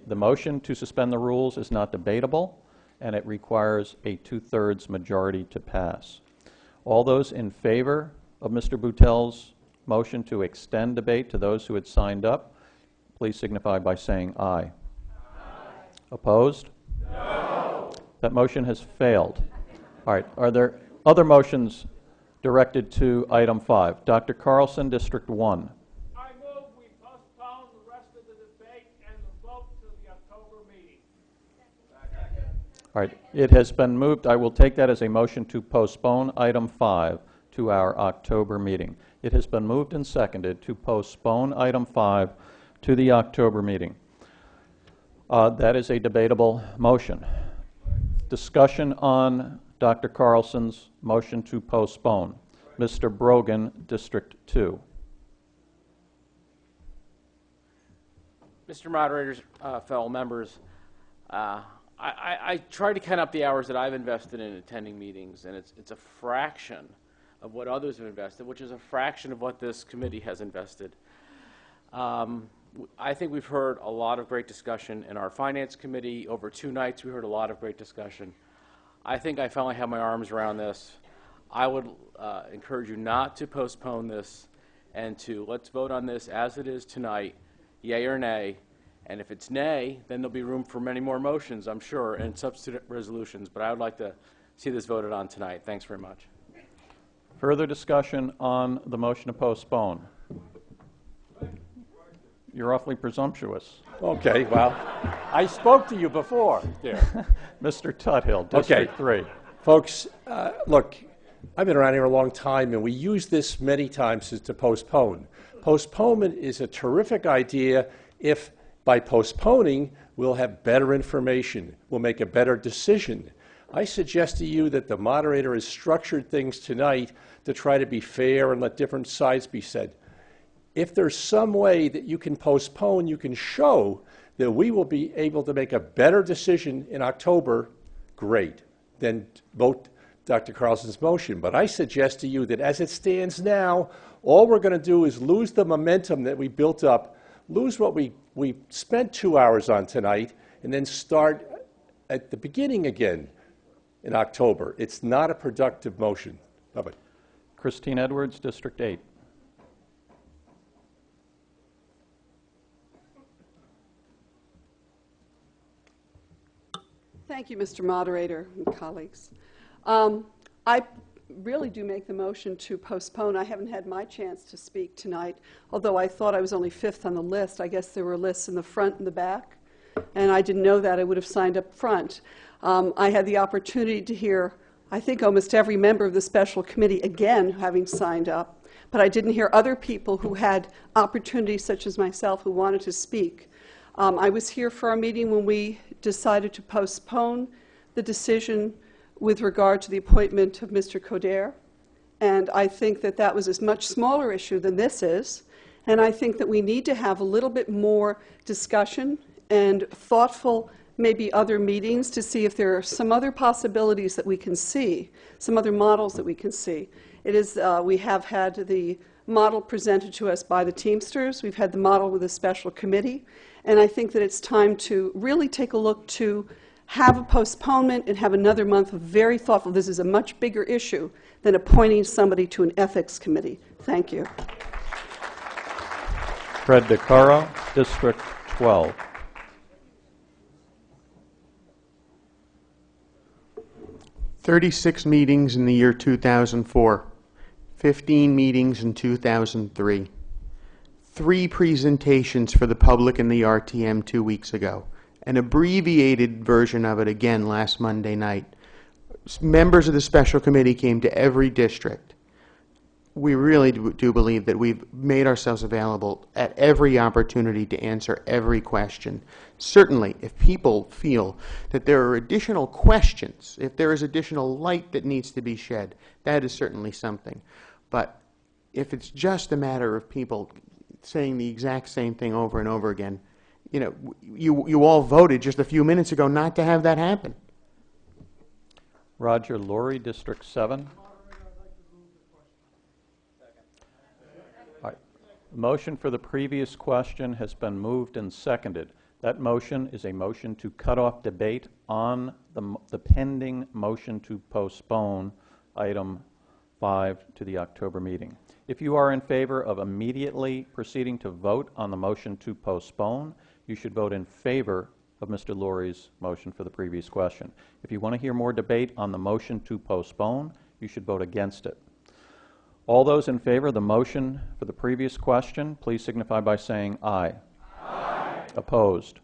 Speaker 1: The motion to suspend the rules is not debatable, and it requires a 2/3 majority to pass. All those in favor of Mr. Boutel's motion to extend debate to those who had signed up, please signify by saying aye. Opposed? No. That motion has failed. All right. Are there other motions directed to item 5? Dr. Carlson, District 1.
Speaker 22: I move we postpone the rest of the debate and the vote to the October meeting.
Speaker 1: All right. It has been moved. I will take that as a motion to postpone item 5 to our October meeting. It has been moved and seconded to postpone item 5 to the October meeting. That is a debatable motion. Discussion on Dr. Carlson's motion to postpone. Mr. Brogan, District 2.
Speaker 6: Mr. Moderators, fellow members, I try to count up the hours that I've invested in attending meetings, and it's a fraction of what others have invested, which is a fraction of what this committee has invested. I think we've heard a lot of great discussion in our Finance Committee. Over 2 nights, we heard a lot of great discussion. I think I finally have my arms around this. I would encourage you not to postpone this and to let's vote on this as it is tonight, yay or nay. And if it's nay, then there'll be room for many more motions, I'm sure, and substitute resolutions. But I would like to see this voted on tonight. Thanks very much.
Speaker 1: Further discussion on the motion to postpone? You're awfully presumptuous.
Speaker 8: Okay, well, I spoke to you before, dear.
Speaker 1: Mr. Tuthill, District 3.
Speaker 8: Folks, look, I've been around here a long time, and we use this many times to postpone. Postponement is a terrific idea if by postponing we'll have better information, we'll make a better decision. I suggest to you that the moderator has structured things tonight to try to be fair and let different sides be said. If there's some way that you can postpone, you can show that we will be able to make a better decision in October, great. Then vote Dr. Carlson's motion. But I suggest to you that as it stands now, all we're going to do is lose the momentum that we built up, lose what we spent 2 hours on tonight, and then start at the beginning again in October. It's not a productive motion. Bye-bye.
Speaker 1: Christine Edwards, District 8.
Speaker 23: Thank you, Mr. Moderator and colleagues. I really do make the motion to postpone. I haven't had my chance to speak tonight, although I thought I was only 5th on the list. I guess there were lists in the front and the back, and I didn't know that. I would have signed up front. I had the opportunity to hear, I think, almost every member of the special committee, again, having signed up, but I didn't hear other people who had opportunities, such as myself, who wanted to speak. I was here for our meeting when we decided to postpone the decision with regard to the appointment of Mr. Coderre, and I think that that was a much smaller issue than this is, and I think that we need to have a little bit more discussion and thoughtful, maybe other meetings to see if there are some other possibilities that we can see, some other models that we can see. It is, we have had the model presented to us by the Teamsters. We've had the model with a special committee. And I think that it's time to really take a look to have a postponement and have another month of very thoughtful. This is a much bigger issue than appointing somebody to an ethics committee. Thank you.
Speaker 1: Fred DeCaro, District 12.
Speaker 24: "36 meetings in the year 2004, 15 meetings in 2003, 3 presentations for the public in the RTM 2 weeks ago, an abbreviated version of it again last Monday night. Members of the special committee came to every district. we really do believe that we've made ourselves available at every opportunity to answer every question. Certainly, if people feel that there are additional questions, if there is additional light that needs to be shed, that is certainly something. But if it's just a matter of people saying the exact same thing over and over again, you know, you all voted just a few minutes ago not to have that happen.
Speaker 1: Roger Laurie, District 7. All right. The motion for the previous question has been moved and seconded. That motion is a motion to cut off debate on the pending motion to postpone item 5 to the October meeting. If you are in favor of immediately proceeding to vote on the motion to postpone, you should vote in favor of Mr. Laurie's motion for the previous question. If you want to hear more debate on the motion to postpone, you should vote against it. All those in favor of the motion for the previous question, please signify by saying aye. Aye. Opposed?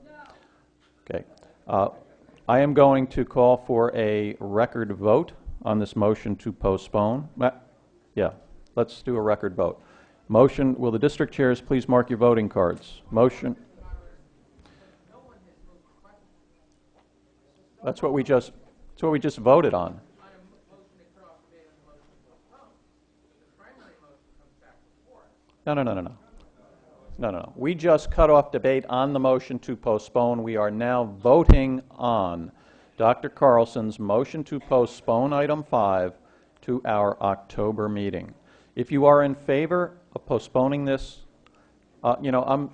Speaker 1: No. Okay. I am going to call for a record vote on this motion to postpone. Yeah, let's do a record vote. Motion, will the district chairs please mark your voting cards? Motion. That's what we just voted on. No. We just cut off debate on the motion to postpone. We are now voting on Dr. Carlson's motion to postpone item 5 to our October meeting. If you are in favor of postponing this, I'm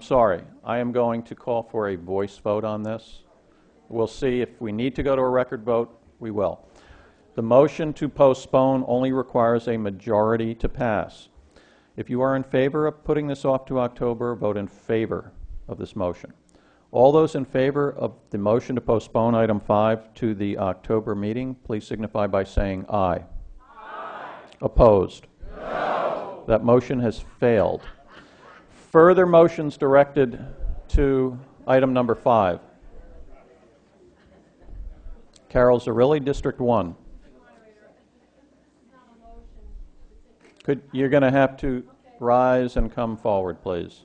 Speaker 1: sorry. I am going to call for a voice vote on this. We'll see if we need to go to a record vote, we will. The motion to postpone only requires a majority to pass. If you are in favor of putting this off to October, vote in favor of this motion. All those in favor of the motion to postpone item 5 to the October meeting, please signify by saying aye. Aye. Opposed? No. That motion has failed. Further motions directed to item number 5. Carol Zarilli, District 1. You're going to have to rise and come forward, please.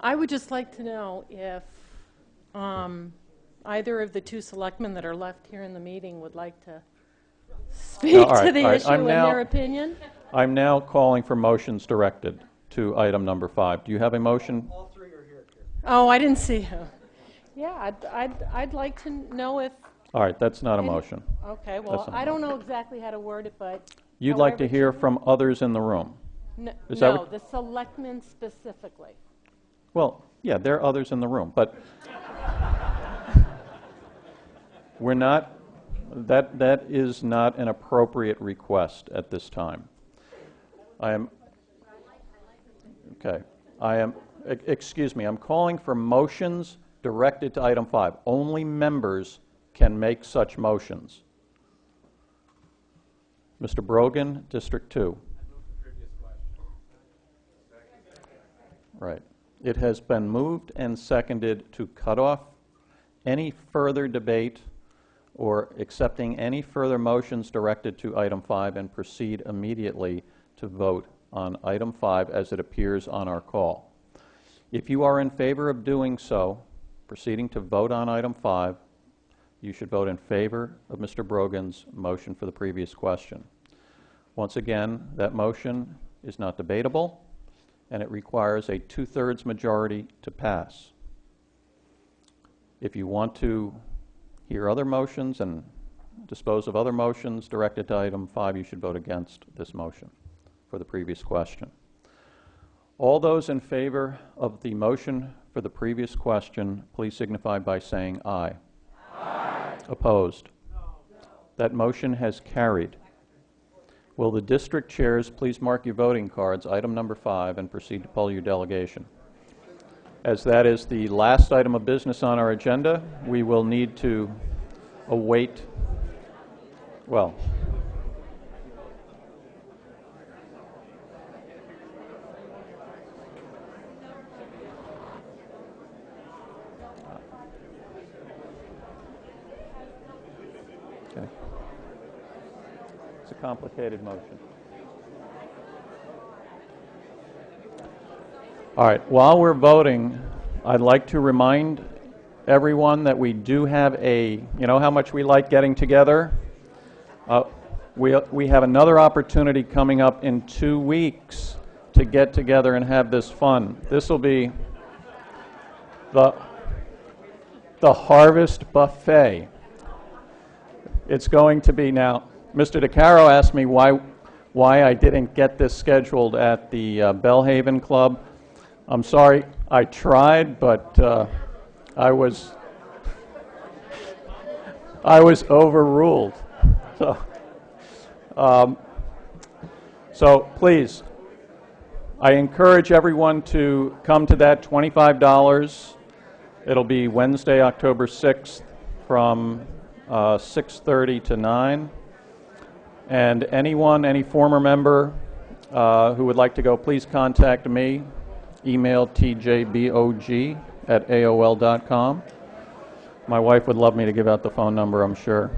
Speaker 12: I would just like to know if either of the two selectmen that are left here in the meeting would like to speak to the issue in their opinion.
Speaker 1: I'm now calling for motions directed to item number 5. Do you have a motion?
Speaker 12: All three are here. Oh, I didn't see him. Yeah, I'd like to know if...
Speaker 1: All right, that's not a motion.
Speaker 12: Okay, well, I don't know exactly how to word it, but...
Speaker 1: You'd like to hear from others in the room?
Speaker 12: No, the selectmen specifically.
Speaker 1: Well, yeah, there are others in the room, but we're not... That is not an appropriate request at this time. Excuse me, I'm calling for motions directed to item 5. Only members can make such motions. Mr. Brogan, District 2. Right. It has been moved and seconded to cut off any further debate or accepting any further motions directed to item 5 and proceed immediately to vote on item 5 as it appears on our call. If you are in favor of doing so, proceeding to vote on item 5, you should vote in favor of Mr. Brogan's motion for the previous question. Once again, that motion is not debatable, and it requires a 2/3 majority to pass. If you want to hear other motions and dispose of other motions directed to item 5, you should vote against this motion for the previous question. All those in favor of the motion for the previous question, please signify by saying aye. Aye. Opposed? No. That motion has carried. Will the district chairs please mark your voting cards, item number 5, and proceed to poll your delegation. As that is the last item of business on our agenda, we will need to await, well, It's a complicated motion. All right, while we're voting, I'd like to remind everyone that we do have you know how much we like getting together? We have another opportunity coming up in 2 weeks to get together and have this fun. This will be the Harvest Buffet. It's going to be now. Mr. DeCaro asked me why I didn't get this scheduled at the Bellhaven Club. I'm sorry, I tried, but I was overruled. So please, I encourage everyone to come to that. $25. It'll be Wednesday, October 6th, from 6:30 to 9. And any former member who would like to go, please contact me. Email tjbog@aol.com. My wife would love me to give out the phone number, I'm sure.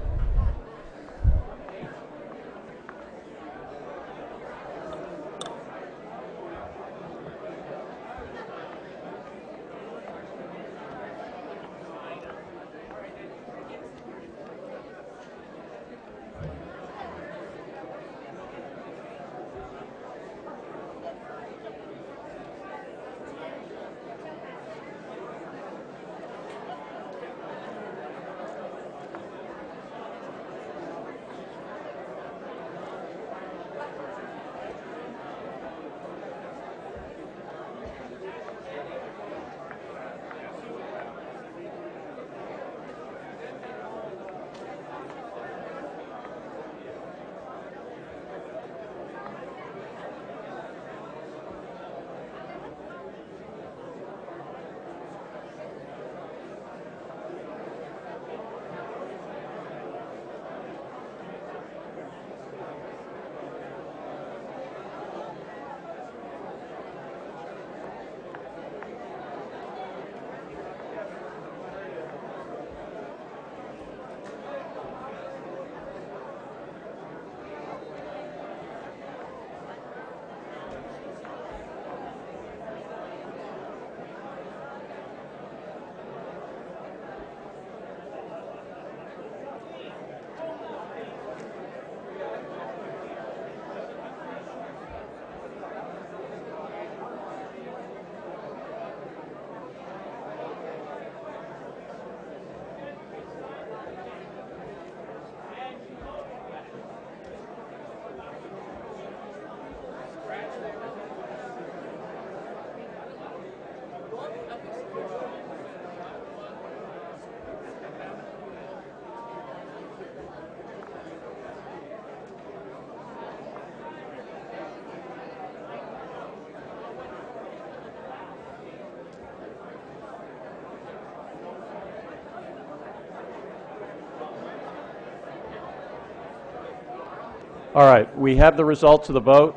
Speaker 1: All right, we have the results of the vote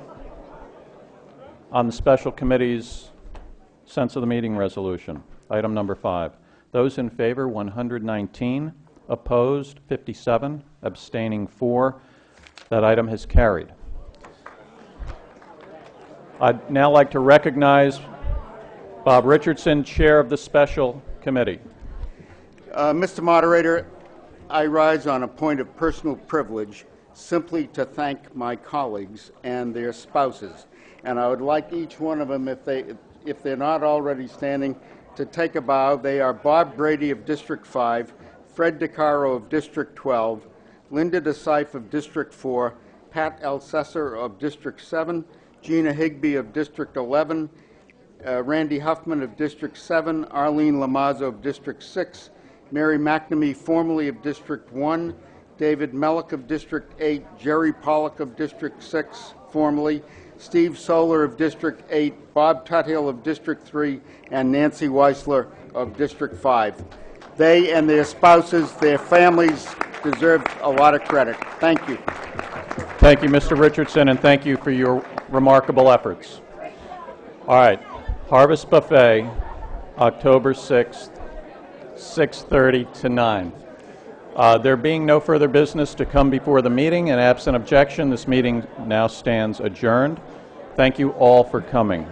Speaker 1: on the special committee's sense of the meeting resolution. Item number 5. Those in favor, 119. Opposed, 57. Abstaining, 4. That item has carried. I'd now like to recognize Bob Richardson, Chair of the Special Committee.
Speaker 10: Mr. Moderator, I rise on a point of personal privilege simply to thank my colleagues and their spouses. And I would like each one of them, if they're not already standing, to take a bow. They are Bob Brady of District 5, Fred DeCaro of District 12, Linda DeSife of District 4, Pat Elsesser of District 7, Gina Higbee of District 11, Randy Huffman of District 7, Arlene Lamazzo of District 6, Mary McNamee, formerly of District 1, David Mellick of District 8, Jerry Pollock of District 6, formerly, Steve Solar of District 8, Bob Tuthill of District 3, and Nancy Weisler of District 5. They and their spouses, their families, deserve a lot of credit. Thank you.
Speaker 1: Thank you, Mr. Richardson, and thank you for your remarkable efforts. All right, Harvest Buffet, October 6th, 6:30 to 9. There being no further business to come before the meeting, and absent objection, this meeting now stands adjourned. Thank you all for coming.